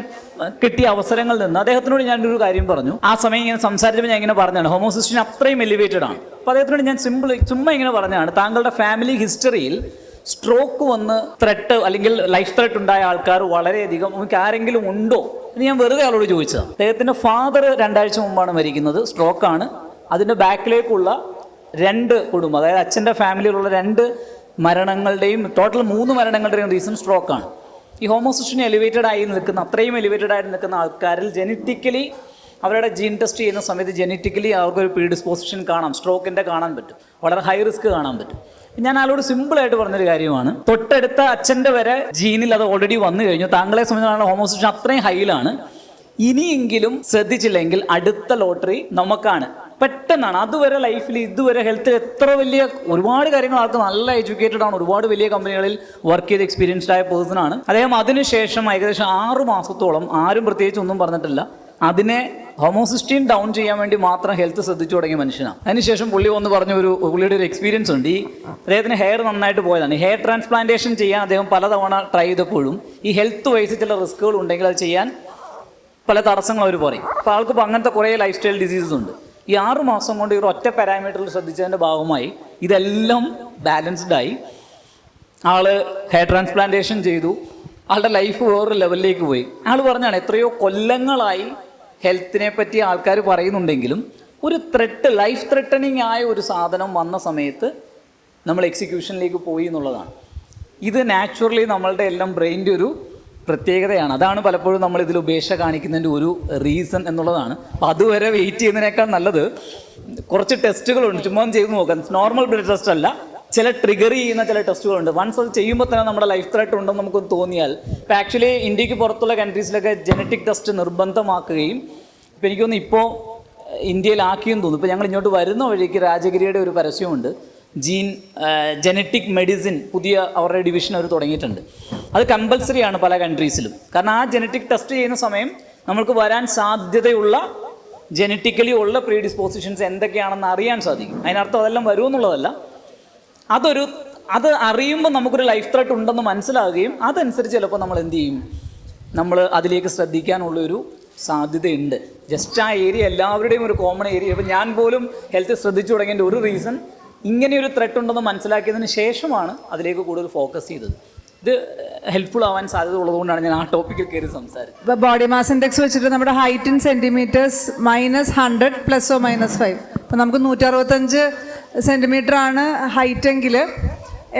കിട്ടിയ അവസരങ്ങളിൽ നിന്ന് അദ്ദേഹത്തിനോട് ഞാനൊരു കാര്യം പറഞ്ഞു. ആ സമയം ഇങ്ങനെ സംസാരിച്ചപ്പോൾ ഞാൻ ഇങ്ങനെ പറഞ്ഞാണ്, ഹോമോസിസ്റ്റീൻ അത്രയും എലിവേറ്റഡ് ആണ്. അപ്പോൾ അദ്ദേഹത്തിനോട് ഞാൻ ചുമ്മാ ഇങ്ങനെ പറഞ്ഞാണ്, താങ്കളുടെ ഫാമിലി ഹിസ്റ്ററിയിൽ സ്ട്രോക്ക് വന്ന് ത്രെട്ട് അല്ലെങ്കിൽ ലൈഫ് ത്രെട്ട് ഉണ്ടായ ആൾക്കാർ വളരെയധികം നമുക്ക് ആരെങ്കിലും ഉണ്ടോ എന്ന് ഞാൻ വെറുതെ ആളോട് ചോദിച്ചതാണ്. അദ്ദേഹത്തിൻ്റെ ഫാദർ 2 ആഴ്ച മുമ്പാണ് മരിക്കുന്നത്, സ്ട്രോക്കാണ്. അതിൻ്റെ ബാക്കിലേക്കുള്ള 2 കുടുംബം, അതായത് അച്ഛൻ്റെ ഫാമിലിയിലുള്ള 2 മരണങ്ങളുടെയും ടോട്ടൽ 3 മരണങ്ങളുടെയും റീസൺ സ്ട്രോക്കാണ്. ഈ ഹോമോസിസ്റ്റീൻ എലിവേറ്റഡ് ആയി നിൽക്കുന്ന, അത്രയും എലിവേറ്റഡ് ആയിട്ട് നിൽക്കുന്ന ആൾക്കാരിൽ ജെനറ്റിക്കലി അവരുടെ ജീൻ ടെസ്റ്റ് ചെയ്യുന്ന സമയത്ത് ജെനറ്റിക്കലി അവർക്കൊരു പ്രീഡിസ്പോസിഷൻ കാണാം, സ്ട്രോക്കിൻ്റെ കാണാൻ പറ്റും, വളരെ ഹൈ റിസ്ക് കാണാൻ പറ്റും. ഞാൻ ആളോട് സിമ്പിളായിട്ട് പറഞ്ഞൊരു കാര്യമാണ്, തൊട്ടടുത്ത അച്ഛൻ്റെ വരെ ജീനിൽ അത് ഓൾറെഡി വന്നു കഴിഞ്ഞു, താങ്കളെ സംബന്ധിച്ചാണ് ഹോമോസിസ്റ്റീൻ അത്രയും ഹൈയിലാണ്, ഇനിയെങ്കിലും ശ്രദ്ധിച്ചില്ലെങ്കിൽ അടുത്ത ലോട്ടറി നമുക്കാണ്. പെട്ടെന്നാണ്. അതുവരെ ലൈഫിൽ ഇതുവരെ ഹെൽത്തിൽ എത്ര വലിയ ഒരുപാട് കാര്യങ്ങൾ ആൾക്ക് നല്ല എഡ്യൂക്കേറ്റഡ് ആണ്, ഒരുപാട് വലിയ കമ്പനികളിൽ വർക്ക് ചെയ്ത് എക്സ്പീരിയൻസ്ഡ് ആയ പേഴ്സൺ ആണ് അദ്ദേഹം. അതിനുശേഷം ഏകദേശം 6 മാസത്തോളം ആരും പ്രത്യേകിച്ച് ഒന്നും പറഞ്ഞിട്ടില്ല, അതിനെ ഹോമോസിസ്റ്റീൻ ഡൗൺ ചെയ്യാൻ വേണ്ടി മാത്രം ഹെൽത്ത് ശ്രദ്ധിച്ചു തുടങ്ങിയ മനുഷ്യനാണ്. അതിനുശേഷം പുള്ളി വന്ന് പറഞ്ഞ പുള്ളിയുടെ ഒരു എക്സ്പീരിയൻസ് ഉണ്ട്. അദ്ദേഹത്തിന് ഹെയർ നന്നായിട്ട് പോയതാണ്. ഹെയർ ട്രാൻസ്പ്ലാന്റേഷൻ ചെയ്യാൻ അദ്ദേഹം പലതവണ ട്രൈ ചെയ്തപ്പോഴും ഈ ഹെൽത്ത് വൈസ് ചില റിസ്കുകൾ ഉണ്ടെങ്കിൽ അത് ചെയ്യാൻ പല തടസ്സങ്ങൾ അവർ പറയും. അപ്പോൾ ആൾക്കിപ്പോൾ അങ്ങനത്തെ കുറേ ലൈഫ് സ്റ്റൈൽ ഡിസീസസ് ഉണ്ട്. ഈ 6 മാസം കൊണ്ട് ഈ ഒറ്റ പാരാമീറ്ററിൽ ശ്രദ്ധിച്ചതിൻ്റെ ഭാഗമായി ഇതെല്ലാം ബാലൻസ്ഡായി. ആള് ഹെയർ ട്രാൻസ്പ്ലാന്റേഷൻ ചെയ്തു, ആളുടെ ലൈഫ് വേറൊരു ലെവലിലേക്ക് പോയി. ആൾ പറഞ്ഞാണ്, എത്രയോ കൊല്ലങ്ങളായി ഹെൽത്തിനെ പറ്റി ആൾക്കാർ പറയുന്നുണ്ടെങ്കിലും ഒരു ത്രെട്ട്, ലൈഫ് ത്രെട്ടനിങ് ആയ ഒരു സാധനം വന്ന സമയത്ത് നമ്മൾ എക്സിക്യൂഷനിലേക്ക് പോയി എന്നുള്ളതാണ്. ഇത് നാച്ചുറലി നമ്മളുടെ എല്ലാം ബ്രെയിനിൻ്റെ ഒരു പ്രത്യേകതയാണ്. അതാണ് പലപ്പോഴും നമ്മൾ ഇതിൽ ഉപേക്ഷ കാണിക്കുന്നതിൻ്റെ ഒരു റീസൺ എന്നുള്ളതാണ്. അപ്പോൾ അതുവരെ വെയിറ്റ് ചെയ്യുന്നതിനേക്കാൾ നല്ലത് കുറച്ച് ടെസ്റ്റുകളുണ്ട്, ചുമ്മാ ചെയ്ത് നോക്കാം. നോർമൽ ബ്ലഡ് ടെസ്റ്റ് അല്ല, ചില ട്രിഗർ ചെയ്യുന്ന ചില ടെസ്റ്റുകളുണ്ട്. വൺസ് അത് ചെയ്യുമ്പോൾ തന്നെ നമ്മുടെ ലൈഫ് ത്രെട്ട് ഉണ്ടെന്ന് നമുക്ക് തോന്നിയാൽ, ഇപ്പോൾ ആക്ച്വലി ഇന്ത്യക്ക് പുറത്തുള്ള കൺട്രീസിലൊക്കെ ജനറ്റിക് ടെസ്റ്റ് നിർബന്ധമാക്കുകയും ഇപ്പോൾ എനിക്ക് തോന്നുന്നു ഇപ്പോൾ ഇന്ത്യയിലാക്കിയെന്ന് തോന്നുന്നു. ഇപ്പോൾ ഞങ്ങൾ ഇങ്ങോട്ട് വരുന്ന വഴിക്ക് രാജഗിരിയുടെ ഒരു പരസ്യമുണ്ട്, ജനറ്റിക് മെഡിസിൻ പുതിയ അവരുടെ ഡിവിഷൻ അവർ തുടങ്ങിയിട്ടുണ്ട്. അത് കമ്പൽസറി ആണ് പല കൺട്രീസിലും. കാരണം ആ ജനറ്റിക് ടെസ്റ്റ് ചെയ്യുന്ന സമയം നമ്മൾക്ക് വരാൻ സാധ്യതയുള്ള ജനറ്റിക്കലി ഉള്ള പ്രീഡിസ്പോസിഷൻസ് എന്തൊക്കെയാണെന്ന് അറിയാൻ സാധിക്കും. അതിനർത്ഥം അതെല്ലാം വരുമെന്നുള്ളതല്ല, അത് അറിയുമ്പോൾ നമുക്കൊരു ലൈഫ് ത്രെട്ട് ഉണ്ടെന്ന് മനസ്സിലാവുകയും അതനുസരിച്ച് ചിലപ്പോൾ നമ്മൾ എന്ത് ചെയ്യും, നമ്മൾ അതിലേക്ക് ശ്രദ്ധിക്കാനുള്ളൊരു സാധ്യതയുണ്ട്. ജസ്റ്റ് ആ ഏരിയ എല്ലാവരുടെയും ഒരു കോമൺ ഏരിയ. ഇപ്പോൾ ഞാൻ പോലും ഹെൽത്ത് ശ്രദ്ധിച്ചു തുടങ്ങിയതിൻ്റെ ഒരു റീസൺ ഇങ്ങനെയൊരു ത്രെട്ട് ഉണ്ടെന്ന് മനസ്സിലാക്കിയതിന് ശേഷമാണ് അതിലേക്ക് കൂടുതൽ ഫോക്കസ് ചെയ്തത്. ഇത് ഹെൽപ്ഫുൾ ആവാൻ സാധ്യത ഉള്ളതുകൊണ്ടാണ് ഞാൻ ആ ടോപ്പിക്കിൽ കയറി സംസാരിച്ചത്. ഇപ്പോൾ ബോഡി മാസ് ഇൻഡെക്സ് വെച്ചിട്ട് നമ്മുടെ ഹൈറ്റ് ഇൻ സെൻറ്റിമീറ്റേഴ്സ് -100 ± 5. ഇപ്പോൾ നമുക്ക് 165 സെൻറ്റിമീറ്റർ ആണ് ഹൈറ്റ് എങ്കിൽ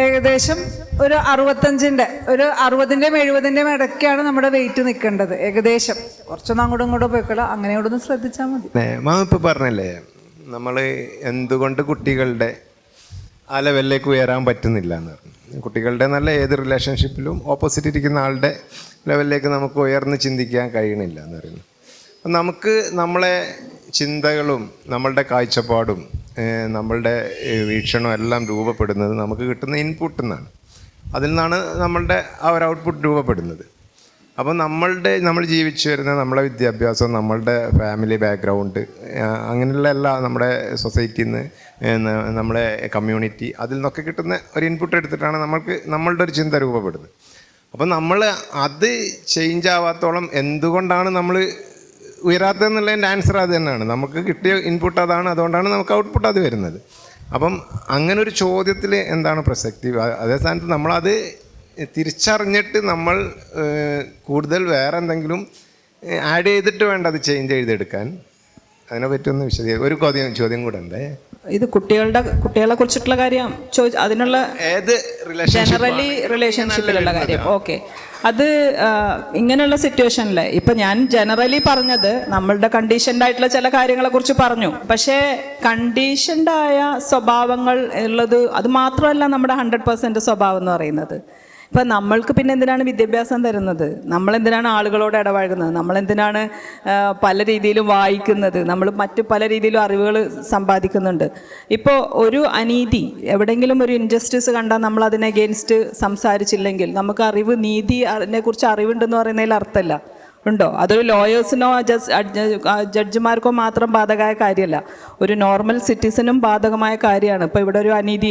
ഏകദേശം ഒരു 65-ൻ്റെ ഒരു 60-ൻ്റെയും 70-ൻ്റെയും ഇടയ്ക്കാണ് നമ്മുടെ വെയിറ്റ് നിൽക്കേണ്ടത്. ഏകദേശം കുറച്ചൊന്നും അങ്ങോട്ടും ഇങ്ങോട്ടും പോയിക്കള, അങ്ങനെയോടൊന്ന് ശ്രദ്ധിച്ചാൽ മതി. മാം ഇപ്പോൾ പറഞ്ഞല്ലേ, നമ്മൾ എന്തുകൊണ്ട് കുട്ടികളുടെ ആ ലെവലിലേക്ക് ഉയരാൻ പറ്റുന്നില്ല എന്ന് പറഞ്ഞു. കുട്ടികളുടെ നല്ല ഏത് റിലേഷൻഷിപ്പിലും ഓപ്പോസിറ്റ് ഇരിക്കുന്ന ആളുടെ ലെവലിലേക്ക് നമുക്ക് ഉയർന്ന് ചിന്തിക്കാൻ കഴിയണില്ല എന്ന് പറയുന്നു. അപ്പം നമുക്ക് നമ്മളെ ചിന്തകളും നമ്മളുടെ കാഴ്ചപ്പാടും നമ്മളുടെ വീക്ഷണവും എല്ലാം രൂപപ്പെടുന്നത് നമുക്ക് കിട്ടുന്ന ഇൻപുട്ടിൽ നിന്നാണ്. അതിൽ നിന്നാണ് നമ്മളുടെ ആ ഒരു ഔട്ട്പുട്ട് രൂപപ്പെടുന്നത്. അപ്പം നമ്മൾ ജീവിച്ചു വരുന്ന നമ്മളെ വിദ്യാഭ്യാസം, നമ്മളുടെ ഫാമിലി ബാക്ക്ഗ്രൗണ്ട്, അങ്ങനെയുള്ള എല്ലാ നമ്മുടെ സൊസൈറ്റിയിൽ നിന്ന് നമ്മുടെ കമ്മ്യൂണിറ്റി, അതിൽ നിന്നൊക്കെ കിട്ടുന്ന ഒരു ഇൻപുട്ട് എടുത്തിട്ടാണ് നമ്മളുടെ ഒരു ചിന്ത രൂപപ്പെടുന്നത്. അപ്പം നമ്മൾ അത് ചേഞ്ച് ആവാത്തോളം എന്തുകൊണ്ടാണ് നമ്മൾ ഉയരാത്തതെന്നുള്ളതിൻ്റെ ആൻസർ അത് തന്നെയാണ്. നമുക്ക് കിട്ടിയ ഇൻപുട്ട് അതാണ്, അതുകൊണ്ടാണ് നമുക്ക് ഔട്ട്പുട്ട് അത് വരുന്നത്. അപ്പം അങ്ങനെ ഒരു ചോദ്യത്തിൽ എന്താണ് പ്രസക്തി? അതേ സ്ഥാനത്ത് നമ്മളത് തിരിച്ചറിഞ്ഞിട്ട് നമ്മൾ കൂടുതൽ വേറെ എന്തെങ്കിലും ആഡ് ചെയ്തിട്ട് വേണ്ട അത് ചേഞ്ച് ചെയ്തെടുക്കാൻ. അതിനെ പറ്റിയൊന്ന് ഒരു ചോദ്യം കൂടെ ഉണ്ട്. ഇത് കുട്ടികളെ കുറിച്ചിട്ടുള്ള കാര്യം അതിനുള്ള ഏത് ജനറലി റിലേഷൻഷിപ്പിലുള്ള കാര്യം. ഓക്കെ, അത് ഇങ്ങനെയുള്ള സിറ്റുവേഷനിൽ ഇപ്പം ഞാൻ ജനറലി പറഞ്ഞത് നമ്മളുടെ കണ്ടീഷൻഡ് ആയിട്ടുള്ള ചില കാര്യങ്ങളെ കുറിച്ച് പറഞ്ഞു. പക്ഷേ കണ്ടീഷൻഡ് ആയ സ്വഭാവങ്ങൾ ഉള്ളത് അത് മാത്രമല്ല നമ്മുടെ 100% സ്വഭാവം എന്ന് പറയുന്നത്. ഇപ്പം നമ്മൾക്ക് പിന്നെ എന്തിനാണ് വിദ്യാഭ്യാസം തരുന്നത്? നമ്മളെന്തിനാണ് ആളുകളോട് ഇടപഴകുന്നത്? നമ്മളെന്തിനാണ് പല രീതിയിലും വായിക്കുന്നത്? നമ്മൾ മറ്റ് പല രീതിയിലും അറിവുകൾ സമ്പാദിക്കുന്നുണ്ട്. ഇപ്പോൾ ഒരു അനീതി, എവിടെയെങ്കിലും ഒരു ഇൻജസ്റ്റിസ് കണ്ടാൽ നമ്മൾ അതിനെ അഗെയിൻസ്റ്റ് സംസാരിച്ചില്ലെങ്കിൽ നമുക്ക് അറിവ്, നീതി അതിനെക്കുറിച്ച് അറിവുണ്ടെന്ന് പറയുന്നതിൽ അർത്ഥമില്ല. ഉണ്ടോ? അതൊരു ലോയേഴ്സിനോ ജഡ്ജിമാർക്കോ മാത്രം ബാധകമായ കാര്യമല്ല, ഒരു നോർമൽ സിറ്റിസനും ബാധകമായ കാര്യമാണ്. ഇപ്പോൾ ഇവിടെ ഒരു അനീതി,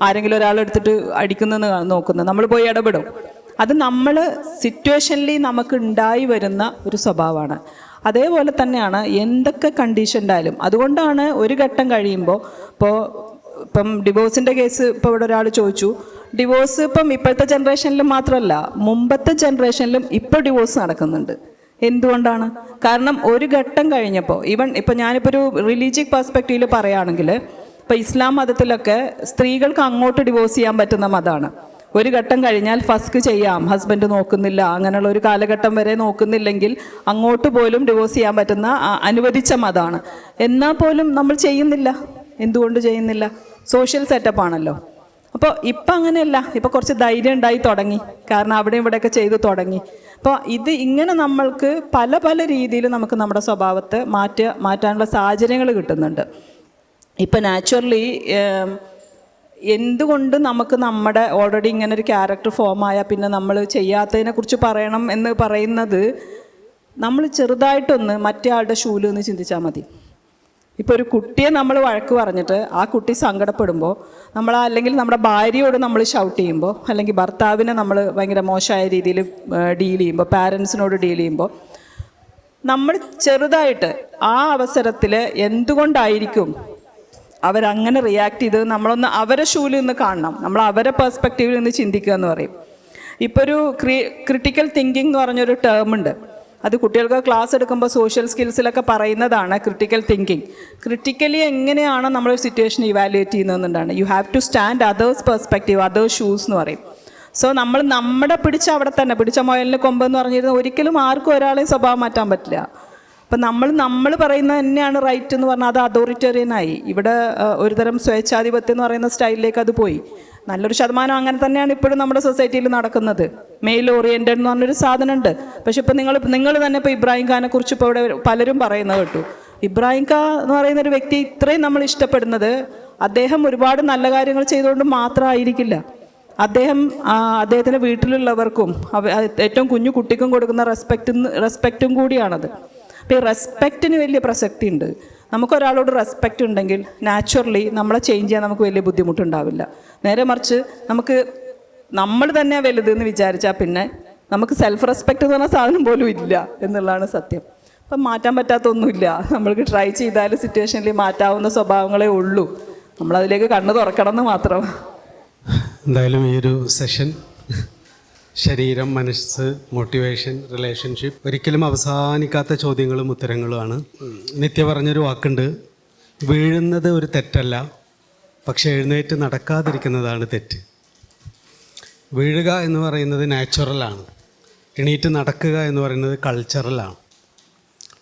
ആരെങ്കിലും ഒരാളെടുത്തിട്ട് അടിക്കുന്നത് നോക്കുന്നത്, നമ്മൾ പോയി ഇടപെടും. അത് നമ്മൾ സിറ്റുവേഷനിൽ നമുക്ക് ഉണ്ടായി വരുന്ന ഒരു സ്വഭാവമാണ്. അതേപോലെ തന്നെയാണ് എന്തൊക്കെ കണ്ടീഷൻഡായാലും. അതുകൊണ്ടാണ് ഒരു ഘട്ടം കഴിയുമ്പോൾ ഇപ്പം ഡിവോഴ്സിൻ്റെ കേസ് ഇപ്പോൾ ഇവിടെ ഒരാൾ ചോദിച്ചു. ഡിവോഴ്സ് ഇപ്പം ഇപ്പോഴത്തെ ജനറേഷനിലും മാത്രമല്ല, മുമ്പത്തെ ജനറേഷനിലും ഇപ്പോൾ ഡിവോഴ്സ് നടക്കുന്നുണ്ട്. എന്തുകൊണ്ടാണ്? കാരണം ഒരു ഘട്ടം കഴിഞ്ഞപ്പോൾ, ഇപ്പം ഞാനിപ്പോൾ ഒരു റിലീജിയസ് പെർസ്പെക്റ്റീവിൽ പറയുകയാണെങ്കിൽ, ഇപ്പോൾ ഇസ്ലാം മതത്തിലൊക്കെ സ്ത്രീകൾക്ക് അങ്ങോട്ട് ഡിവോഴ്സ് ചെയ്യാൻ പറ്റുന്ന മതമാണ്. ഒരു ഘട്ടം കഴിഞ്ഞാൽ ഫസ്ക് ചെയ്യാം, ഹസ്ബൻഡ് നോക്കുന്നില്ല, അങ്ങനെയുള്ള ഒരു കാലഘട്ടം വരെ നോക്കുന്നില്ലെങ്കിൽ അങ്ങോട്ട് പോലും ഡിവോഴ്സ് ചെയ്യാൻ പറ്റുന്ന അനുവദിച്ച മതമാണ്. എന്നാൽ പോലും നമ്മൾ ചെയ്യുന്നില്ല. എന്തുകൊണ്ട് ചെയ്യുന്നില്ല? സോഷ്യൽ സെറ്റപ്പാണല്ലോ. അപ്പോൾ ഇപ്പം അങ്ങനെയല്ല, ഇപ്പോൾ കുറച്ച് ധൈര്യം ഉണ്ടായി തുടങ്ങി, കാരണം അവിടെ ഇവിടെയൊക്കെ ചെയ്ത് തുടങ്ങി. അപ്പോൾ ഇങ്ങനെ നമ്മൾക്ക് പല പല രീതിയിൽ നമുക്ക് നമ്മുടെ സ്വഭാവത്തെ മാറ്റാനുള്ള സാഹചര്യങ്ങൾ കിട്ടുന്നുണ്ട്. ഇപ്പം നാച്ചുറലി എന്തുകൊണ്ട് നമുക്ക് നമ്മുടെ ഓൾറെഡി ഇങ്ങനെ ഒരു ക്യാരക്ടർ ഫോമായ പിന്നെ നമ്മൾ ചെയ്യാത്തതിനെ കുറിച്ച് പറയണം എന്ന് പറയുന്നത്, നമ്മൾ ചെറുതായിട്ടൊന്ന് മറ്റേ ആളുടെ ഷൂല് ഒന്ന് ചിന്തിച്ചാൽ മതി. ഇപ്പോൾ ഒരു കുട്ടിയെ നമ്മൾ വഴക്ക് പറഞ്ഞിട്ട് ആ കുട്ടി സങ്കടപ്പെടുമ്പോൾ, അല്ലെങ്കിൽ നമ്മുടെ ഭാര്യയോട് നമ്മൾ ഷൗട്ട് ചെയ്യുമ്പോൾ, അല്ലെങ്കിൽ ഭർത്താവിനെ നമ്മൾ ഭയങ്കര മോശമായ രീതിയിൽ ഡീൽ ചെയ്യുമ്പോൾ, പാരൻസിനോട് ഡീൽ ചെയ്യുമ്പോൾ, നമ്മൾ ചെറുതായിട്ട് ആ അവസരത്തിൽ എന്തുകൊണ്ടായിരിക്കും അവരങ്ങനെ റിയാക്ട് ചെയ്തത് നമ്മളൊന്ന് അവരെ ഷൂവിൽ നിന്ന് കാണണം. നമ്മൾ അവരെ പെർസ്പെക്റ്റീവിൽ നിന്ന് ചിന്തിക്കുക എന്ന് പറയും. ഇപ്പോൾ ഒരു ക്രിട്ടിക്കൽ തിങ്കിങ് എന്ന് പറഞ്ഞൊരു ടേമുണ്ട്. അത് കുട്ടികൾക്ക് ക്ലാസ് എടുക്കുമ്പോൾ സോഷ്യൽ സ്കിൽസിലൊക്കെ പറയുന്നതാണ് ക്രിട്ടിക്കൽ തിങ്കിങ്. ക്രിട്ടിക്കലി എങ്ങനെയാണ് നമ്മൾ സിറ്റുവേഷൻ ഇവാലുവേറ്റ് ചെയ്യുന്നതെന്നുണ്ടാണ്. You have to stand others perspective, others shoes എന്ന് പറയും. സോ നമ്മൾ നമ്മുടെ അവിടെ തന്നെ പിടിച്ച മുയലിന് കൊമ്പ് എന്ന് പറഞ്ഞിരുന്ന ഒരിക്കലും ആർക്കും ഒരാളെയും സ്വഭാവം മാറ്റാൻ പറ്റില്ല. അപ്പം നമ്മൾ പറയുന്നത് തന്നെയാണ് റൈറ്റ് എന്ന് പറഞ്ഞാൽ അത് അതോറിറ്റേറിയനായി. ഇവിടെ ഒരുതരം സ്വേച്ഛാധിപത്യം എന്ന് പറയുന്ന സ്റ്റൈലിലേക്ക് അത് പോയി. നല്ലൊരു ശതമാനം അങ്ങനെ തന്നെയാണ് ഇപ്പോഴും നമ്മുടെ സൊസൈറ്റിയിൽ നടക്കുന്നത്. മെയിൽ ഓറിയൻറ്റഡ് എന്ന് പറഞ്ഞൊരു സാധനമുണ്ട്. പക്ഷെ ഇപ്പോൾ നിങ്ങൾ തന്നെ ഇപ്പോൾ ഇബ്രാഹിം ഖാനെ കുറിച്ച് ഇപ്പോൾ ഇവിടെ പലരും പറയുന്നത് കേട്ടു. ഇബ്രാഹിം ഖാൻ എന്ന് പറയുന്ന ഒരു വ്യക്തി ഇത്രയും നമ്മൾ ഇഷ്ടപ്പെടുന്നത് അദ്ദേഹം ഒരുപാട് നല്ല കാര്യങ്ങൾ ചെയ്തുകൊണ്ട് മാത്രമായിരിക്കില്ല. അദ്ദേഹത്തിൻ്റെ വീട്ടിലുള്ളവർക്കും ഏറ്റവും കുഞ്ഞു കുട്ടിക്കും കൊടുക്കുന്ന റെസ്പെക്റ്റും കൂടിയാണത്. അപ്പോൾ ഈ റെസ്പെക്റ്റിന് വലിയ പ്രസക്തി ഉണ്ട്. നമുക്കൊരാളോട് റെസ്പെക്റ്റ് ഉണ്ടെങ്കിൽ നാച്ചുറലി നമ്മളെ ചേഞ്ച് ചെയ്യാൻ നമുക്ക് വലിയ ബുദ്ധിമുട്ടുണ്ടാവില്ല. നേരെ മറിച്ച് നമ്മൾ തന്നെ വലുതെന്ന് വിചാരിച്ചാൽ പിന്നെ നമുക്ക് സെൽഫ് റെസ്പെക്റ്റ് എന്ന് പറഞ്ഞ സാധനം പോലും ഇല്ല എന്നുള്ളതാണ് സത്യം. അപ്പം മാറ്റാൻ പറ്റാത്തൊന്നുമില്ല. നമ്മൾക്ക് ട്രൈ ചെയ്താൽ സിറ്റുവേഷനിൽ മാറ്റാവുന്ന സ്വഭാവങ്ങളേ ഉള്ളൂ. നമ്മളതിലേക്ക് കണ്ണ് തുറക്കണം എന്ന് മാത്രം. എന്തായാലും ഈ ഒരു സെഷൻ ശരീരം, മനസ്സ്, മോട്ടിവേഷൻ, റിലേഷൻഷിപ്പ്, ഒരിക്കലും അവസാനിക്കാത്ത ചോദ്യങ്ങളും ഉത്തരങ്ങളുമാണ്. നിത്യ പറഞ്ഞൊരു വാക്കുണ്ട്, വീഴുന്നത് ഒരു തെറ്റല്ല, പക്ഷെ എഴുന്നേറ്റ് നടക്കാതിരിക്കുന്നതാണ് തെറ്റ്. വീഴുക എന്ന് പറയുന്നത് നാച്ചുറലാണ്, എണീറ്റ് നടക്കുക എന്ന് പറയുന്നത് കൾച്ചറലാണ്.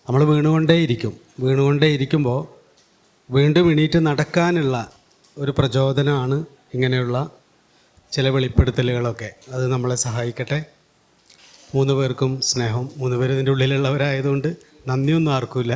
നമ്മൾ വീണുകൊണ്ടേയിരിക്കുമ്പോൾ വീണ്ടും എണീറ്റ് നടക്കാനുള്ള ഒരു പ്രചോദനമാണ് ഇങ്ങനെയുള്ള ചില വെളിപ്പെടുത്തലുകളൊക്കെ. അത് നമ്മളെ സഹായിക്കട്ടെ. 3 പേർക്കും സ്നേഹം. 3 പേര് ഇതിൻ്റെ ഉള്ളിലുള്ളവരായതുകൊണ്ട് നന്ദിയൊന്നും ആർക്കില്ല.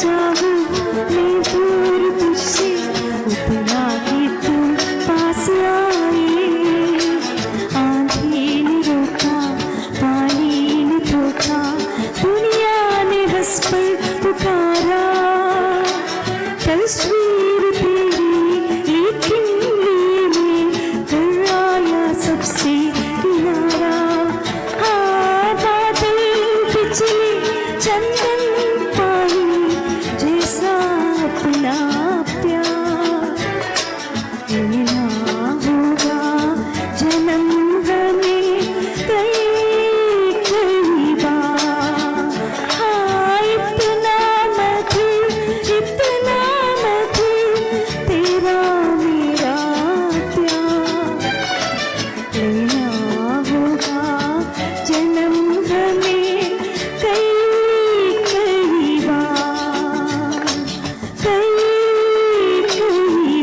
जाऊं मैं दूर तुझसे, उतना ही तू पास आए। आंधी ने रोका, पानी ने ठोका, दुनिया ने हंस पर पुकारा। तस्वीर तेरी लेकिन में कर आया सबसे किनारा। हाँ बादल बिजली चंदन पानी जैसा अपना प्यार लेना होगा जन्म हमें कई बार। हाँ इतना मधुर तेरा मेरा प्यार लेना होगा जन्म हमें कई बार, कई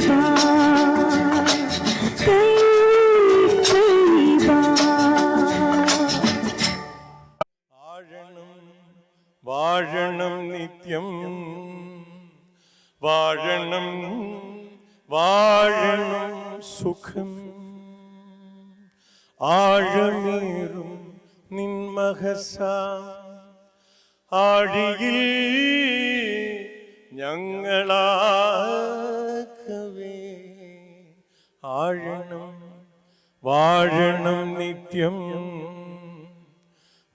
बार, कई बार। വാഴണം നിത്യം വാഴണം വാഴണം സുഖം ആഴമേറും നിൻമഹസ ആഴിയിൽ ഞങ്ങളാകവേ ആഴണം വാഴണം നിത്യം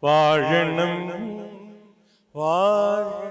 വാഴണം വാഴണം